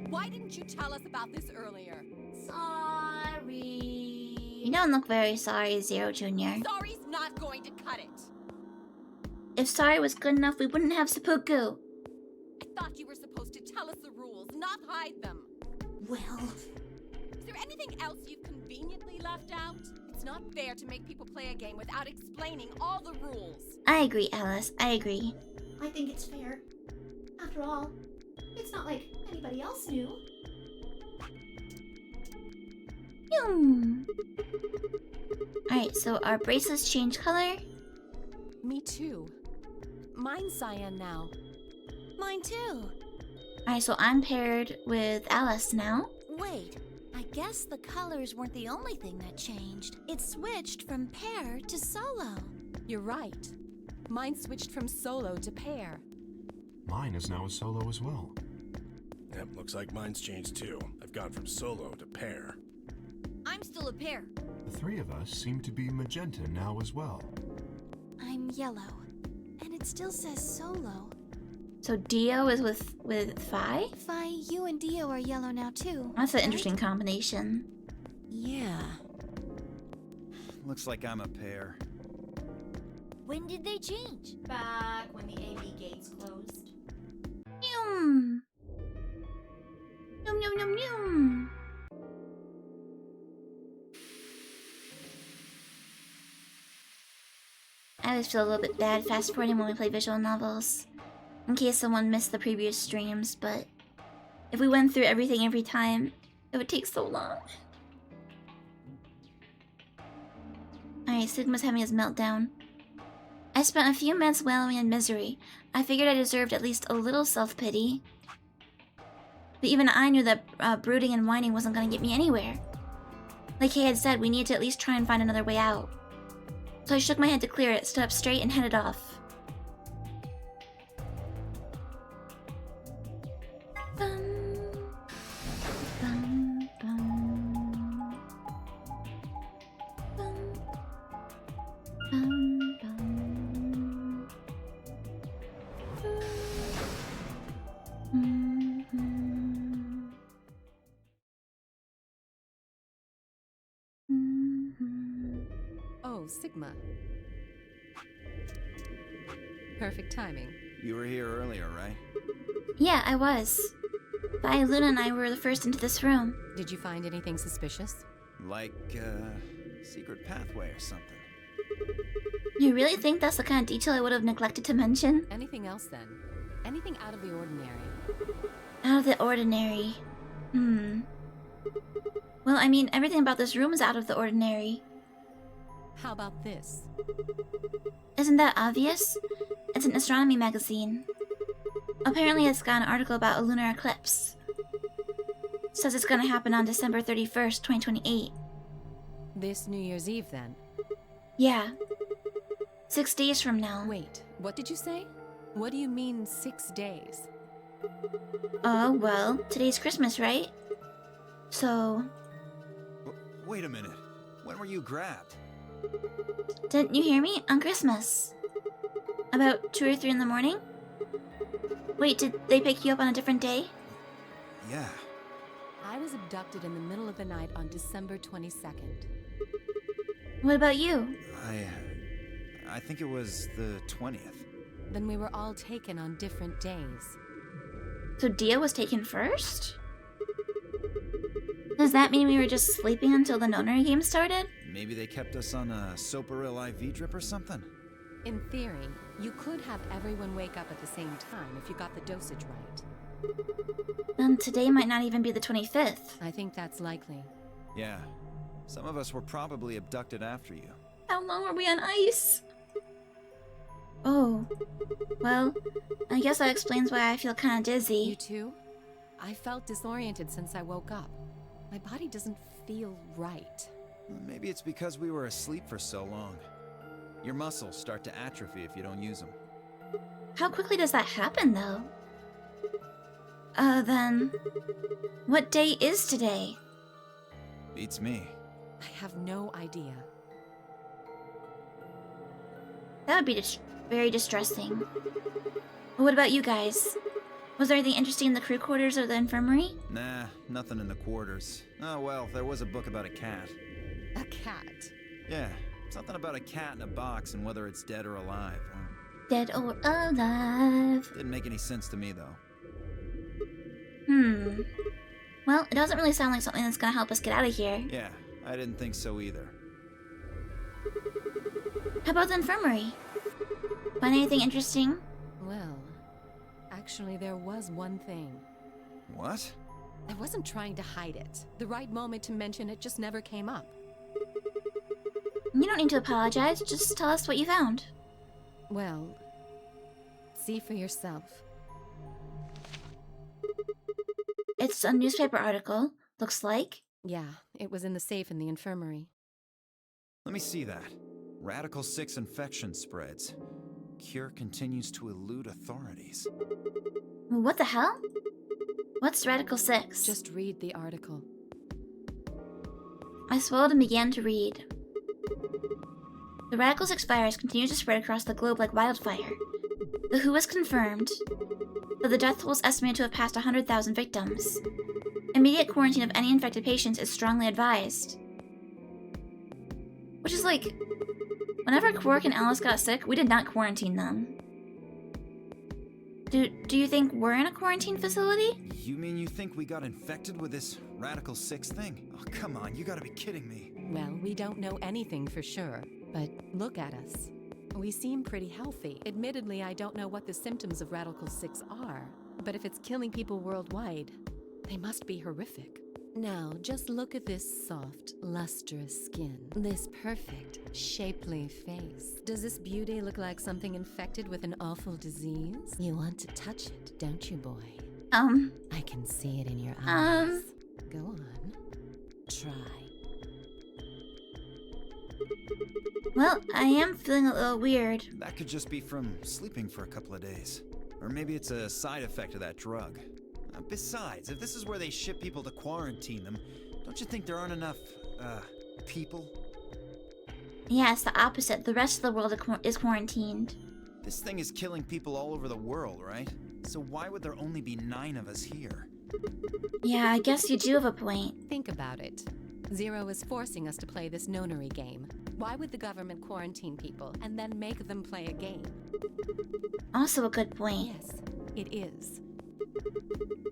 Why didn't you tell us about this earlier? Sorry. You don't look very sorry, Zero Jr. Sorry's not going to cut it. If sorry was good enough, we wouldn't have seppuku. I thought you were supposed to tell us the rules, not hide them. Well... Is there anything else you've conveniently left out? It's not fair to make people play a game without explaining all the rules. I agree, Alice. I agree. I think it's fair. After all, it's not like anybody else knew. Alright, so our bracelets change color. Me too. Mine's cyan now. Mine too. Alright, so I'm paired with Alice now. Wait, I guess the colors weren't the only thing that changed. It switched from pair to solo. You're right. Mine switched from solo to pair. Mine is now a solo as well. Yep, looks like mine's changed too. I've gone from solo to pair. I'm still a pair. The 3 of us seem to be magenta now as well. I'm yellow. And it still says solo. So Dio is with Phi? Phi, you and Dio are yellow now too. That's an interesting combination. Yeah. Looks like I'm a pair. When did they change? Back when the AV gates closed. Yum. Yum yum yum yum. I always feel a little bit bad fast forwarding when we play visual novels. In case someone missed the previous streams, but if we went through everything every time, it would take so long. Alright, Sigma's having his meltdown. I spent a few minutes wallowing in misery. I figured I deserved at least a little self-pity. But even I knew that brooding and whining wasn't going to get me anywhere. Like Kay had said, we needed to at least try and find another way out. So I shook my head to clear it, stood up straight, and headed off. Oh, Sigma. Perfect timing. You were here earlier, right? Yeah, I was. Vi, Luna, and I were the first into this room. Did you find anything suspicious? Like, secret pathway or something. You really think that's the kind of detail I would have neglected to mention? Anything else then? Anything out of the ordinary? Out of the ordinary. Well, I mean, everything about this room is out of the ordinary. How about this? Isn't that obvious? It's an astronomy magazine. Apparently it's got an article about a lunar eclipse. Says it's gonna happen on December 31st, 2028. This New Year's Eve, then? Yeah. 6 days from now. Wait, what did you say? What do you mean 6 days? Well, today's Christmas, right? So, Wait a minute. When were you grabbed? didn't you hear me? On Christmas. About 2 or 3 in the morning? Wait, did they pick you up on a different day? Yeah. I was abducted in the middle of the night on December 22nd. What about you? I think it was the 20th. Then we were all taken on different days. So Dia was taken first? Does that mean we were just sleeping until the nonary game started? Maybe they kept us on a Soparil IV drip or something? In theory, you could have everyone wake up at the same time if you got the dosage right. Then today might not even be the 25th. I think that's likely. Yeah. Some of us were probably abducted after you. How long were we on ice? Oh. Well, I guess that explains why I feel kinda dizzy. You too? I felt disoriented since I woke up. My body doesn't feel right. Maybe it's because we were asleep for so long. Your muscles start to atrophy if you don't use them. How quickly does that happen, though? Then... What day is today? Beats me. I have no idea. That would be very distressing. What about you guys? Was there anything interesting in the crew quarters or the infirmary? Nah, nothing in the quarters. Oh well, there was a book about a cat. A cat? Yeah, something about a cat in a box and whether it's dead or alive. Dead or alive? Didn't make any sense to me, though. Well, it doesn't really sound like something that's gonna help us get out of here. Yeah, I didn't think so either. How about the infirmary? Find anything interesting? Well, actually there was one thing. What? I wasn't trying to hide it. The right moment to mention it just never came up. You don't need to apologize, just tell us what you found. Well, see for yourself. It's a newspaper article, looks like. Yeah, it was in the safe in the infirmary. Let me see that. Radical 6 infection spreads. Cure continues to elude authorities. What the hell? What's Radical 6? Just read the article. I swallowed and began to read. The Radical 6 virus continues to spread across the globe like wildfire. The WHO has confirmed that the death toll is estimated to have passed 100,000 victims. Immediate quarantine of any infected patients is strongly advised. Which is like, whenever Quark and Alice got sick, we did not quarantine them. Do you think we're in a quarantine facility? You mean you think we got infected with this Radical 6 thing? Oh, come on, you gotta be kidding me. Well, we don't know anything for sure, but look at us. We seem pretty healthy. Admittedly, I don't know what the symptoms of Radical 6 are, but if it's killing people worldwide, they must be horrific. Now, just look at this soft, lustrous skin. This perfect, shapely face. Does this beauty look like something infected with an awful disease? You want to touch it, don't you, boy? I can see it in your eyes. Go on. Try. Well, I am feeling a little weird. That could just be from sleeping for a couple of days. Or maybe it's a side effect of that drug. Besides, if this is where they ship people to quarantine them, don't you think there aren't enough, people? Yeah, it's the opposite. The rest of the world is quarantined. This thing is killing people all over the world, right? So why would there only be 9 of us here? Yeah, I guess you do have a point. Think about it. Zero is forcing us to play this nonary game. Why would the government quarantine people and then make them play a game? Also a good point. Yes, it is.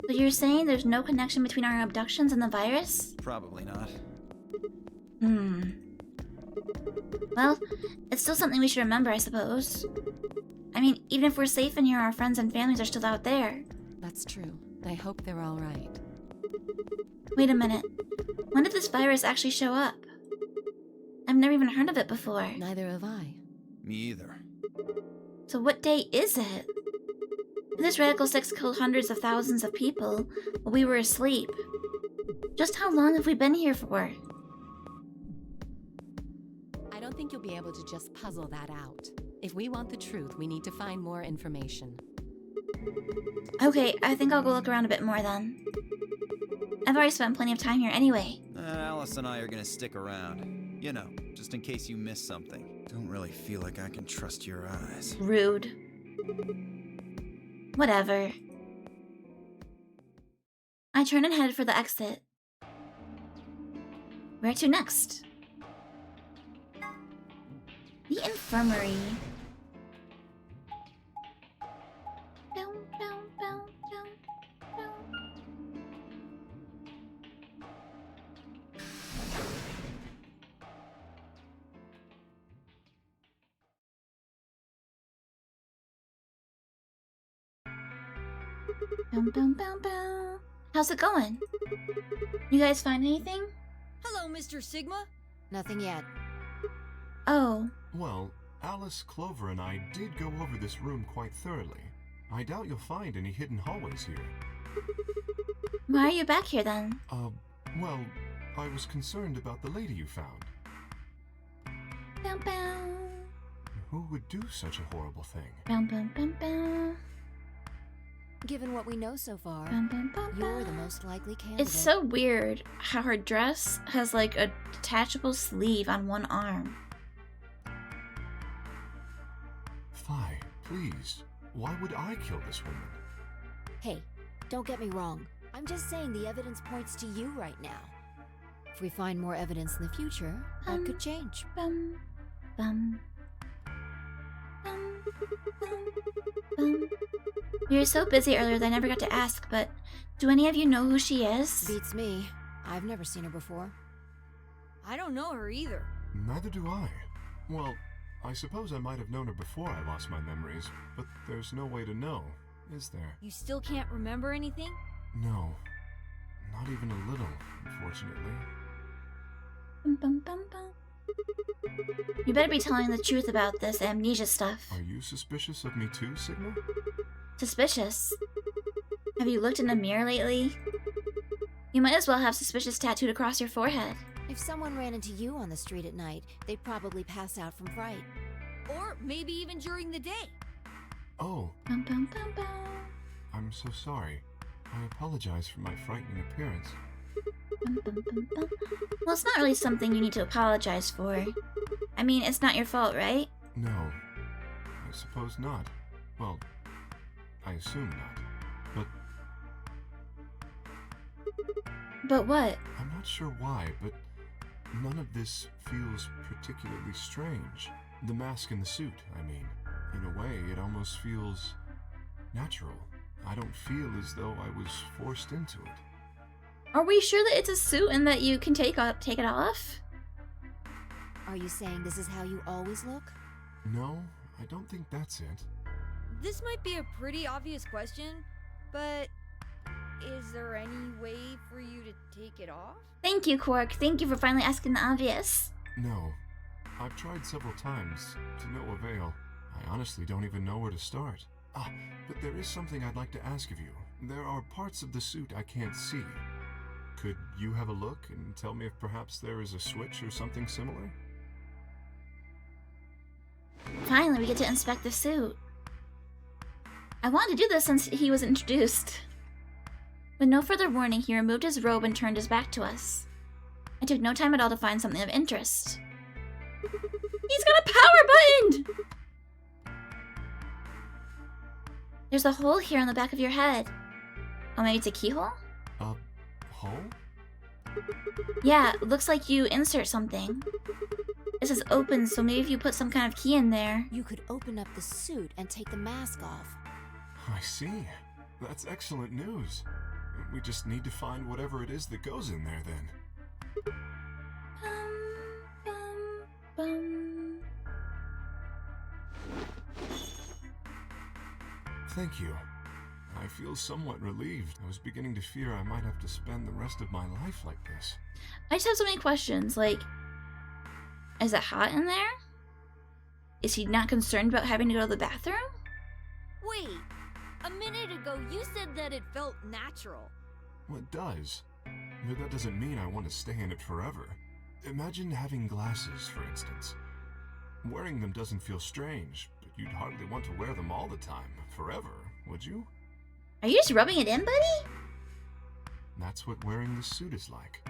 So you're saying there's no connection between our abductions and the virus? Probably not. Well, it's still something we should remember, I suppose. I mean, even if we're safe in here, our friends and families are still out there. That's true. I hope they're all right. Wait a minute. When did this virus actually show up? I've never even heard of it before. Neither have I. Me either. So what day is it? This Radical 6 killed hundreds of thousands of people while we were asleep. Just how long have we been here for? I don't think you'll be able to just puzzle that out. If we want the truth, we need to find more information. Okay, I think I'll go look around a bit more then. I've already spent plenty of time here anyway. Alice and I are gonna stick around. You know, just in case you miss something. Don't really feel like I can trust your eyes. Rude. Whatever. I turned and headed for the exit. Where to next? The infirmary. How's it going? You guys find anything? Hello, Mr. Sigma. Nothing yet. Oh. Well, Alice, Clover, and I did go over this room quite thoroughly. I doubt you'll find any hidden hallways here. Why are you back here then? Well, I was concerned about the lady you found. Bow, bow. Who would do such a horrible thing? Bow, bow, bow, bow. Given what we know so far, Bow, bow, bow, you're bow. the most likely candidate. It's so weird how her dress has like a detachable sleeve on one arm. Fi, please. Why would I kill this woman? Hey, don't get me wrong. I'm just saying the evidence points to you right now. If we find more evidence in the future, that could change. Bum, bum, bum, bum, bum. We were so busy earlier that I never got to ask, but do any of you know who she is? Beats me. I've never seen her before. I don't know her either. Neither do I. Well, I suppose I might have known her before I lost my memories, but there's no way to know, is there? You still can't remember anything? No. Not even a little, unfortunately. Bum, bum, bum, bum. You better be telling the truth about this amnesia stuff. Are you suspicious of me too, Sigma? Suspicious? Have you looked in a mirror lately? You might as well have suspicious tattooed across your forehead. If someone ran into you on the street at night, they'd probably pass out from fright. Or maybe even during the day. Oh. Bum, bum, bum, bum. I'm so sorry. I apologize for my frightening appearance. Bum, bum, bum, bum. Well, it's not really something you need to apologize for. I mean, it's not your fault, right? No. I suppose not. Well, I assume not. But what? I'm not sure why, but none of this feels particularly strange. The mask and the suit, I mean. In a way, it almost feels natural. I don't feel as though I was forced into it. Are we sure that it's a suit and that you can take it off? Are you saying this is how you always look? No, I don't think that's it. This might be a pretty obvious question, but is there any way for you to take it off? Thank you, Quark. Thank you for finally asking the obvious. No. I've tried several times, to no avail. I honestly don't even know where to start. But there is something I'd like to ask of you. There are parts of the suit I can't see. Could you have a look and tell me if perhaps there is a switch or something similar? Finally, we get to inspect the suit. I wanted to do this since he was introduced. With no further warning, he removed his robe and turned his back to us. I took no time at all to find something of interest. He's got a power button! There's a hole here on the back of your head. Oh, maybe it's a keyhole? Hole? Yeah, looks like you insert something. This is open, so maybe if you put some kind of key in there. You could open up the suit and take the mask off. I see. That's excellent news. We just need to find whatever it is that goes in there, then. Bum. Thank you. I feel somewhat relieved. I was beginning to fear I might have to spend the rest of my life like this. I just have so many questions, like, is it hot in there? Is he not concerned about having to go to the bathroom? Wait, a minute ago you said that it felt natural. Well, it does. But that doesn't mean I want to stay in it forever. Imagine having glasses, for instance. Wearing them doesn't feel strange, but you'd hardly want to wear them all the time, forever, would you? Are you just rubbing it in, buddy? That's what wearing this suit is like.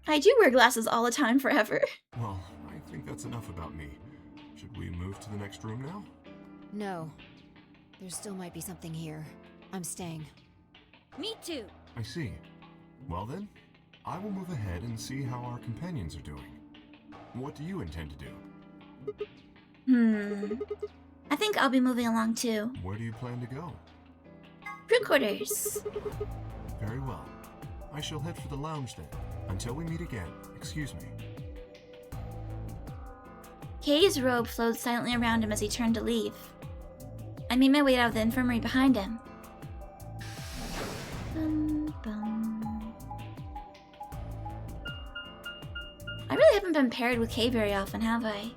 I do wear glasses all the time forever. Well, I think that's enough about me. Should we move to the next room now? No. There still might be something here. I'm staying. Me too. I see. Well then, I will move ahead and see how our companions are doing. What do you intend to do? I think I'll be moving along too. Where do you plan to go? Crew quarters. Very well. I shall head for the lounge then. Until we meet again, excuse me. Kay's robe flowed silently around him as he turned to leave. I made my way out of the infirmary behind him. I really haven't been paired with Kay very often, have I?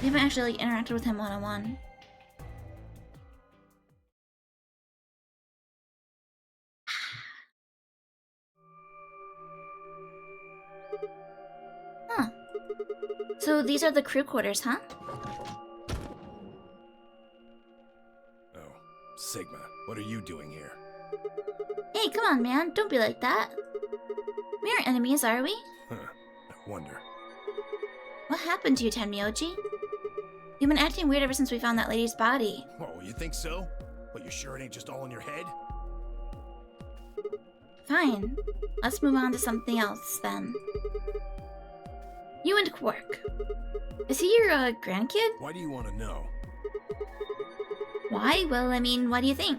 I haven't actually interacted with him one-on-one. Huh. So these are the crew quarters, huh? Oh, Sigma, what are you doing here? Hey, come on, man. Don't be like that. We aren't enemies, are we? Huh, I wonder. What happened to you, Tenmyoji? You've been acting weird ever since we found that lady's body. Oh, you think so? But you sure it ain't just all in your head? Fine. Let's move on to something else, then. You and Quark. Is he your, grandkid? Why do you want to know? Why? Well, I mean, what do you think?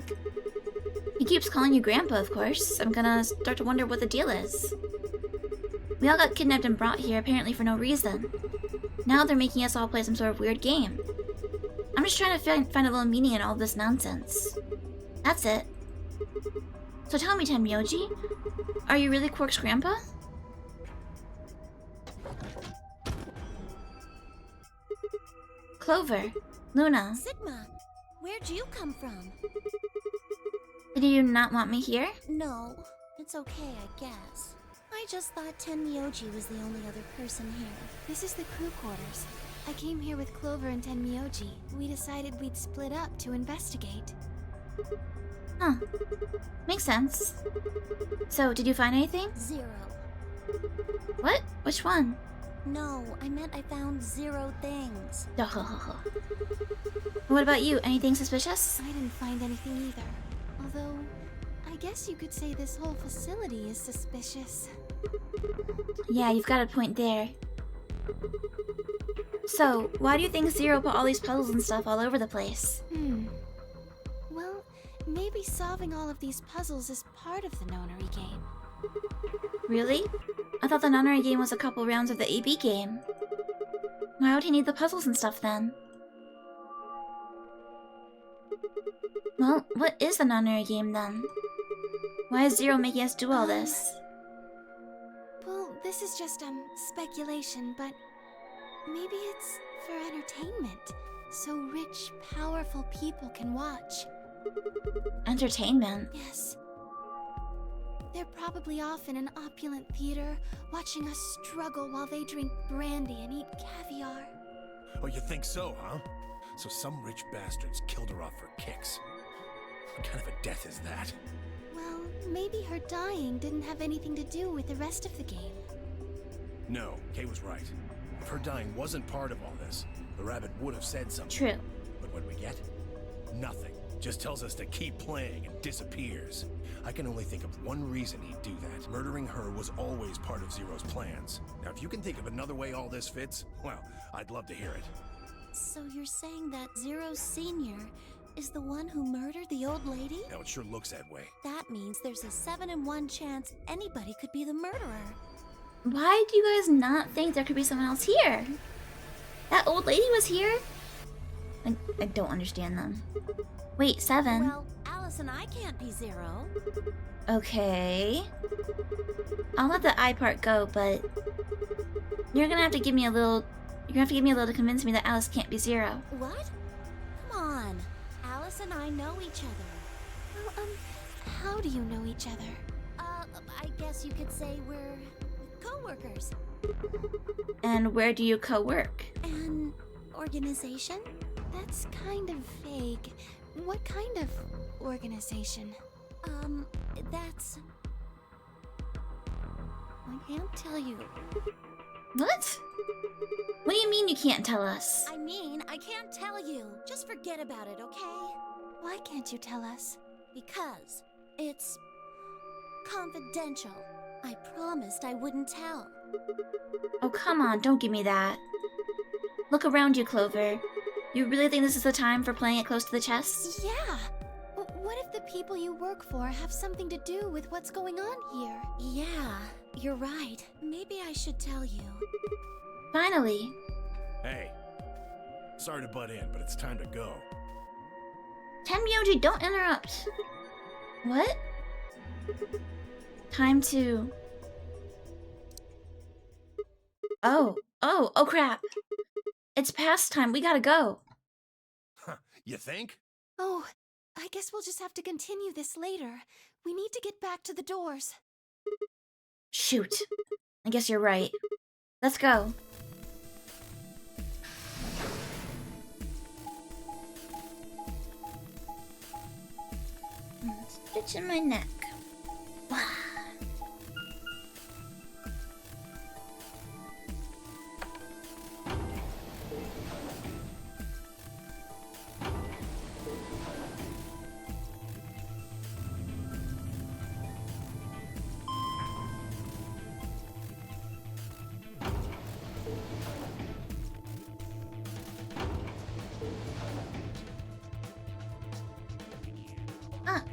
He keeps calling you Grandpa, of course. I'm gonna start to wonder what the deal is. We all got kidnapped and brought here, apparently for no reason. Now they're making us all play some sort of weird game. I'm just trying to find a little meaning in all this nonsense. That's it. So tell me, Tenmyoji, are you really Quark's grandpa? Clover, Luna, Sigma, where'd you come from? did you not want me here? No, it's okay, I guess. I just thought Tenmyoji was the only other person here. This is the crew quarters. I came here with Clover and Tenmyoji. We decided we'd split up to investigate. Huh. Makes sense. So, did you find anything? 0. What? Which one? No, I meant I found 0 things. What about you? Anything suspicious? I didn't find anything either. Although, I guess you could say this whole facility is suspicious. Yeah, you've got a point there. So, why do you think Zero put all these puzzles and stuff all over the place? Well, maybe solving all of these puzzles is part of the nonary game. Really? I thought the nonary game was a couple rounds of the AB game. Why would he need the puzzles and stuff then? Well, what is the nonary game then? Why is Zero making us do all this? Well, this is just, speculation, but maybe it's for entertainment, so rich, powerful people can watch. Entertainment? Yes. They're probably off in an opulent theater, watching us struggle while they drink brandy and eat caviar. Oh, you think so, huh? So some rich bastards killed her off for kicks. What kind of a death is that? Well, maybe her dying didn't have anything to do with the rest of the game. No, Kay was right. If her dying wasn't part of all this, the rabbit would have said something. True. But what we get? Nothing. Just tells us to keep playing and disappears. I can only think of one reason he'd do that. Murdering her was always part of Zero's plans. Now, if you can think of another way all this fits, well, I'd love to hear it. So you're saying that Zero Sr. is the one who murdered the old lady? Now, it sure looks that way. That means there's a 7 in 1 chance anybody could be the murderer. Why do you guys not think there could be someone else here? That old lady was here? I don't understand them. Wait, 7? Well, Alice and I can't be Zero. Okay. I'll let the I part go, but you're gonna have to give me a little. You're gonna have to give me a little to convince me that Alice can't be Zero. What? Come on. Alice and I know each other. Well, how do you know each other? I guess you could say we're co-workers. And where do you co-work? An organization? That's kind of vague. What kind of organization? That's... I can't tell you. What? What do you mean you can't tell us? I mean, I can't tell you. Just forget about it, okay? Why can't you tell us? Because it's confidential. I promised I wouldn't tell. Oh, come on, don't give me that. Look around you, Clover. You really think this is the time for playing it close to the chest? Yeah! What if the people you work for have something to do with what's going on here? Yeah, you're right. Maybe I should tell you. Finally. Hey. Sorry to butt in, but it's time to go. Tenmyoji, don't interrupt. What? Time to... Oh crap. It's past time, we gotta go. Huh, you think? Oh, I guess we'll just have to continue this later. We need to get back to the doors. Shoot. I guess you're right. Let's go. Stitch in my neck.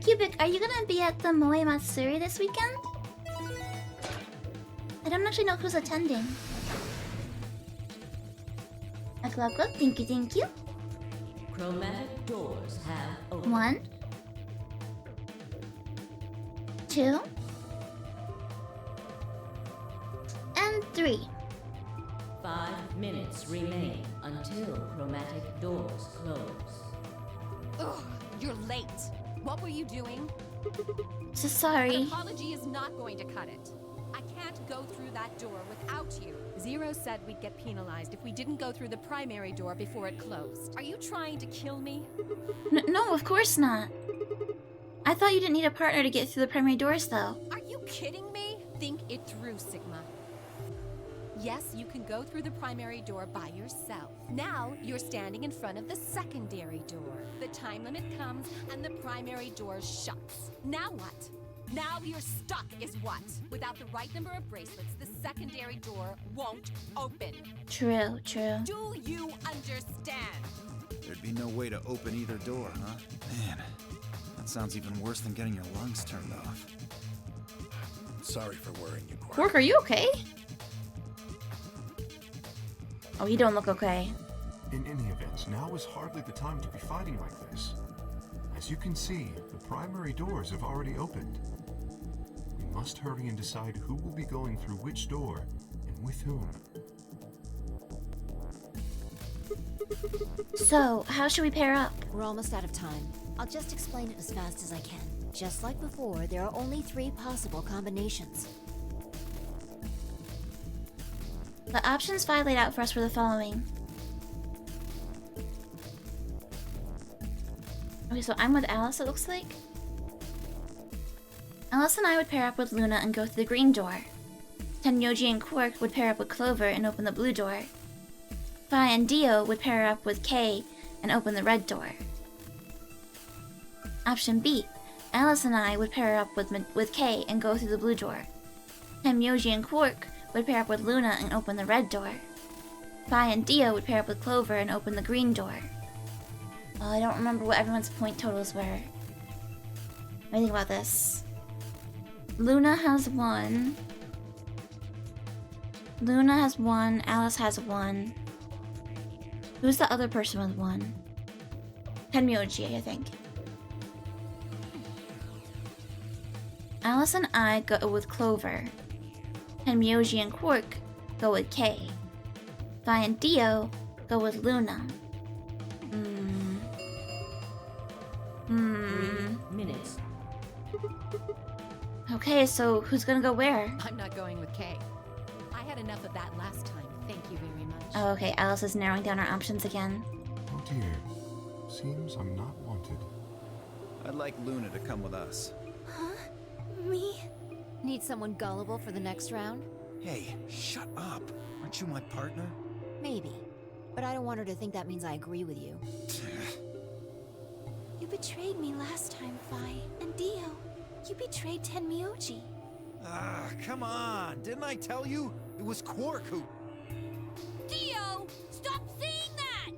Cubic, are you gonna be at the Moe Matsuri this weekend? I don't actually know who's attending. Look, thank you. Chromatic doors have opened. 1, 2, and 3. 5 minutes remain until chromatic doors close. Ugh, you're late. What were you doing? So sorry. An apology is not going to cut it. I can't go through that door without you. Zero said we'd get penalized if we didn't go through the primary door before it closed. Are you trying to kill me? No, of course not. I thought you didn't need a partner to get through the primary doors, though. Are you kidding me? Think it through, Sigma. Yes, you can go through the primary door by yourself. Now, you're standing in front of the secondary door. The time limit comes, and the primary door shuts. Now what? Now you're stuck, is what? Without the right number of bracelets, the secondary door won't open. True. Do you understand? There'd be no way to open either door, huh? Man, that sounds even worse than getting your lungs turned off. Sorry for worrying you, Quark. Quark, are you okay? Oh, you don't look okay. In any event, now is hardly the time to be fighting like this. As you can see, the primary doors have already opened. We must hurry and decide who will be going through which door and with whom. So, how should we pair up? We're almost out of time. I'll just explain it as fast as I can. Just like before, there are only 3 possible combinations. The options 5 laid out for us were the following. Okay, so I'm with Alice, it looks like. Alice and I would pair up with Luna and go through the green door. Tenyoji and Quark would pair up with Clover and open the blue door. Fi and Dio would pair up with Kay and open the red door. Option B, Alice and I would pair up with Kay and go through the blue door. Tenyoji and Quark would pair up with Luna and open the red door. Fi and Dio would pair up with Clover and open the green door. Oh, I don't remember what everyone's point totals were. What do you think about this? Luna has 1. Luna has 1. Alice has 1. Who's the other person with 1? Tenmyoji, I think. Alice and I go with Clover. Tenmyoji and Quark go with Kay. Vi and Dio go with Luna. 3 minutes. Okay, so who's gonna go where? I'm not going with Kay. I had enough of that last time. Thank you very much. Oh, okay, Alice is narrowing down our options again. Oh dear. Seems I'm not wanted. I'd like Luna to come with us. Huh? Me? Need someone gullible for the next round? Hey, shut up. Aren't you my partner? Maybe. But I don't want her to think that means I agree with you. You betrayed me last time, Fi. And Dio, you betrayed Tenmyoji. Ah, come on. Didn't I tell you? It was Quark who... Dio! Stop saying that!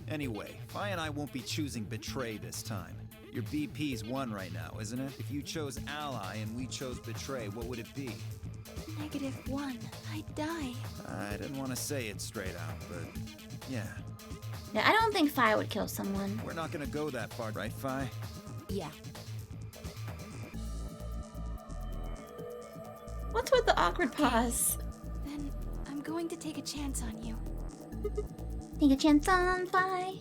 Anyway, Fi and I won't be choosing Betray this time. Your BP's one right now, isn't it? If you chose Ally and we chose Betray, what would it be? -1. I'd die. I didn't want to say it straight out, but yeah. Yeah, I don't think Fi would kill someone. We're not gonna go that far, right, Fi? Yeah. What's with the awkward pause? Then I'm going to take a chance on you. Take a chance on Fi.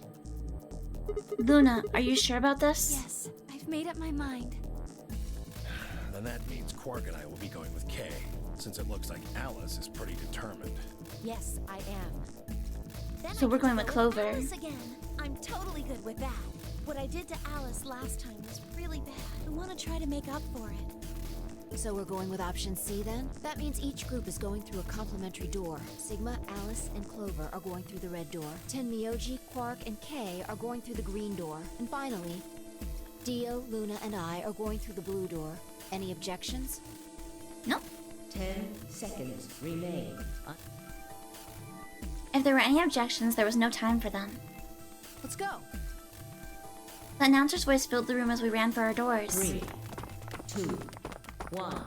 Luna, are you sure about this? Yes, I've made up my mind. Then that means Quark and I will be going with Kay, since it looks like Alice is pretty determined. Yes, I am. Then So I we're can going with go Clover. Alice again. I'm totally good with that. What I did to Alice last time was really bad. I want to try to make up for it. So we're going with option C then? That means each group is going through a complementary door. Sigma, Alice, and Clover are going through the red door. Tenmyoji, Quark, and Kay are going through the green door. And finally, Dio, Luna, and I are going through the blue door. Any objections? Nope. 10 seconds remain. If there were any objections, there was no time for them. Let's go. The announcer's voice filled the room as we ran for our doors. 3, 2, 1,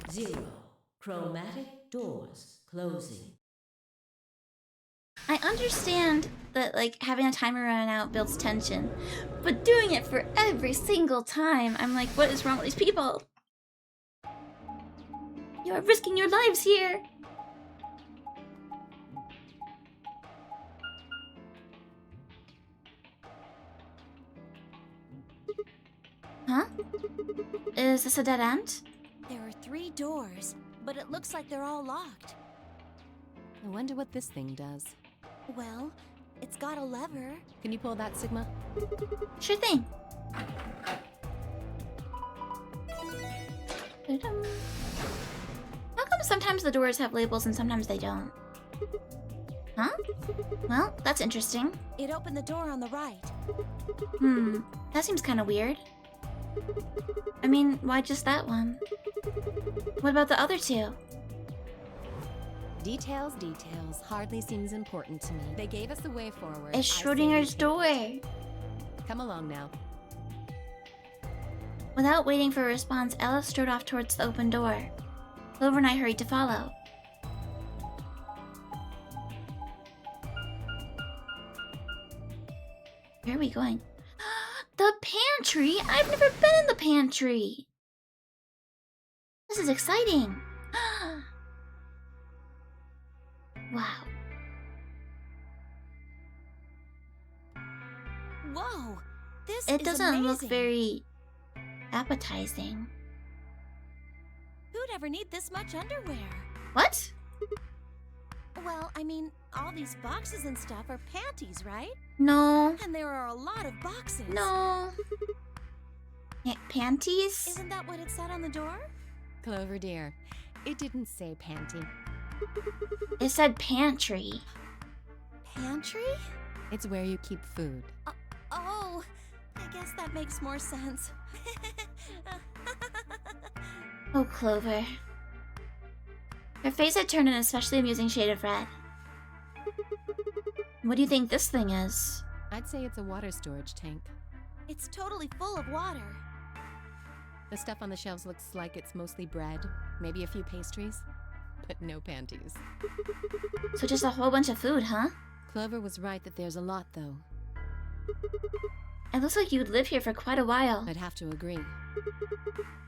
0. Chromatic doors closing. I understand that, like, having a timer run out builds tension, but doing it for every single time, I'm like, what is wrong with these people? You are risking your lives here! Huh? Is this a dead end? There are 3 doors, but it looks like they're all locked. I wonder what this thing does. Well, it's got a lever. Can you pull that, Sigma? Sure thing. Ta-dum. How come sometimes the doors have labels and sometimes they don't? Huh? Well, that's interesting. It opened the door on the right. That seems kind of weird. I mean, why just that one? What about the other two? Details, details. Hardly seems important to me. They gave us the way forward. It's Schrodinger's door. Come along now. Without waiting for a response, Ella strode off towards the open door. Clover and I hurried to follow. Where are we going? The pantry? I've never been in the pantry! This is exciting! Wow. Whoa! This It is doesn't look amazing. very appetizing. Who'd ever need this much underwear? What? Well, I mean, all these boxes and stuff are panties, right? No. And there are a lot of boxes. No. Panties? Isn't that what it said on the door? Clover dear, it didn't say panty. It said pantry. Pantry? It's where you keep food. Oh, I guess that makes more sense. Oh, Clover. Her face had turned an especially amusing shade of red. What do you think this thing is? I'd say it's a water storage tank. It's totally full of water. The stuff on the shelves looks like it's mostly bread, maybe a few pastries, but no panties. So just a whole bunch of food, huh? Clover was right that there's a lot, though. It looks like you'd live here for quite a while. I'd have to agree.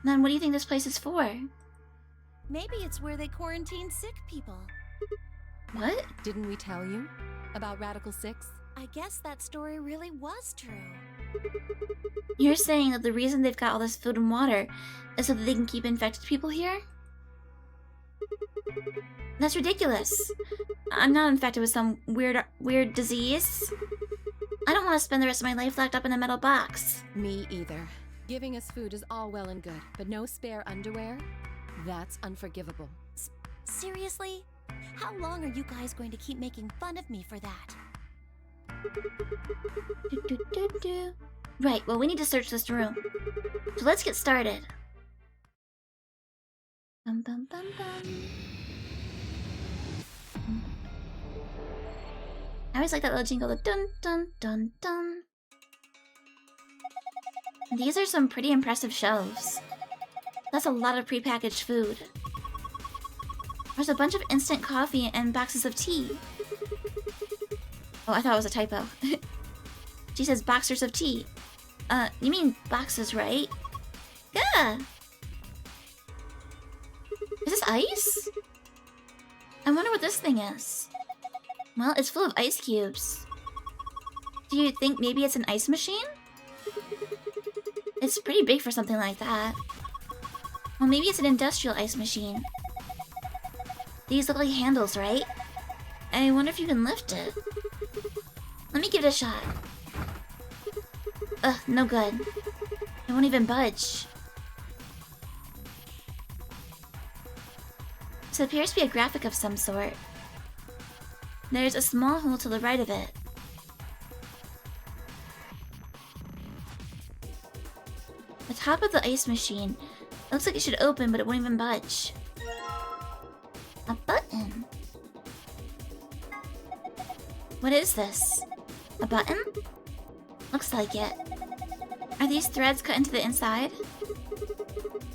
Then what do you think this place is for? Maybe it's where they quarantine sick people. What? Didn't we tell you about Radical 6? I guess that story really was true. You're saying that the reason they've got all this food and water is so that they can keep infected people here? That's ridiculous. I'm not infected with some weird disease. I don't want to spend the rest of my life locked up in a metal box. Me either. Giving us food is all well and good, but no spare underwear? That's unforgivable. Seriously? How long are you guys going to keep making fun of me for that? Right, well, we need to search this room. So let's get started. Bum, bum, bum, bum. I always like that little jingle, the dun dun dun dun. These are some pretty impressive shelves. That's a lot of prepackaged food. There's a bunch of instant coffee and boxes of tea. Oh, I thought it was a typo. She says boxers of tea. You mean boxes, right? Yeah. Is this ice? I wonder what this thing is. Well, it's full of ice cubes. Do you think maybe it's an ice machine? It's pretty big for something like that. Well, maybe it's an industrial ice machine. These look like handles, right? I wonder if you can lift it. Let me give it a shot. Ugh, no good. It won't even budge. So it appears to be a graphic of some sort. There's a small hole to the right of it. The top of the ice machine. It looks like it should open, but it won't even budge. A button. What is this? A button? Looks like it. Are these threads cut into the inside?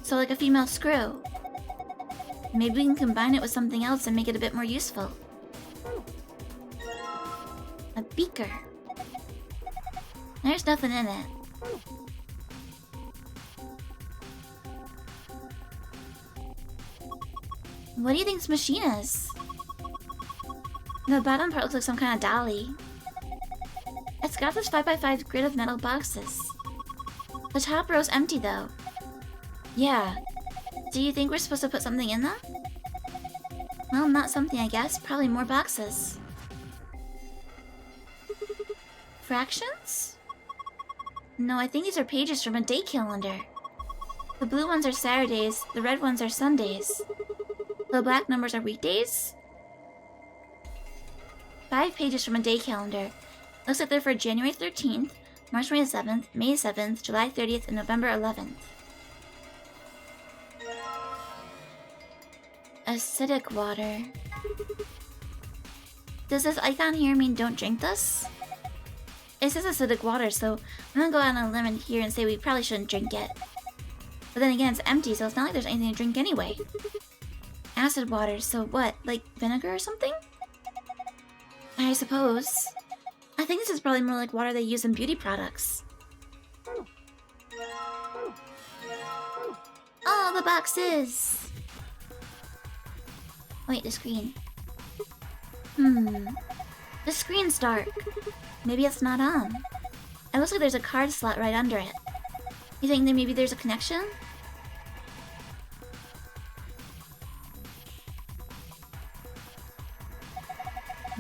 So like a female screw. Maybe we can combine it with something else and make it a bit more useful. A beaker. There's nothing in it. What do you think this machine is? The bottom part looks like some kind of dolly. It's got this 5x5 grid of metal boxes. The top row's empty though. Yeah. Do you think we're supposed to put something in them? Well, not something, I guess. Probably more boxes. Fractions? No, I think these are pages from a day calendar. The blue ones are Saturdays, the red ones are Sundays. The black numbers are weekdays? 5 pages from a day calendar. Looks like they're for January 13th, March 27th, May 7th, July 30th, and November 11th. Acidic water. Does this icon here mean don't drink this? It says acidic water, so I'm gonna go out on a limb here and say we probably shouldn't drink it. But then again, it's empty, so it's not like there's anything to drink anyway. Acid water, so what? Like vinegar or something? I suppose. I think this is probably more like water they use in beauty products. Oh, the boxes! Wait, the screen. The screen's dark. Maybe it's not on. It looks like there's a card slot right under it. You think that maybe there's a connection?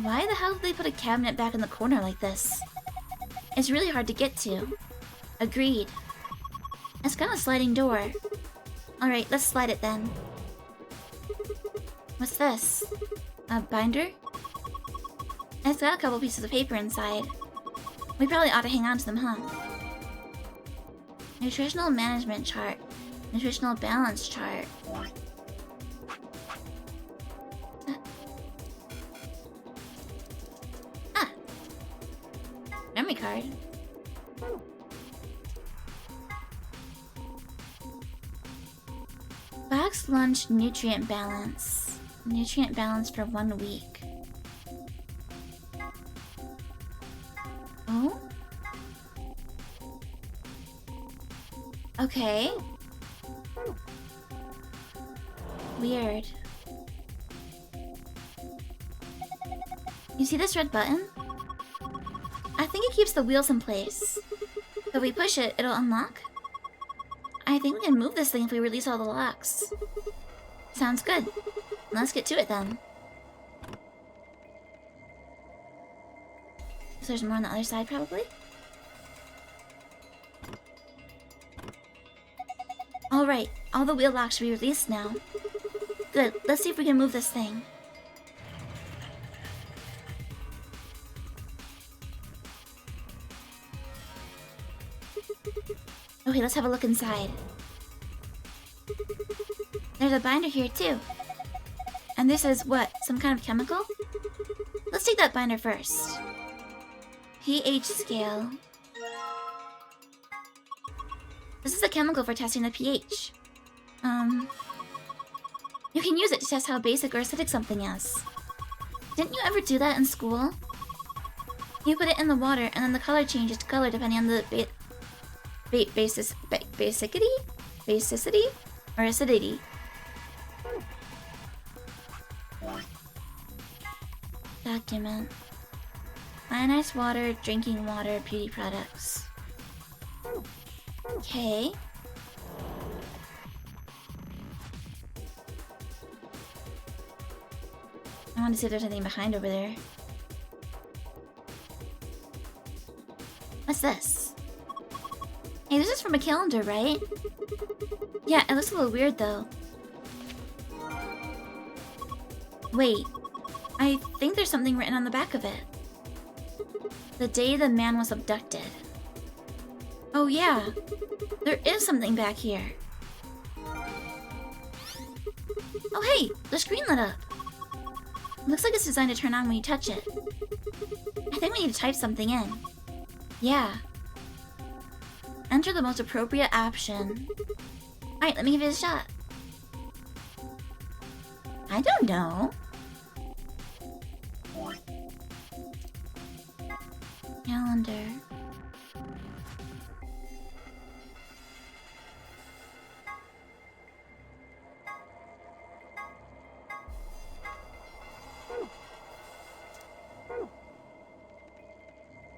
Why the hell did they put a cabinet back in the corner like this? It's really hard to get to. Agreed. It's got a sliding door. Alright, let's slide it then. What's this? A binder? It's got a couple pieces of paper inside. We probably ought to hang on to them, huh? Nutritional management chart. Nutritional balance chart. Memory card. Box lunch nutrient balance. Nutrient balance for 1 week. Oh? Okay. Weird. You see this red button? I think it keeps the wheels in place. If we push it, it'll unlock. I think we can move this thing if we release all the locks. Sounds good. Let's get to it then. So there's more on the other side, probably. Alright, all the wheel locks should be released now. Good, let's see if we can move this thing. Okay, let's have a look inside. There's a binder here too. And this is what? Some kind of chemical? Let's take that binder first. pH scale. This is a chemical for testing the pH. You can use it to test how basic or acidic something is. Didn't you ever do that in school? You put it in the water and then the color changes to color depending on the basicity? Basicity? Or acidity? Document. Ionized water, drinking water, beauty products. Okay. I want to see if there's anything behind over there. What's this? Hey, this is from a calendar, right? Yeah, it looks a little weird though. Wait, I think there's something written on the back of it. The day the man was abducted. Oh yeah, there is something back here. Oh hey, the screen lit up. Looks like it's designed to turn on when you touch it. I think we need to type something in. Yeah. Enter the most appropriate option. Alright, let me give it a shot. I don't know. Calendar.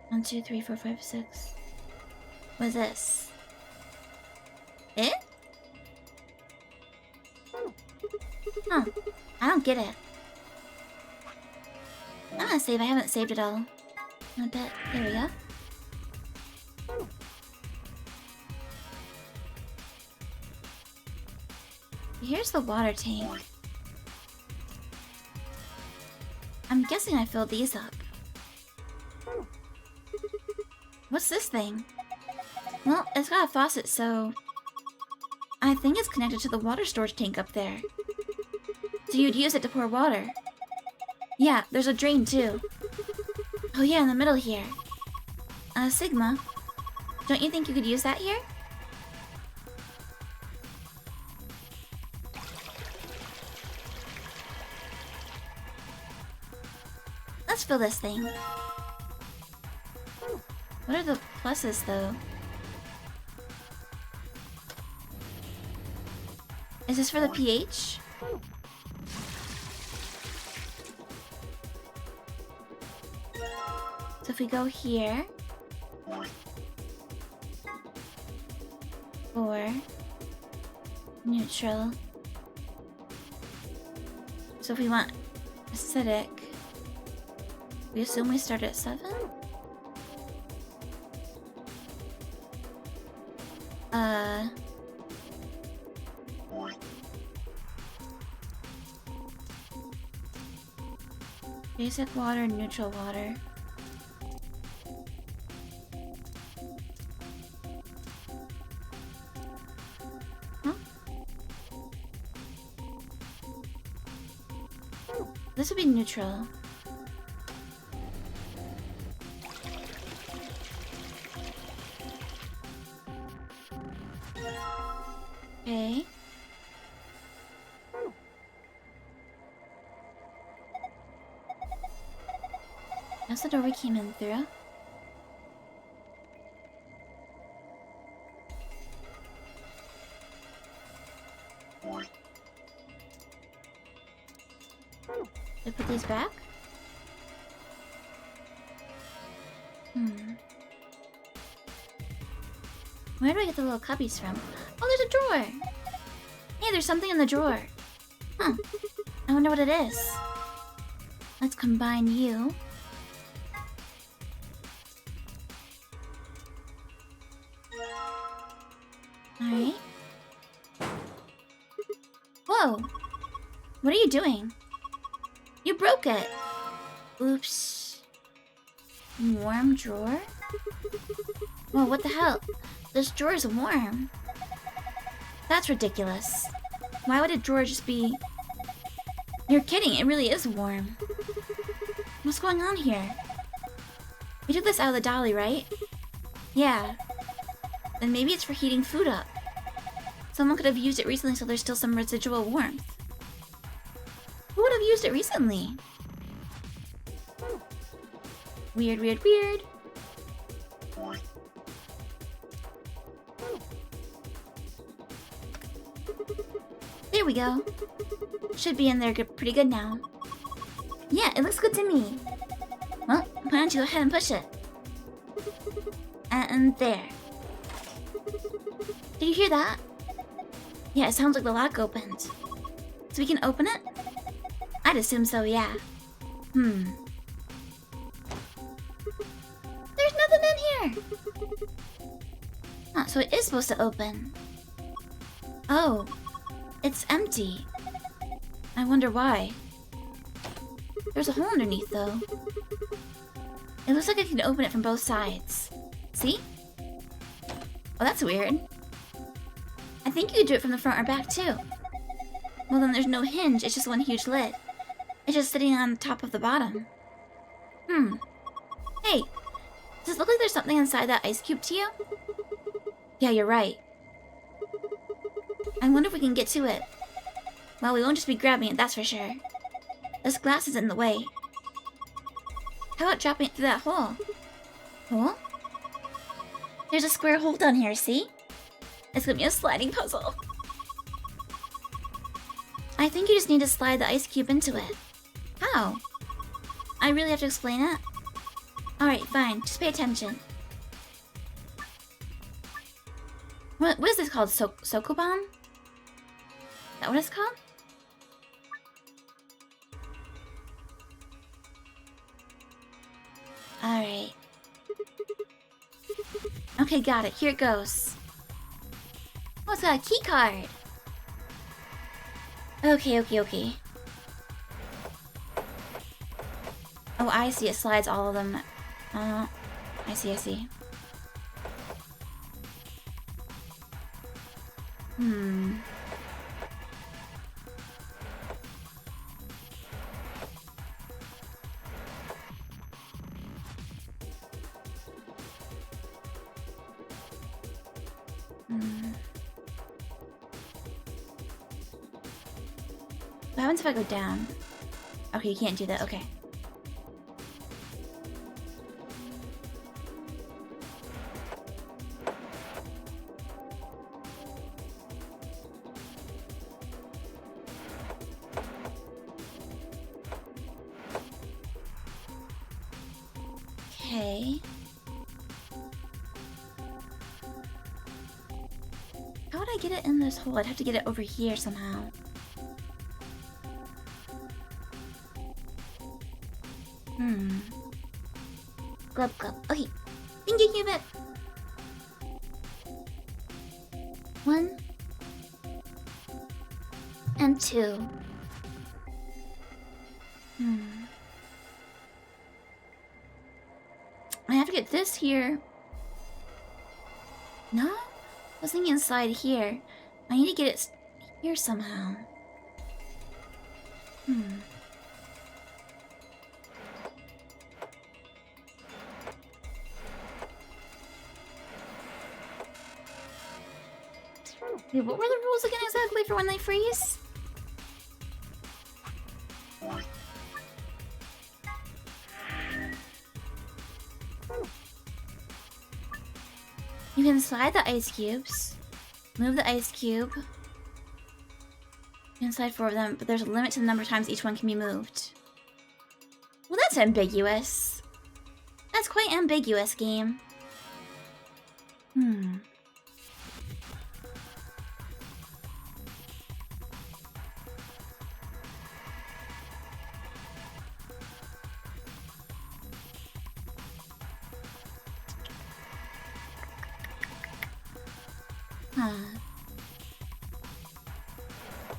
One, two, three, four, five, six. What's this? It? Huh. I don't get it. I'm gonna save. I haven't saved it all. I bet. There we go. Here's the water tank. I'm guessing I filled these up. What's this thing? Well, it's got a faucet, so... I think it's connected to the water storage tank up there. So you'd use it to pour water. Yeah, there's a drain too. Oh yeah, in the middle here. Sigma. Don't you think you could use that here? Let's fill this thing. What are the pluses, though? Is this for the pH? So if we go here... for... neutral... So if we want acidic... we assume we start at 7? Basic water, neutral water. Huh? This would be neutral. Okay. That's the door we came in through. Did I put these back? Where do I get the little cubbies from? Oh, there's a drawer! Hey, there's something in the drawer. Huh. I wonder what it is. Let's combine you. Alright. Whoa! What are you doing? You broke it! Oops. Warm drawer? Whoa, what the hell? This drawer is warm. That's ridiculous. Why would a drawer just be... You're kidding, it really is warm. What's going on here? We took this out of the dolly, right? Yeah. Then maybe it's for heating food up. Someone could have used it recently so there's still some residual warmth. Who would have used it recently? Weird, weird, weird. There we go. Should be in there pretty good now. Yeah, it looks good to me. Well, why don't you go ahead and push it? And there. Did you hear that? Yeah, it sounds like the lock opened. So we can open it? I'd assume so, yeah. There's nothing in here! Huh, so it is supposed to open. Oh, it's empty. I wonder why. There's a hole underneath, though. It looks like I can open it from both sides. See? Oh, that's weird. I think you could do it from the front or back, too. Well, then there's no hinge, it's just one huge lid. It's just sitting on the top of the bottom. Hey, does it look like there's something inside that ice cube to you? Yeah, you're right. I wonder if we can get to it. Well, we won't just be grabbing it, that's for sure. This glass is in the way. How about dropping it through that hole? Hole? There's a square hole down here, see? It's gonna be a sliding puzzle. I think you just need to slide the ice cube into it. How? I really have to explain it? Alright, fine. Just pay attention. What is this called? Sokoban? Is that what it's called? Alright. Okay, got it. Here it goes. Oh, it's got a key card. Okay. Oh, I see. It slides all of them. I see. What happens if I go down? Okay, you can't do that. Okay. Okay. How would I get it in this hole? I'd have to get it over here somehow. Glub glub. Okay. Thinking of it. 1 and 2. I have to get this here. No? I was thinking inside here. I need to get it here somehow. Wait, what were the rules again exactly for when they freeze? You can slide the ice cubes, move the ice cube. You can slide 4 of them, but there's a limit to the number of times each one can be moved. Well, that's ambiguous. That's quite ambiguous, game. Huh.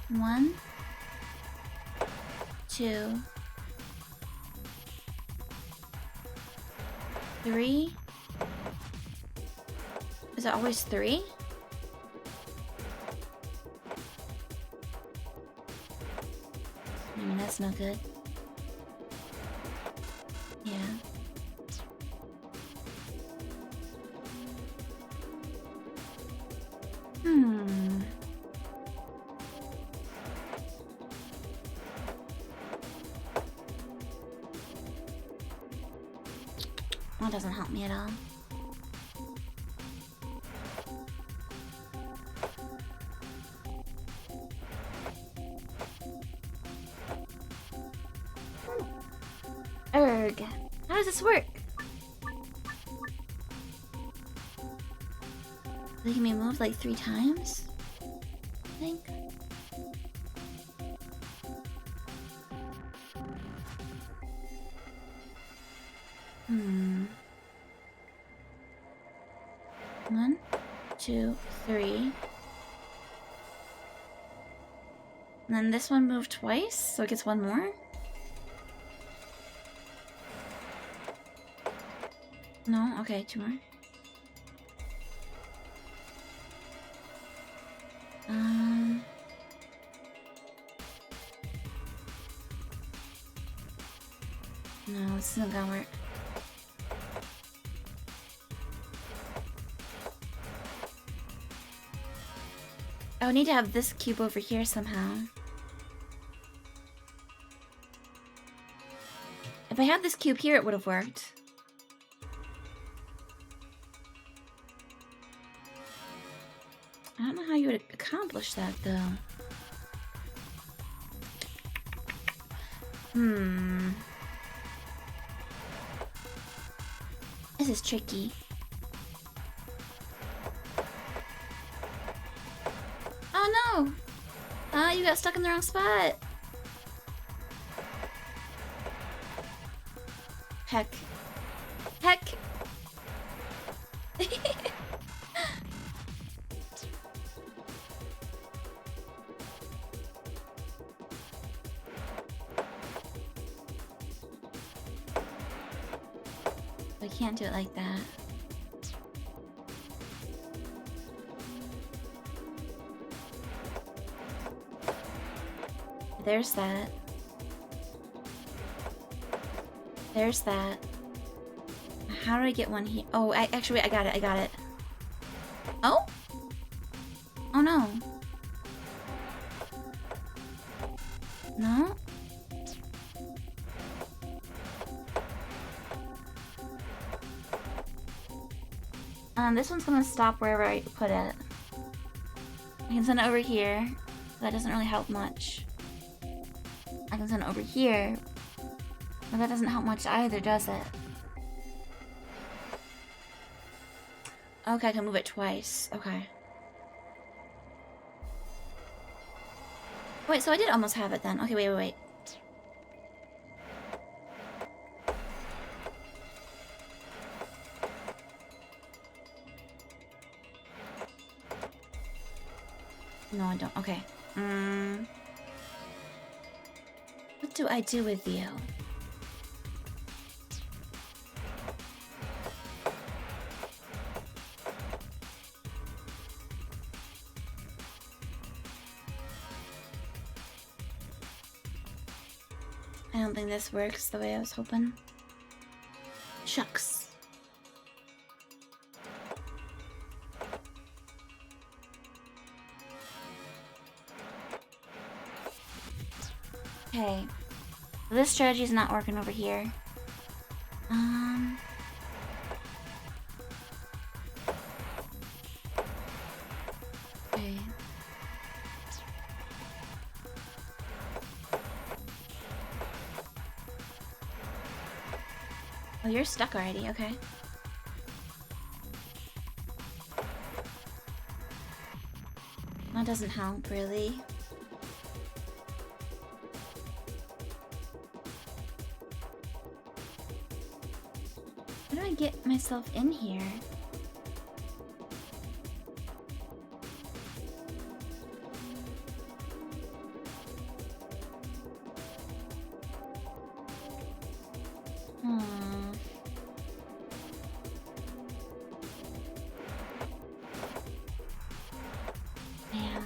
1, 2, 3. Is it always 3? I mean, that's no good. Yeah. That doesn't help me at all. Erg. How does this work? Making me move like 3 times? I think. Hmm. 1, 2, 3. And then this one moved twice, so it gets 1 more? No? Okay, 2 more. No, this isn't gonna work. I would need to have this cube over here somehow. If I had this cube here, it would have worked. I don't know how you would accomplish that, though. This is tricky. Oh no! Ah, you got stuck in the wrong spot. Heck. Heck! I can't do it like that. There's that. There's that. How do I get one here? Oh, actually, wait, I got it, I got it. Oh? Oh no. No? This one's gonna stop wherever I put it. I can send it over here. That doesn't really help much. I can send it over here. But that doesn't help much either, does it? Okay, I can move it twice. Okay. Wait, so I did almost have it then. Okay, wait. No, I don't. Okay. What do I do with you? I don't think this works the way I was hoping. Shucks. Okay. This strategy is not working over here. Okay. Oh, you're stuck already, okay. That doesn't help, really. How do I get myself in here? Aww. Yeah.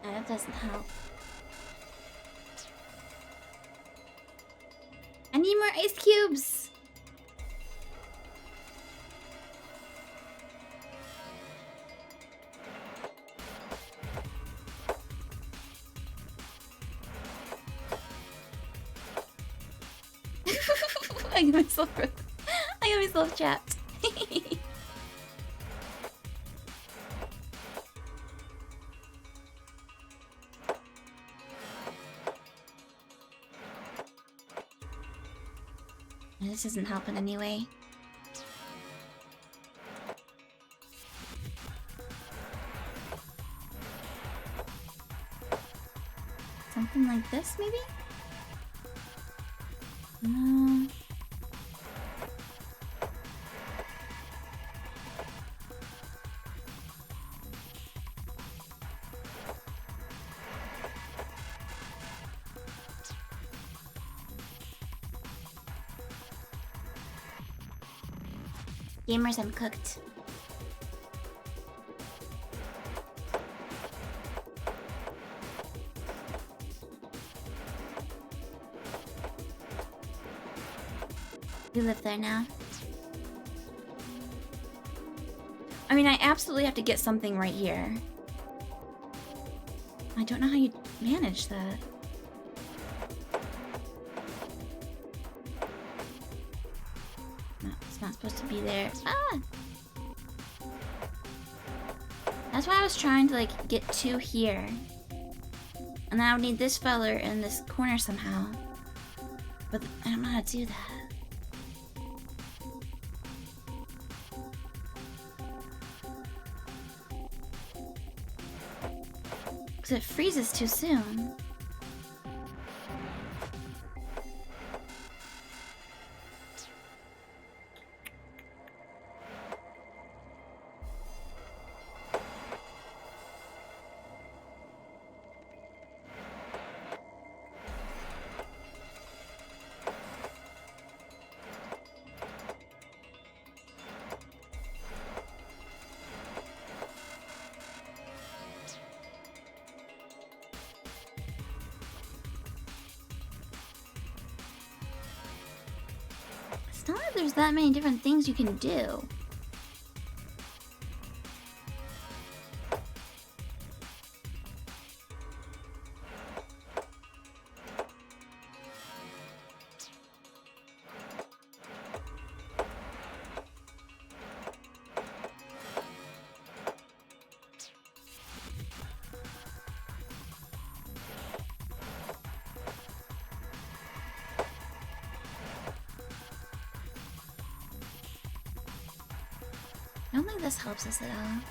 That doesn't help. I need more ice cubes! I got myself trapped. This isn't helping anyway. Something like this, maybe? No. Gamers, I'm cooked. You live there now. I mean, I absolutely have to get something right here. I don't know how you manage that. No, it's not supposed to be there. Ah! That's why I was trying to, like, get two here. And then I would need this feller in this corner somehow. But I don't know how to do that. Because it freezes too soon. It's not like there's that many different things you can do. I don't think this helps us at all.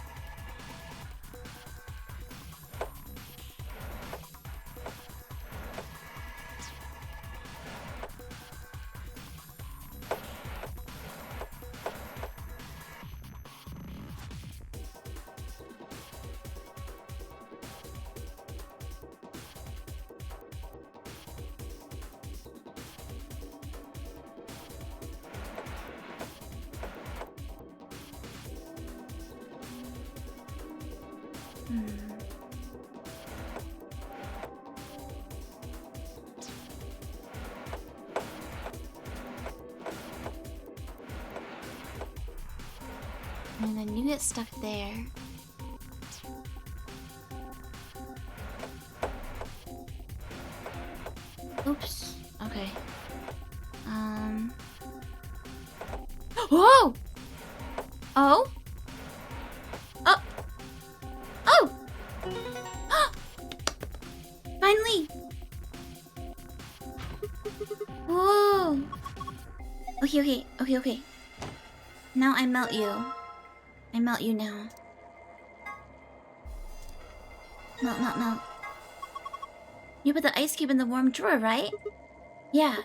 And then you get stuck there. Oops. Okay. Whoa! Oh! Oh! Oh! Finally! Whoa! Okay. Now I melt you. I melt you now. Melt. You put the ice cube in the warm drawer, right? Yeah.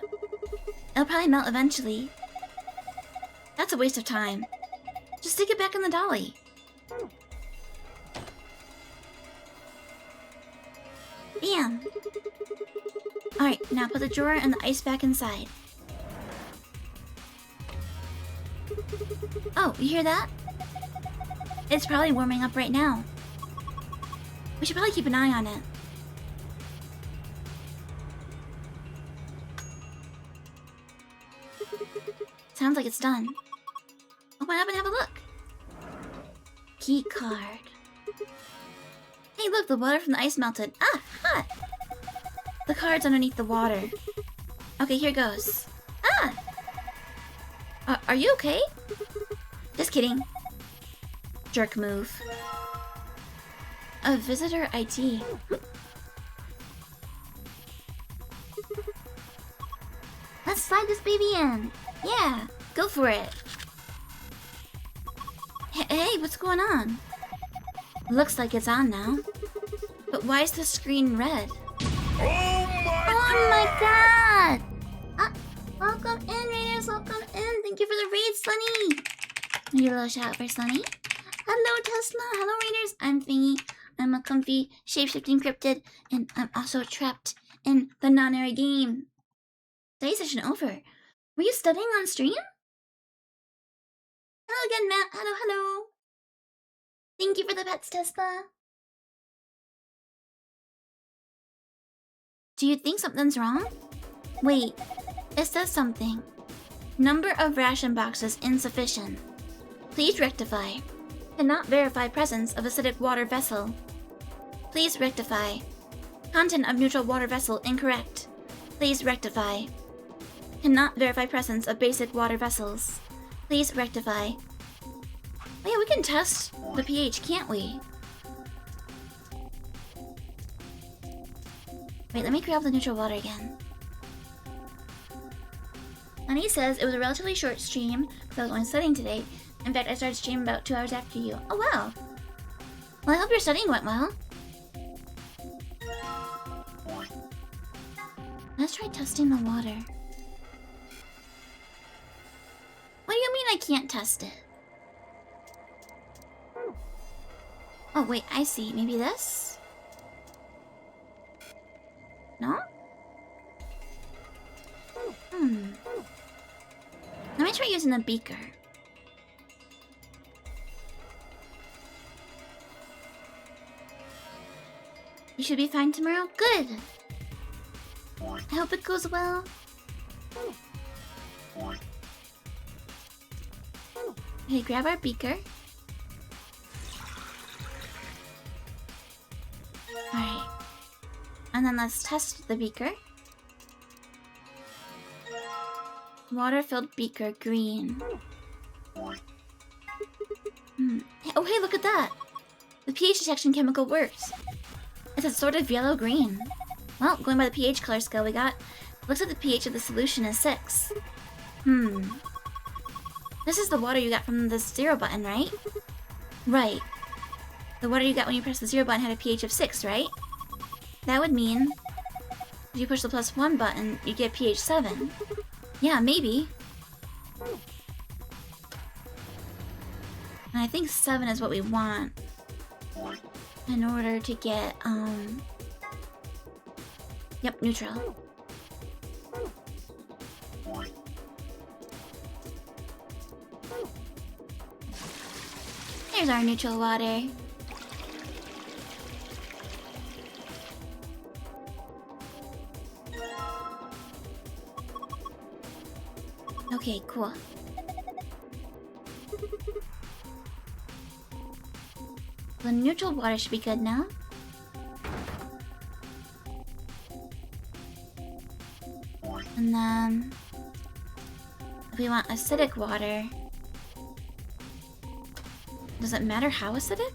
It'll probably melt eventually. That's a waste of time. Just stick it back in the dolly. Bam! Alright, now put the drawer and the ice back inside. Oh, you hear that? It's probably warming up right now. We should probably keep an eye on it. Sounds like it's done. Open up and have a look. Key card. Hey, look, the water from the ice melted. Ah, hot! The card's underneath the water. Okay, here goes. Ah! Are you okay? Just kidding. Jerk move. A visitor ID. Let's slide this baby in. Yeah, go for it. Hey, what's going on? Looks like it's on now. But why is the screen red? Oh my god! Welcome in, Raiders, welcome in. Thank you for the raid, Sunny. Maybe a little shout out for Sunny. Hello, Tesla. Hello, Raiders. I'm Fangy. I'm a comfy, shape-shifting cryptid, and I'm also trapped in the non-airy game. Study session over. Were you studying on stream? Hello again, Matt. Hello. Thank you for the pets, Tesla. Do you think something's wrong? Wait, it says something. Number of ration boxes insufficient. Please rectify. Cannot verify presence of acidic water vessel. Please rectify. Content of neutral water vessel incorrect. Please rectify. Cannot verify presence of basic water vessels. Please rectify. Oh yeah, we can test the pH, can't we? Wait, let me grab the neutral water again. Honey says it was a relatively short stream because I was only studying today. In fact, I started streaming about 2 hours after you. Oh wow! Well, I hope your studying went well. Let's try testing the water. What do you mean I can't test it? Oh wait, I see. Maybe this? No? Let me try using the beaker. You should be fine tomorrow? Good! I hope it goes well. Okay, grab our beaker. Alright. And then let's test the beaker. Water-filled beaker, green. Oh hey, look at that! The pH detection chemical works. It's a sort of yellow-green. Well, going by the pH color scale we got, looks like the pH of the solution is 6. This is the water you got from the 0 button, right? Right. The water you got when you pressed the 0 button had a pH of 6, right? That would mean if you push the +1 button, you get pH 7. Yeah, maybe. And I think 7 is what we want in order to get, yep, neutral. There's our neutral water. Okay, cool. The neutral water should be good now. And then if we want acidic water, does it matter how acidic?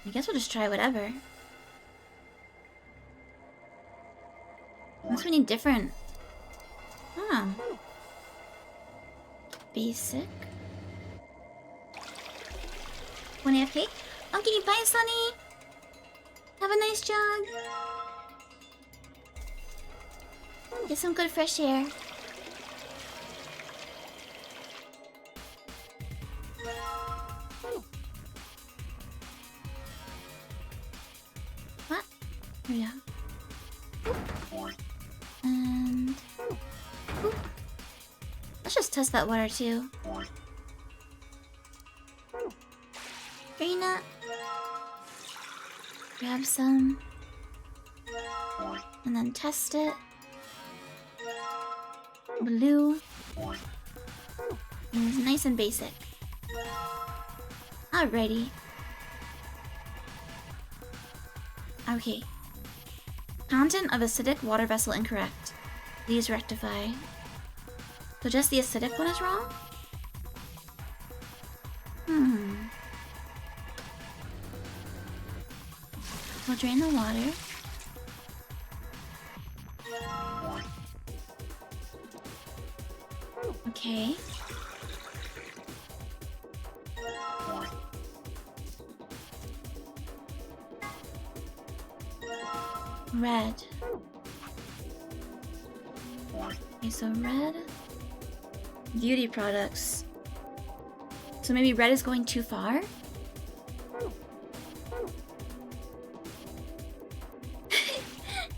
I guess we'll just try whatever. Unless we need different... Huh. Basic. 20 FK? Okay, bye, Sunny! Have a nice jog! Get some good fresh air. What? Here we go. And... Ooh. Let's just test that water too. Green nut. Grab some. And then test it. Blue. And it's nice and basic. Alrighty. Okay. Content of acidic water vessel incorrect. Please rectify. So just the acidic one is wrong? We'll drain the water. Okay. Red. Okay, so red. Beauty products. So maybe red is going too far?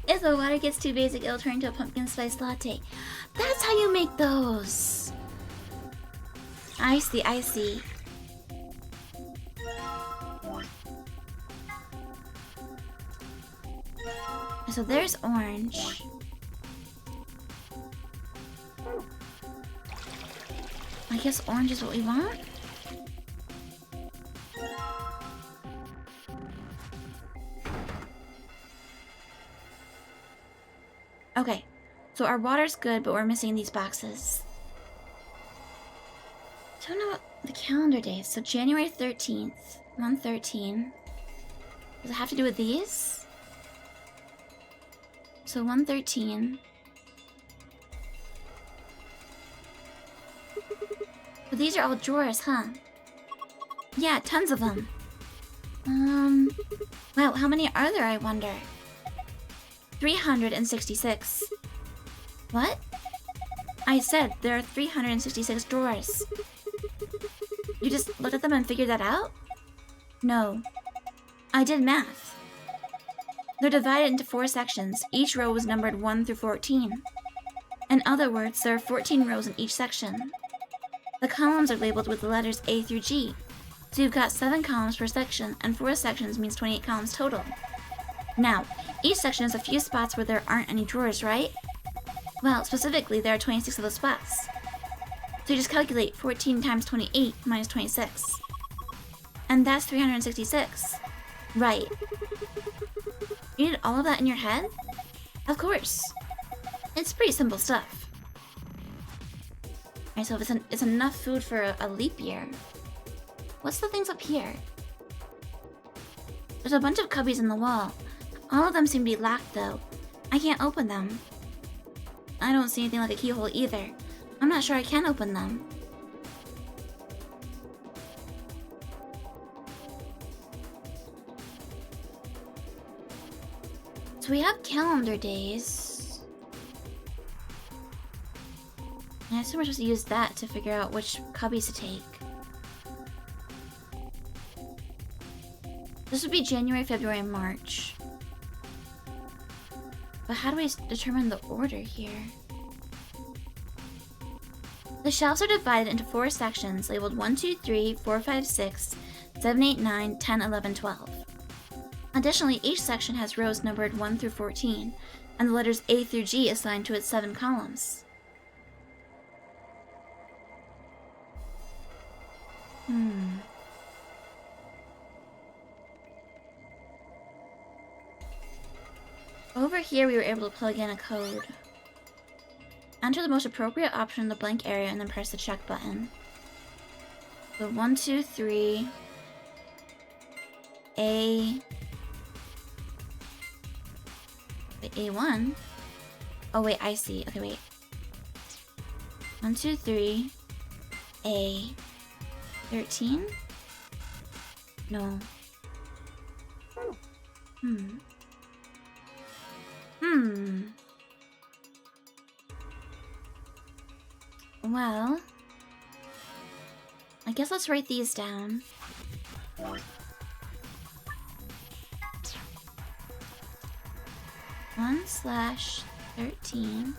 If the water gets too basic, it'll turn into a pumpkin spice latte. That's how you make those! I see, I see. So there's orange. I guess orange is what we want? Okay, so our water's good, but we're missing these boxes. Don't know what the calendar days. So January 13th, 113. Does it have to do with these? So 113. But these are all drawers, huh? Yeah, tons of them. Wow, how many are there, I wonder? 366. What? I said there are 366 drawers. You just looked at them and figured that out? No. I did math. They're divided into 4 sections. Each row was numbered 1 through 14. In other words, there are 14 rows in each section. The columns are labeled with the letters A through G. So you've got 7 columns per section, and 4 sections means 28 columns total. Now, each section has a few spots where there aren't any drawers, right? Well, specifically, there are 26 of those spots. So you just calculate 14 times 28 minus 26. And that's 366. Right. You did all of that in your head? Of course. It's pretty simple stuff. Alright, so if it's enough food for a leap year. What's the things up here? There's a bunch of cubbies in the wall. All of them seem to be locked, though. I can't open them. I don't see anything like a keyhole either. I'm not sure I can open them. So we have calendar days. And I assume we're supposed to use that to figure out which cubbies to take. This would be January, February, and March. But how do we determine the order here? The shelves are divided into 4 sections labeled 1, 2, 3, 4, 5, 6, 7, 8, 9, 10, 11, 12. Additionally, each section has rows numbered 1 through 14, and the letters A through G assigned to its 7 columns. Over here, we were able to plug in a code. Enter the most appropriate option in the blank area and then press the check button. So 1, 2, 3, A. Wait, A1? Oh, wait, I see. Okay, wait. 1, 2, 3. A. 13? No. Well, I guess let's write these down. 1/13,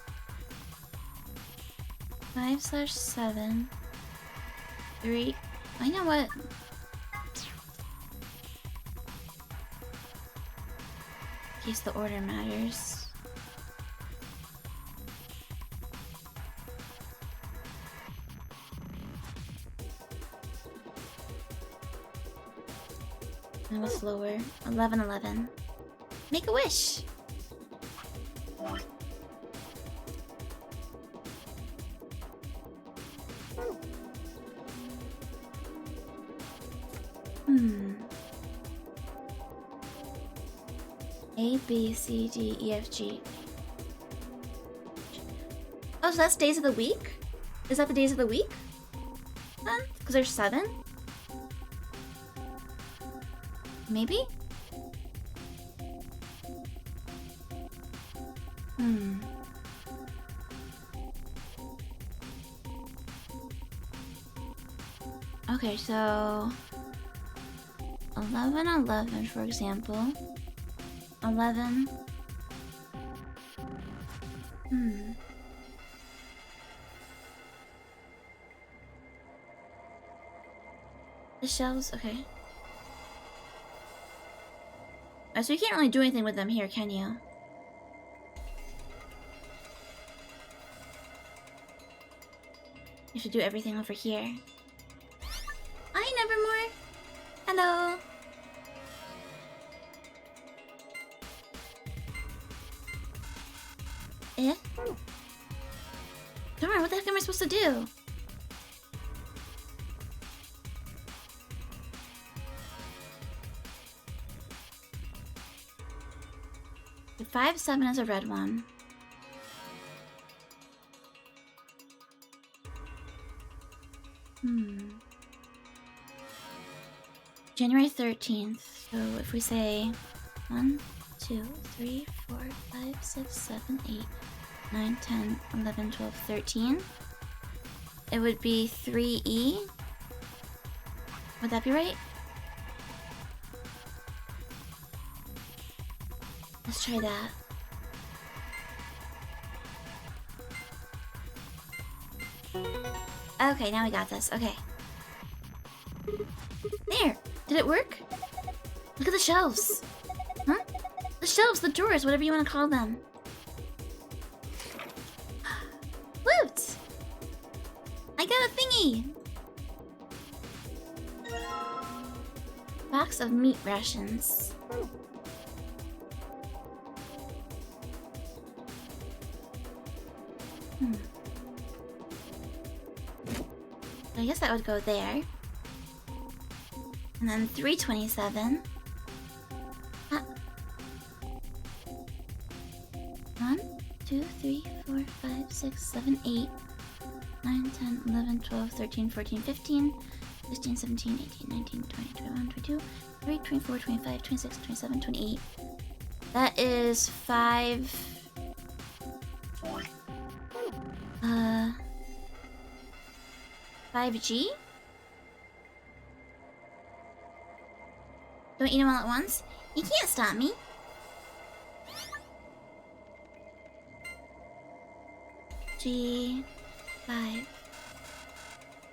5/7, 3. I know what. In case the order matters. That was lower. 11/11. Make a wish. A, B, C, D, E, F, G. Oh, so that's days of the week? Is that the days of the week? Then? Because there's 7? Maybe? Okay, so 11/11, for example. 11. The shelves, okay. Oh, so you can't really do anything with them here, can you? You should do everything over here. Hi, Nevermore! Hello! Eh? Darn, what the heck am I supposed to do? The 5/7 is a red one. January 13th. So if we say 1, 2, 3, 4, 5, 6, 7, 8, 9, 10, 11, 12, 13, it would be 3E. Would that be right? Let's try that. Okay, now we got this. Okay. There! Did it work? Look at the shelves! Huh? The shelves, the drawers, whatever you want to call them. Woot! I got a thingy! Box of meat rations. I guess that would go there. And then 327. 1, 2, 3, 4, 5, 6, 7, 8, 9, 10, 11, 12, 13, 14, 15, 16, 17, 18, 19, 20, 21, 22, 23, 24, 25, 26, 27, 28. That is 5... 5G? Don't eat them all at once? You can't stop me. G5.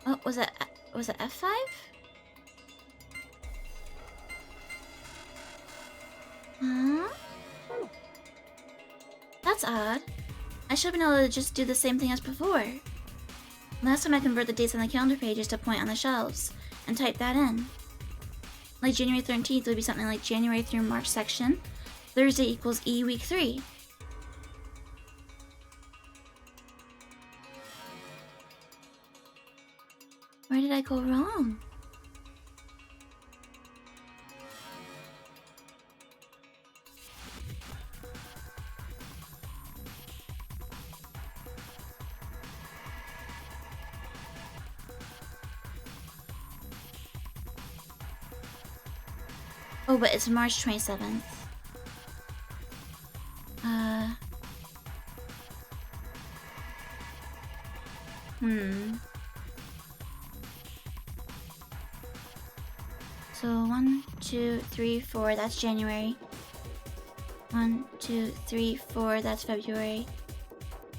Oh, was it F5? Huh? That's odd. I should have been able to just do the same thing as before. Last time I convert the dates on the calendar pages to point on the shelves and type that in. Like January 13th would be something like January through March section. Thursday equals E week 3. Where did I go wrong? Oh, but it's March 27th. So 1, 2, 3, 4, that's January. 1, 2, 3, 4, that's February.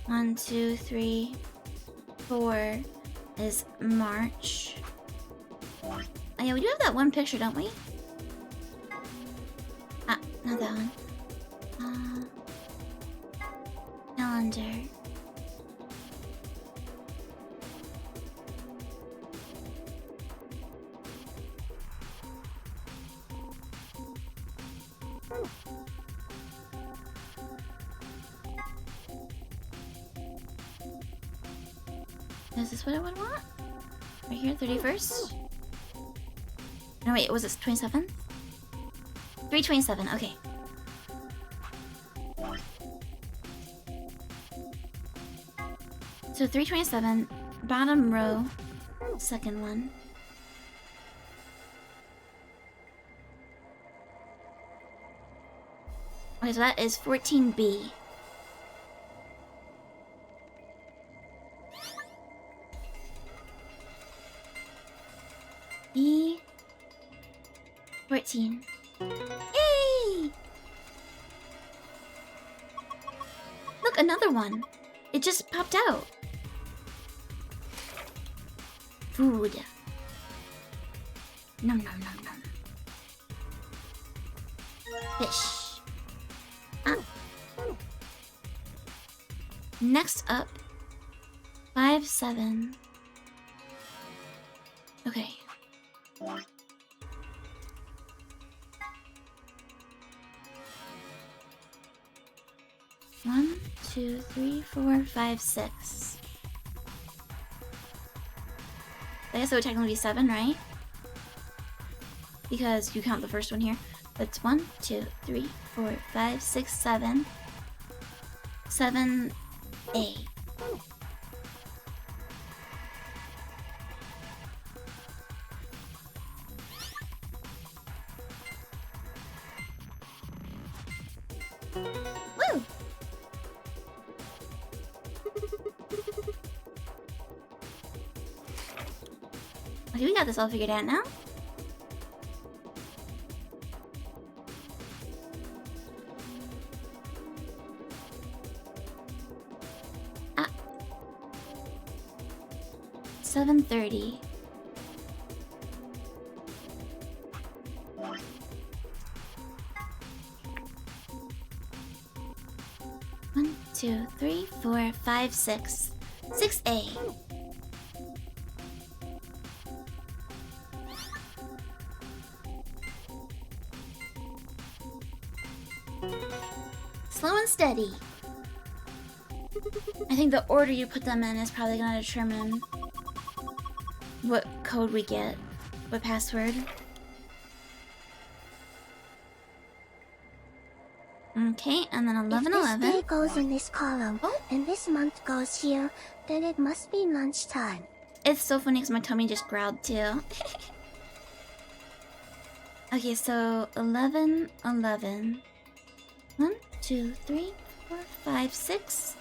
1, 2, 3, 4 is March. Oh yeah, we do have that one picture, don't we? Ah, not that one. Calendar. Is this what I would want? Right here, 31st? No, wait, was it 27th? 327, okay. So 327, bottom row, second one. Okay, so that is 14B. E14. Yay! Look, another one. It just popped out. Food. Nom nom nom nom. Fish. Ah. Next up, 5-7. Okay. 1, 2, 3, 4, 5, 6. I guess it would technically be 7, right? Because you count the first one here. That's 1, 2, 3, 4, 5, 6, 7. 7A. Woo! Okay, we got this all figured out now. Ah. 7:30. One, 2, 3, 4, 5, 6. 6A. Slow and steady. I think the order you put them in is probably going to determine what code we get, what password. Okay, and then 11:11. If this day goes in this column, and this month goes here, then it must be lunchtime. It's so funny because my tummy just growled too. Okay, so 11:11. 1, 2, 3, 4, 5, 6.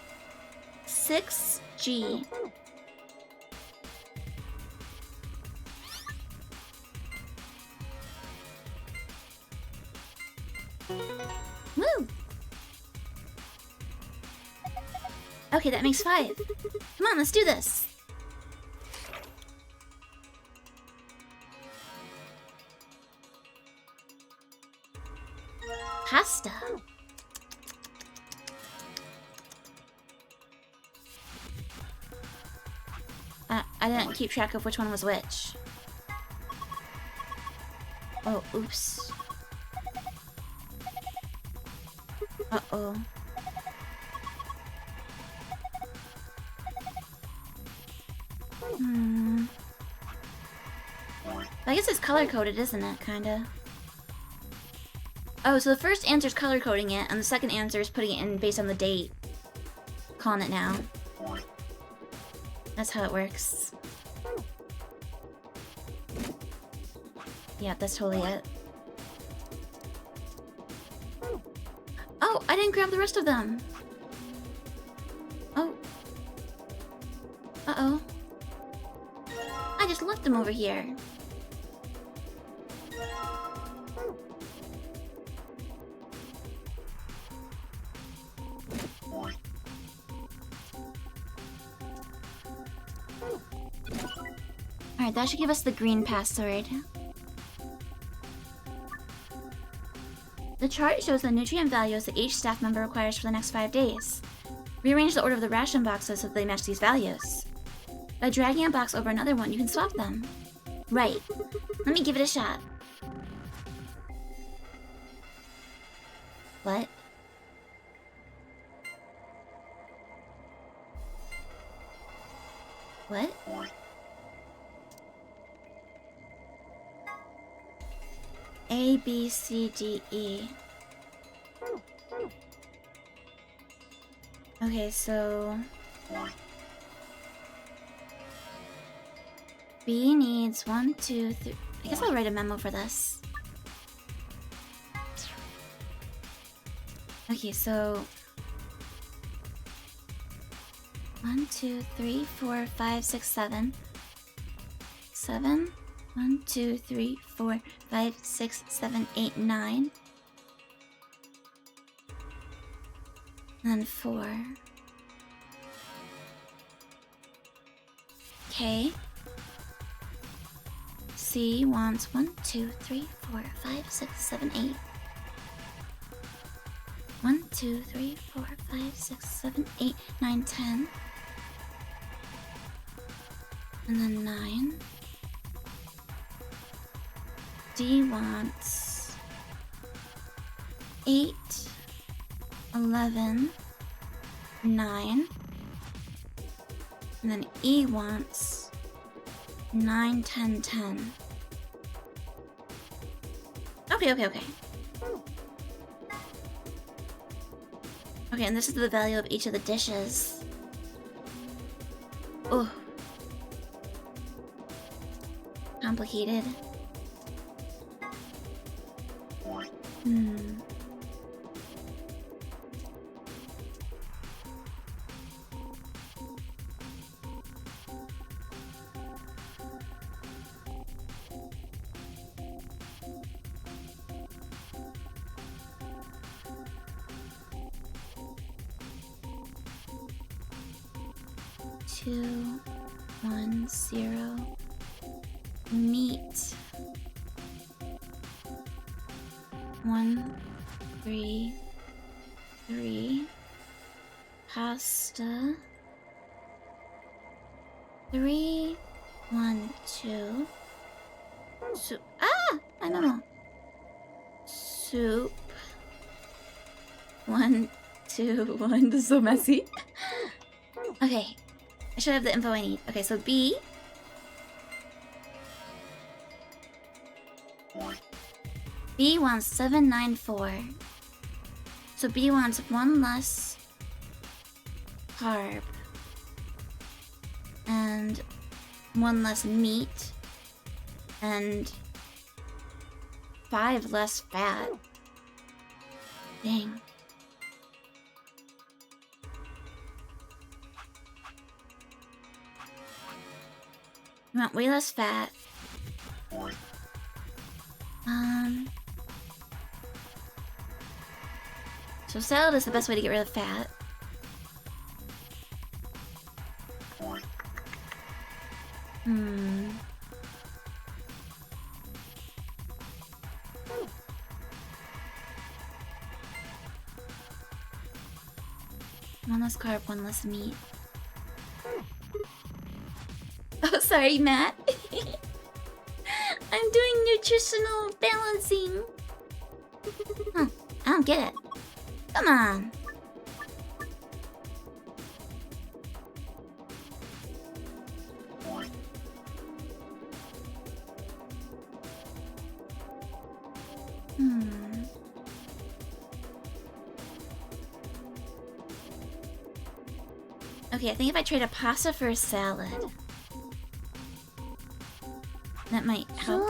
6G. Woo! Okay, that makes 5. Come on, let's do this. Pasta. I didn't keep track of which one was which. Oh, oops. Uh-oh. I guess it's color-coded, isn't it? Kinda. Oh, so the first answer is color-coding it, and the second answer is putting it in based on the date. Calling it now. That's how it works. Yeah, that's totally it. Oh, I didn't grab the rest of them. Oh. Uh-oh. I just left them over here. Alright, that should give us the green password. The chart shows the nutrient values that each staff member requires for the next 5 days. Rearrange the order of the ration boxes so that they match these values. By dragging a box over another one, you can swap them. Right. Let me give it a shot. What? What? A, B, C, D, E. Okay, so... B needs 1, 2, 3... I guess I'll write a memo for this. Okay, so... 1, 2, 3, 4, 5, 6, 7. 7. 1, 2, 3, 4, 5, 6, 7, 8, 9. And then 4. Okay. C wants 1, 2, 3, 4, 5, 6, 7, 8. 1, 2, 3, 4, 5, 6, 7, 8, 9, 10. And then 9. D wants 8, 11, 9. And then E wants 9, 10, 10. Okay. Okay, and this is the value of each of the dishes. Oh. Complicated. Hmm. Two, 1, 0. Meat. 1, 3, 3. Pasta. 3, 1, 2. Soup. Ah! I don't know. Soup. 1, 2, 1. This is so messy. Okay. I should have the info I need. Okay, so B. B wants 794. So B wants 1 less carb. And 1 less meat. And 5 less fat. Dang. You want way less fat. So salad is the best way to get rid of fat. One less carb, 1 less meat. Oh, sorry, Matt. I'm doing nutritional balancing. Huh, I don't get it. Come on. Okay, I think if I trade a pasta for a salad, that might help.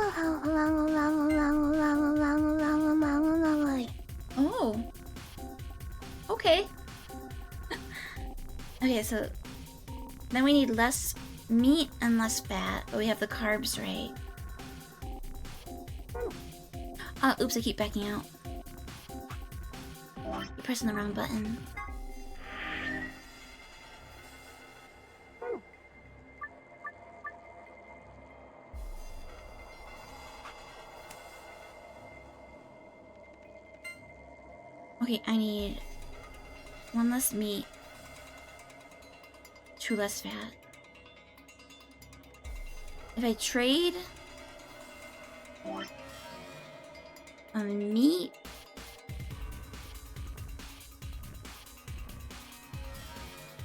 Oh. Okay. Okay, so then we need less meat and less fat, but we have the carbs right. Oh, oops, I keep backing out. You're pressing the wrong button. Okay, I need 1 less meat, 2 less fat. If I trade a meat,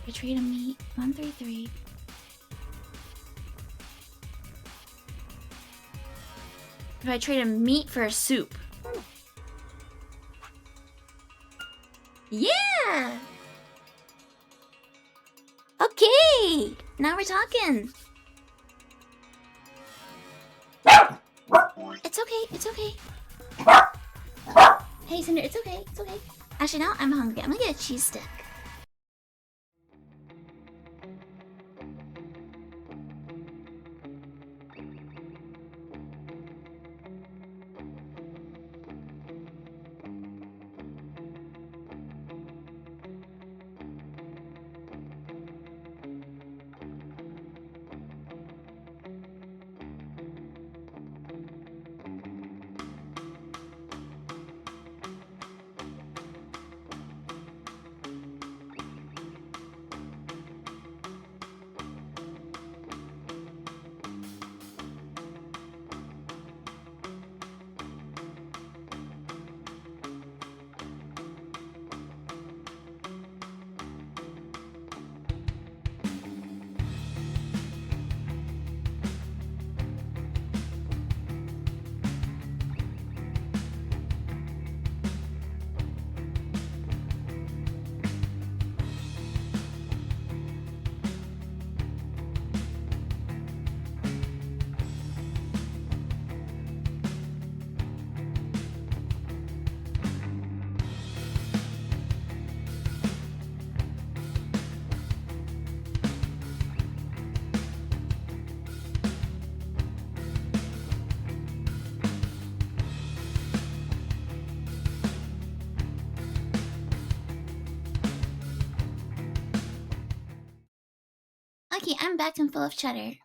if I trade a meat, 133. If I trade a meat for a soup. Yeah! Okay! Now we're talking. It's okay, it's okay. Hey, Cinder, it's okay, it's okay. Actually, now I'm hungry. I'm gonna get a cheese stick. Okay, I'm back and full of cheddar.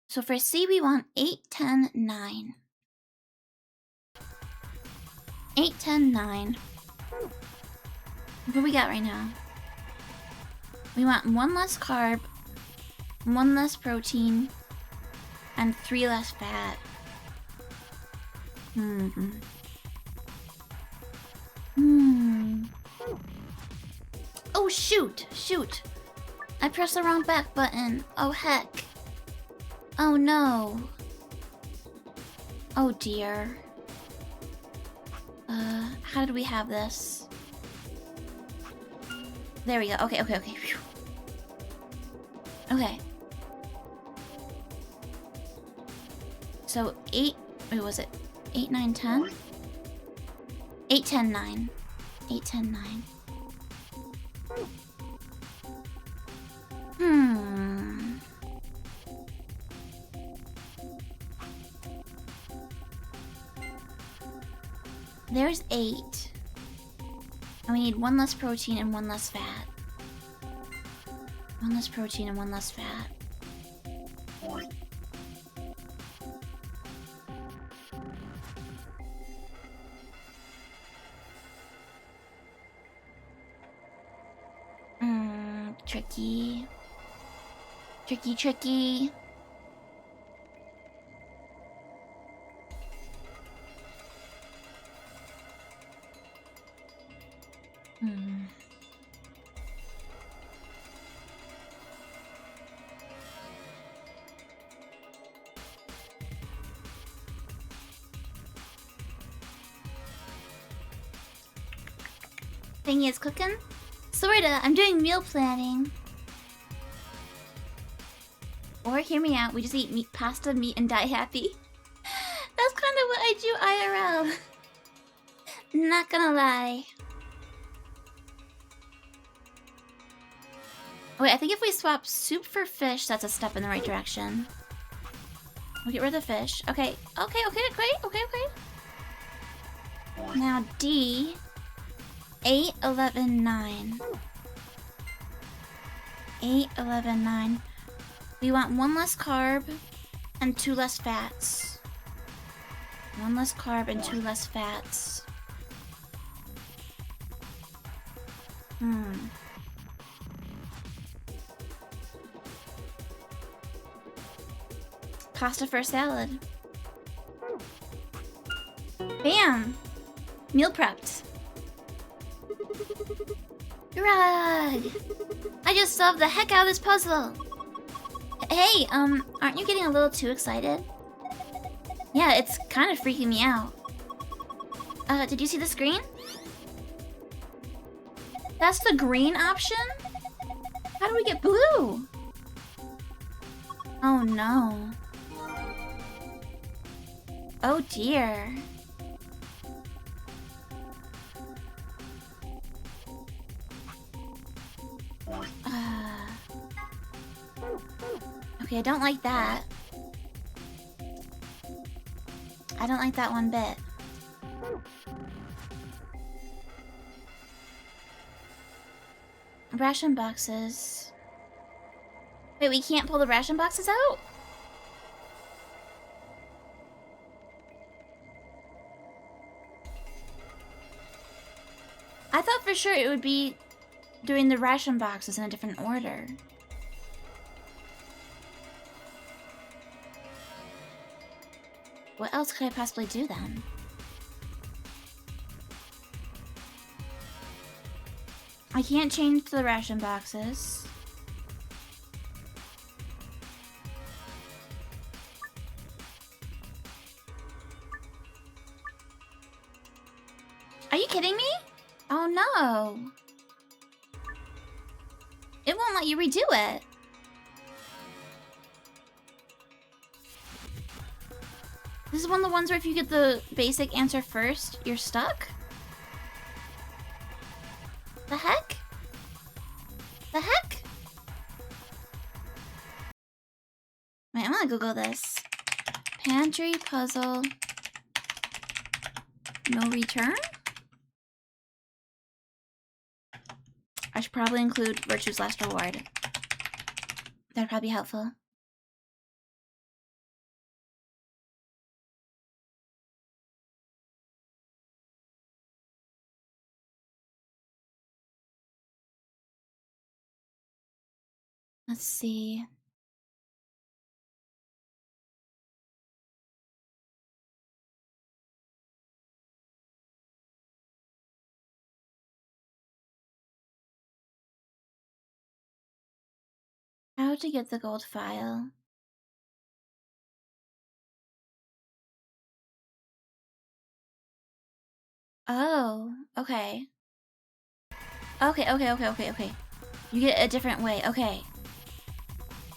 So for C, we want 8, 10, 9. 8, 10, 9. What do we got right now? We want 1 less carb, 1 less protein, and 3 less fat. Oh, shoot! Shoot! I pressed the wrong back button. Oh, heck. Oh, no. Oh, dear. How did we have this? There we go. Okay, okay, okay. Phew. Okay. So 8, wait, was it 8, 9, 10? 8, 10, 9. 8, 10, 9. There's 8. And we need 1 less protein and 1 less fat. 1 less protein and 1 less fat. Tricky. Tricky, tricky. Fangy is cooking? Sorta, I'm doing meal planning. Or hear me out, we just eat meat, pasta, meat, and die happy. That's kind of what I do IRL. Not gonna lie. Wait, I think if we swap soup for fish, that's a step in the right direction. We'll get rid of the fish. Okay, great. Okay. Now D. 8, 11, 9. 8, 11, 9. We want 1 less carb and 2 less fats. 1 less carb and 2 less fats. Pasta for salad. Bam! Meal prepped. Grug! I just solved the heck out of this puzzle. Hey, aren't you getting a little too excited? Yeah, it's kind of freaking me out. Did you see the screen? That's the green option? How do we get blue? Oh no. Oh dear. Okay, I don't like that. I don't like that one bit. Ration boxes. Wait, we can't pull the ration boxes out? I thought for sure it would be doing the ration boxes in a different order. What else could I possibly do then? I can't change the ration boxes. Are you kidding me? Oh no. It won't let you redo it. This is one of the ones where if you get the basic answer first, you're stuck? The heck? The heck? Wait, I'm gonna Google this. Pantry puzzle. No return? I should probably include Virtue's Last Reward. That'd probably be helpful. Let's see. How to get the gold file. Oh, okay. Okay. You get a different way, okay.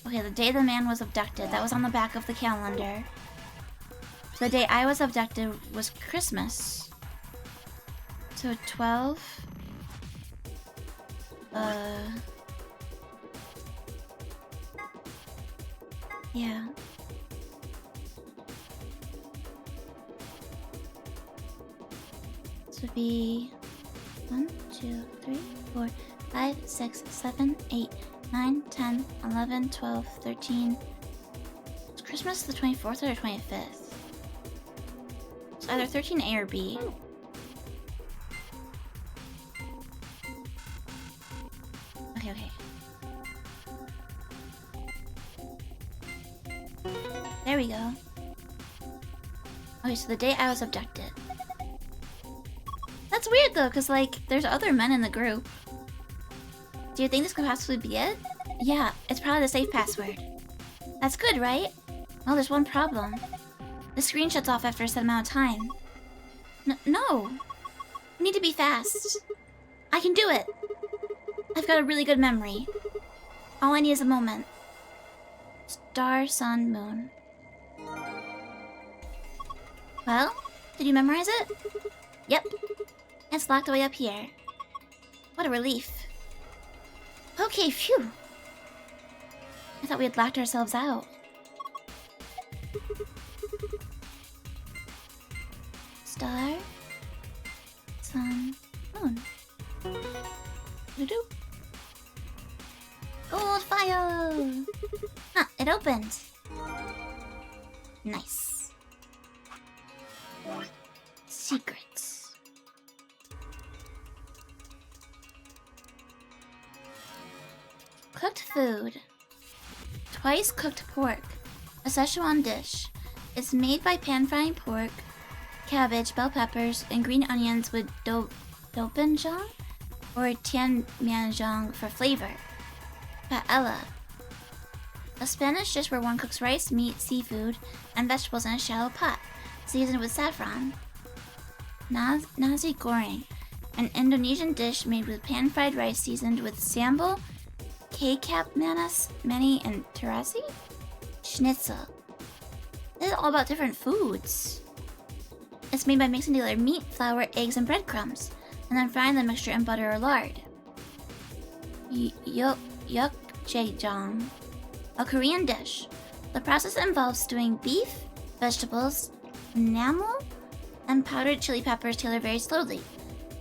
Okay, the day the man was abducted. That was on the back of the calendar. So the day I was abducted was Christmas. So 12. Yeah. This would be 1, 2, 3, 4, 5, 6, 7, 8, 9, 10, 11, 12, 13. Is Christmas the 24th or the 25th? It's either 13A or B. Okay. There we go. Okay, so the day I was abducted. That's weird though, because like, there's other men in the group. Do you think this could possibly be it? Yeah, it's probably the safe password. That's good, right? Well, there's one problem. The screen shuts off after a set amount of time. No. We need to be fast. I can do it. I've got a really good memory. All I need is a moment. Star, sun, moon. Well, did you memorize it? Yep. It's locked away up here. What a relief. Okay, phew. I thought we had locked ourselves out. Star, sun, moon. Doo-doo. Gold fire! Huh, it opened. Nice. Secrets. Cooked food. Twice cooked pork. A Szechuan dish. It's made by pan-frying pork, cabbage, bell peppers, and green onions with dopenjang or tianmianzhang for flavor. Paella. A Spanish dish where one cooks rice, meat, seafood, and vegetables in a shallow pot, seasoned with saffron. Nasi goreng. An Indonesian dish made with pan-fried rice seasoned with sambal, kecap manis, mani, and terasi? Schnitzel. This is all about different foods. It's made by mixing together meat, flour, eggs, and breadcrumbs, and then frying the mixture in butter or lard. Yukjajang. A Korean dish. The process involves stewing beef, vegetables, enamel, and powdered chili peppers together very slowly.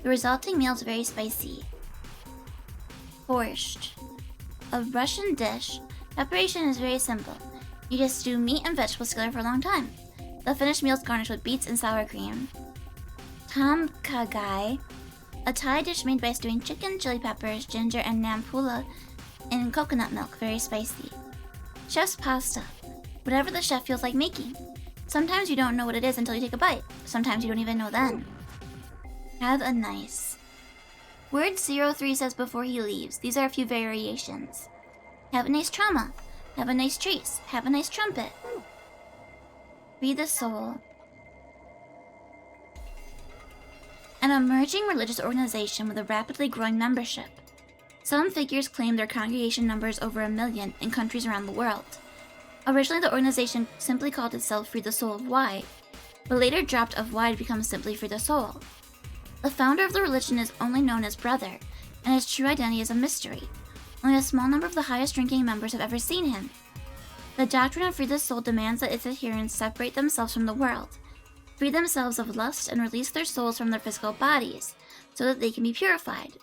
The resulting meal is very spicy. Borscht. A Russian dish. Preparation is very simple. You just stew meat and vegetables together for a long time. The finished meal is garnished with beets and sour cream. Tom kha gai. A Thai dish made by stewing chicken, chili peppers, ginger, and nampula in coconut milk, very spicy. Chef's pasta. Whatever the chef feels like making. Sometimes you don't know what it is until you take a bite. Sometimes you don't even know then. Have a nice. Word 03 says before he leaves. These are a few variations. Have a nice trauma. Have a nice trace. Have a nice trumpet. Free the soul. An emerging religious organization with a rapidly growing membership. Some figures claim their congregation numbers over 1 million in countries around the world. Originally, the organization simply called itself Free the Soul of Y, but later dropped of Y to become simply Free the Soul. The founder of the religion is only known as Brother, and his true identity is a mystery. Only a small number of the highest-ranking members have ever seen him. The doctrine of Free the Soul demands that its adherents separate themselves from the world, free themselves of lust, and release their souls from their physical bodies, so that they can be purified.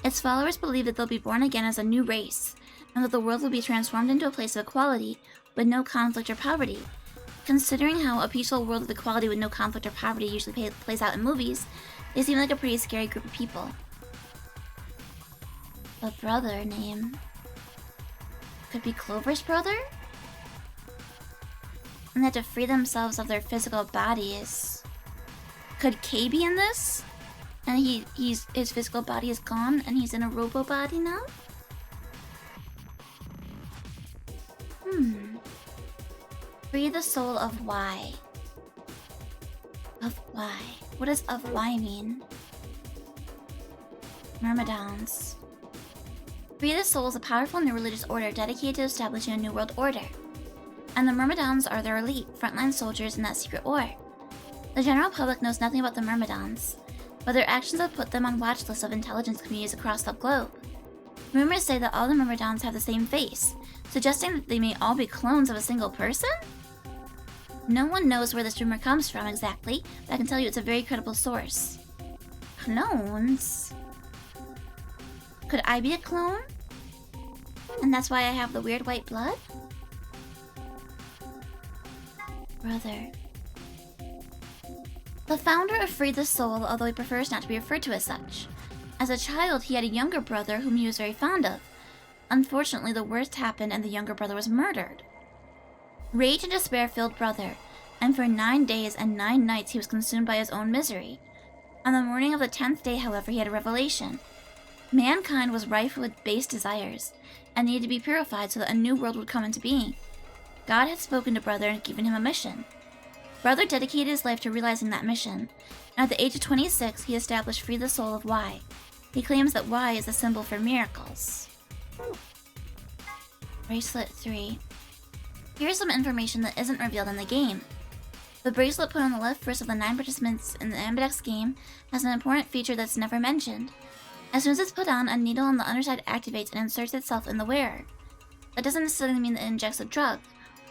Its followers believe that they'll be born again as a new race, and that the world will be transformed into a place of equality, with no conflict or poverty. Considering how a peaceful world of equality with no conflict or poverty usually plays out in movies, they seem like a pretty scary group of people. The brother name could be Clover's brother? And they have to free themselves of their physical bodies. Could Kay be in this? And his physical body is gone and he's in a robo body now? Free the soul of Y. Of Y. What does of Y mean? Myrmidons. Free the Soul is a powerful new religious order dedicated to establishing a new world order. And the Myrmidons are their elite, frontline soldiers in that secret war. The general public knows nothing about the Myrmidons, but their actions have put them on watch lists of intelligence communities across the globe. Rumors say that all the Myrmidons have the same face, suggesting that they may all be clones of a single person? No one knows where this rumor comes from exactly, but I can tell you it's a very credible source. Clones? Could I be a clone? And that's why I have the weird white blood? Brother. The founder of Free the Soul, although he prefers not to be referred to as such. As a child, he had a younger brother whom he was very fond of. Unfortunately, the worst happened and the younger brother was murdered. Rage and despair filled Brother, and for 9 days and 9 nights he was consumed by his own misery. On the morning of the 10th day, however, he had a revelation. Mankind was rife with base desires, and needed to be purified so that a new world would come into being. God had spoken to Brother and given him a mission. Brother dedicated his life to realizing that mission, and at the age of 26, he established Free the Soul of Y. He claims that Y is a symbol for miracles. Bracelet 3. Here's some information that isn't revealed in the game. The bracelet put on the left wrist of the 9 participants in the Ambidex game has an important feature that's never mentioned. As soon as it's put on, a needle on the underside activates and inserts itself in the wearer. That doesn't necessarily mean that it injects a drug,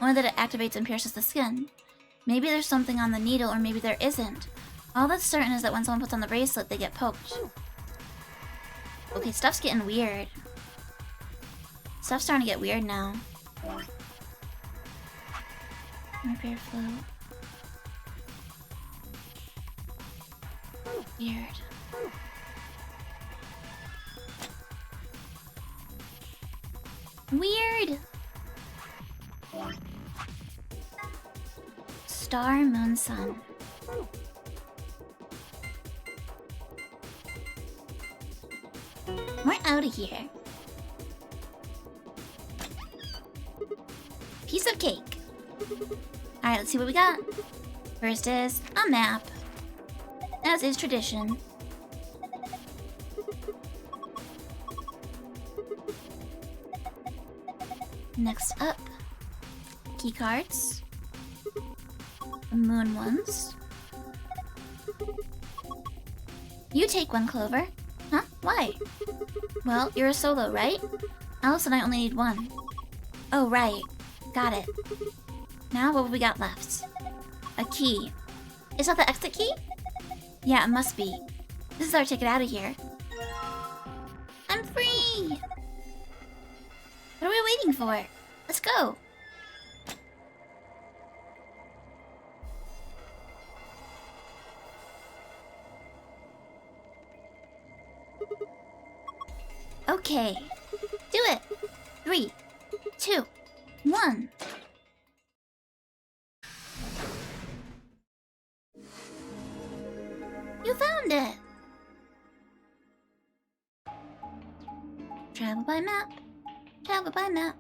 only that it activates and pierces the skin. Maybe there's something on the needle, or maybe there isn't. All that's certain is that when someone puts on the bracelet, they get poked. Okay, stuff's getting weird. Stuff's starting to get weird now. Repair flow. Weird. Weird! Star, moon, sun. We're out of here. Piece of cake. Alright, let's see what we got. First is a map, as is tradition. Next up, key cards. The moon ones. You take one, Clover. Huh? Why? Well, you're a solo, right? Alice and I only need one. Oh, right. Got it. Now what have we got left? A key. Is that the exit key? Yeah, it must be. This is our ticket out of here. I'm free! What are we waiting for? Let's go! Okay. Do it! 3, 2, 1. You found it! Travel by map. Travel by map.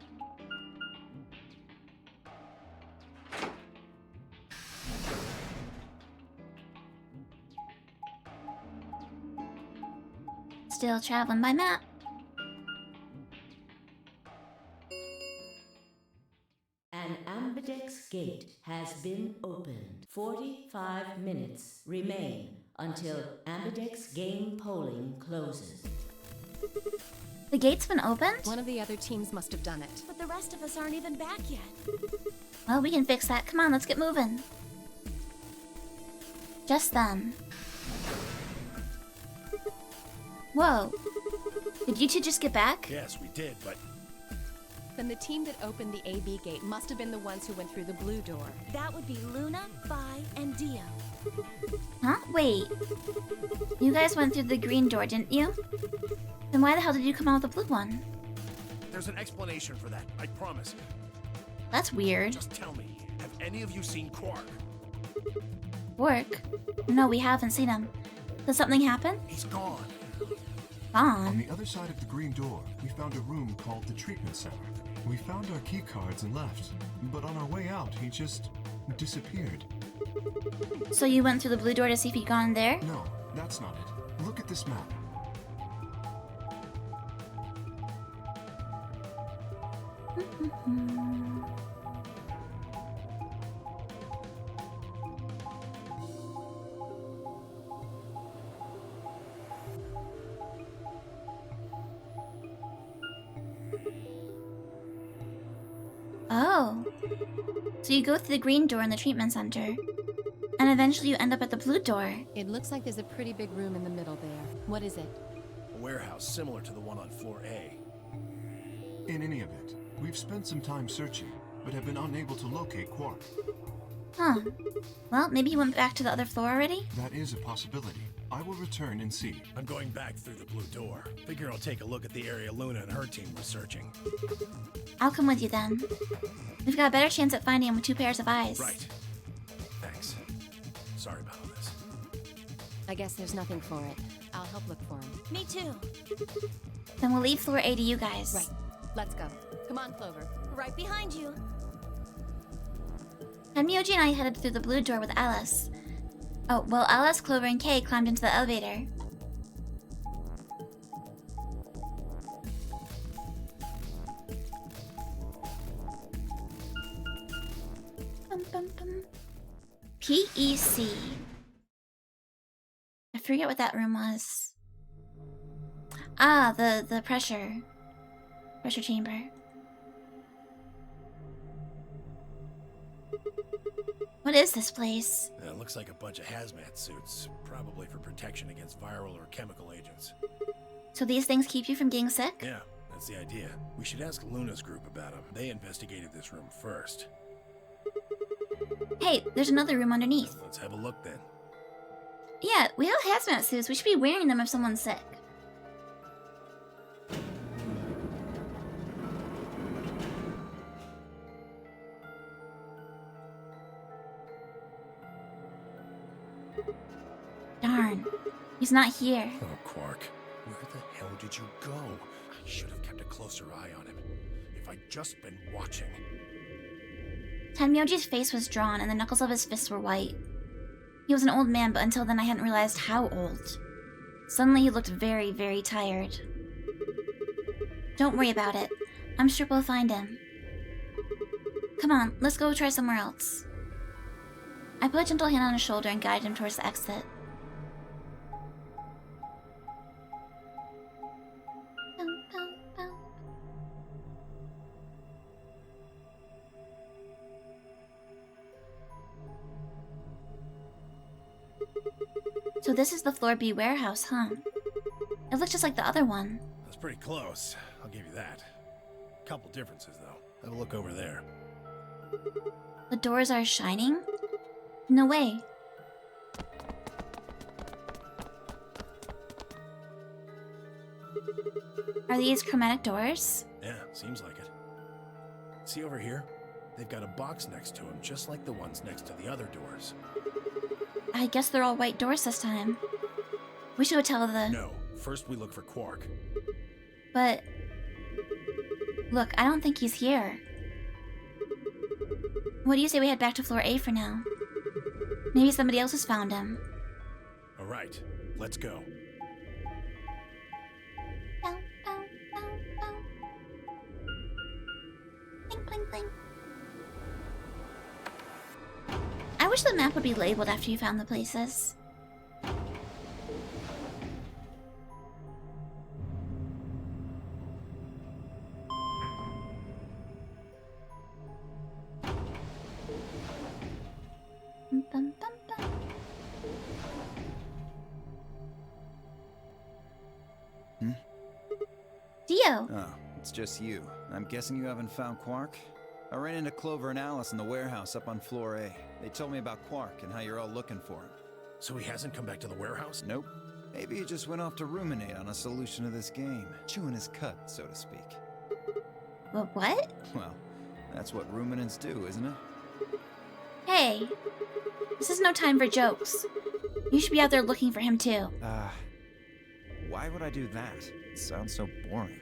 Still traveling by map. An ambidex gate has been opened. 45 minutes remain until ambidex game polling closes. The gate's been opened? One of the other teams must have done it. But the rest of us aren't even back yet. Well, we can fix that. Come on, let's get moving. Just then. Whoa. Did you two just get back? Yes, we did, but Then the team that opened the AB gate must have been the ones who went through the blue door. That would be Luna, Vi, and Dio. Huh? Wait. You guys went through the green door, didn't you? Then why the hell did you come out with the blue one? there's an explanation for that, I promise. That's weird. Just tell me, have any of you seen Quark? Work? No, we haven't seen him. Did something happen? He's gone. On Gone? the other side of the green door, we found a room called the treatment center. We found our key cards and left, but on our way out, he just disappeared. So you went through the blue door to see if he'd gone there? No, that's not it. Look at this map. Oh. So you go through the green door in the treatment center, and eventually you end up at the blue door. It looks like there's a pretty big room in the middle there. What is it? A warehouse similar to the one on floor A. In any event, we've spent some time searching, but have been unable to locate Quark. Huh. Well, maybe he went back to the other floor already? That is a possibility. I will return and see. I'm going back through the blue door. Figure I'll take a look at the area Luna and her team were searching. I'll come with you then. We've got a better chance at finding him with 2 pairs of eyes. Right. Thanks. Sorry about all this. I guess there's nothing for it. I'll help look for him. Me too. Then we'll leave floor A to you guys. Right. Let's go. Come on, Clover. Right behind you. And Myoji and I headed through the blue door with Alice. Oh, well, Alice, Clover, and Kay climbed into the elevator. Bum, bum, bum. PEC. I forget what that room was. Ah, the pressure chamber. What is this place? It looks like a bunch of hazmat suits, probably for protection against viral or chemical agents. So these things keep you from getting sick? Yeah, that's the idea. We should ask Luna's group about them. They investigated this room first. Hey, there's another room underneath. Let's have a look then. Yeah, we have hazmat suits. We should be wearing them if someone's sick. Darn, he's not here. Oh, Quark, where the hell did you go? I should have kept a closer eye on him. If I'd just been watching. Tenmyoji's face was drawn and the knuckles of his fists were white. He was an old man, but until then I hadn't realized how old. Suddenly he looked very, very tired. Don't worry about it. I'm sure we'll find him. Come on, let's go try somewhere else. I put a gentle hand on his shoulder and guided him towards the exit. So this is the Floor B warehouse, huh? It looks just like the other one. That's pretty close. I'll give you that. Couple differences, though. Have a look over there. The doors are shining? No way. Are these chromatic doors? Yeah, seems like it. See over here? They've got a box next to them, just like the ones next to the other doors. I guess they're all white doors this time. We should go tell the... No, first we look for Quark. But... Look, I don't think he's here. What do you say we head back to floor A for now? Maybe somebody else has found him. Alright, let's go. Bow, bow, bow, bow. Bling, bling, bling. I wish the map would be labeled after you found the places. Bum, bum, bum. Dio! Oh, it's just you. I'm guessing you haven't found Quark? I ran into Clover and Alice in the warehouse up on floor A. They told me about Quark and how you're all looking for him. So he hasn't come back to the warehouse? Nope. Maybe he just went off to ruminate on a solution to this game. Chewing his cud, so to speak. Well, what? Well, that's what ruminants do, isn't it? Hey, this is no time for jokes. You should be out there looking for him too. Why would I do that? It sounds so boring.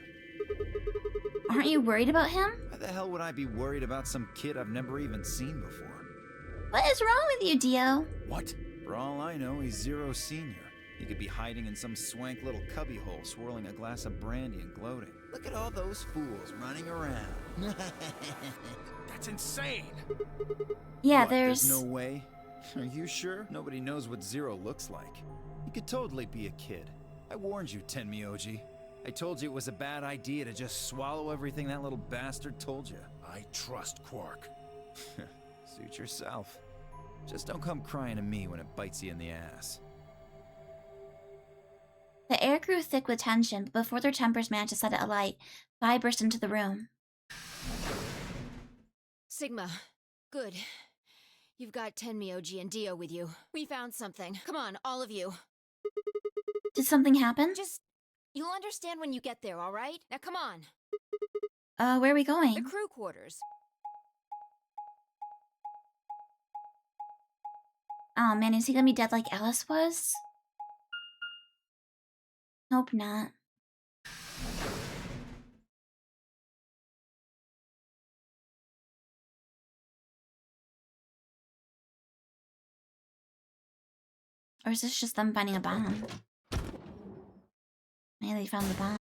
Aren't you worried about him? Why the hell would I be worried about some kid I've never even seen before? What is wrong with you, Dio? What? For all I know, he's Zero Senior. He could be hiding in some swank little cubbyhole, swirling a glass of brandy and gloating. Look at all those fools running around. That's insane! Yeah, What, there's no way? Are you sure? Nobody knows what Zero looks like. He could totally be a kid. I warned you, Tenmyoji. I told you it was a bad idea to just swallow everything that little bastard told you. I trust Quark. Suit yourself. Just don't come crying to me when it bites you in the ass. The air grew thick with tension, but before their tempers managed to set it alight, Vi burst into the room. Sigma, good. You've got Tenmyoji and Dio with you. We found something. Come on, all of you. Did something happen? You'll understand when you get there, all right? Now come on. Where are we going? The crew quarters. Oh man, is he gonna be dead like Alice was? Hope not. Or is this just them finding a bomb? Maybe they found the bomb.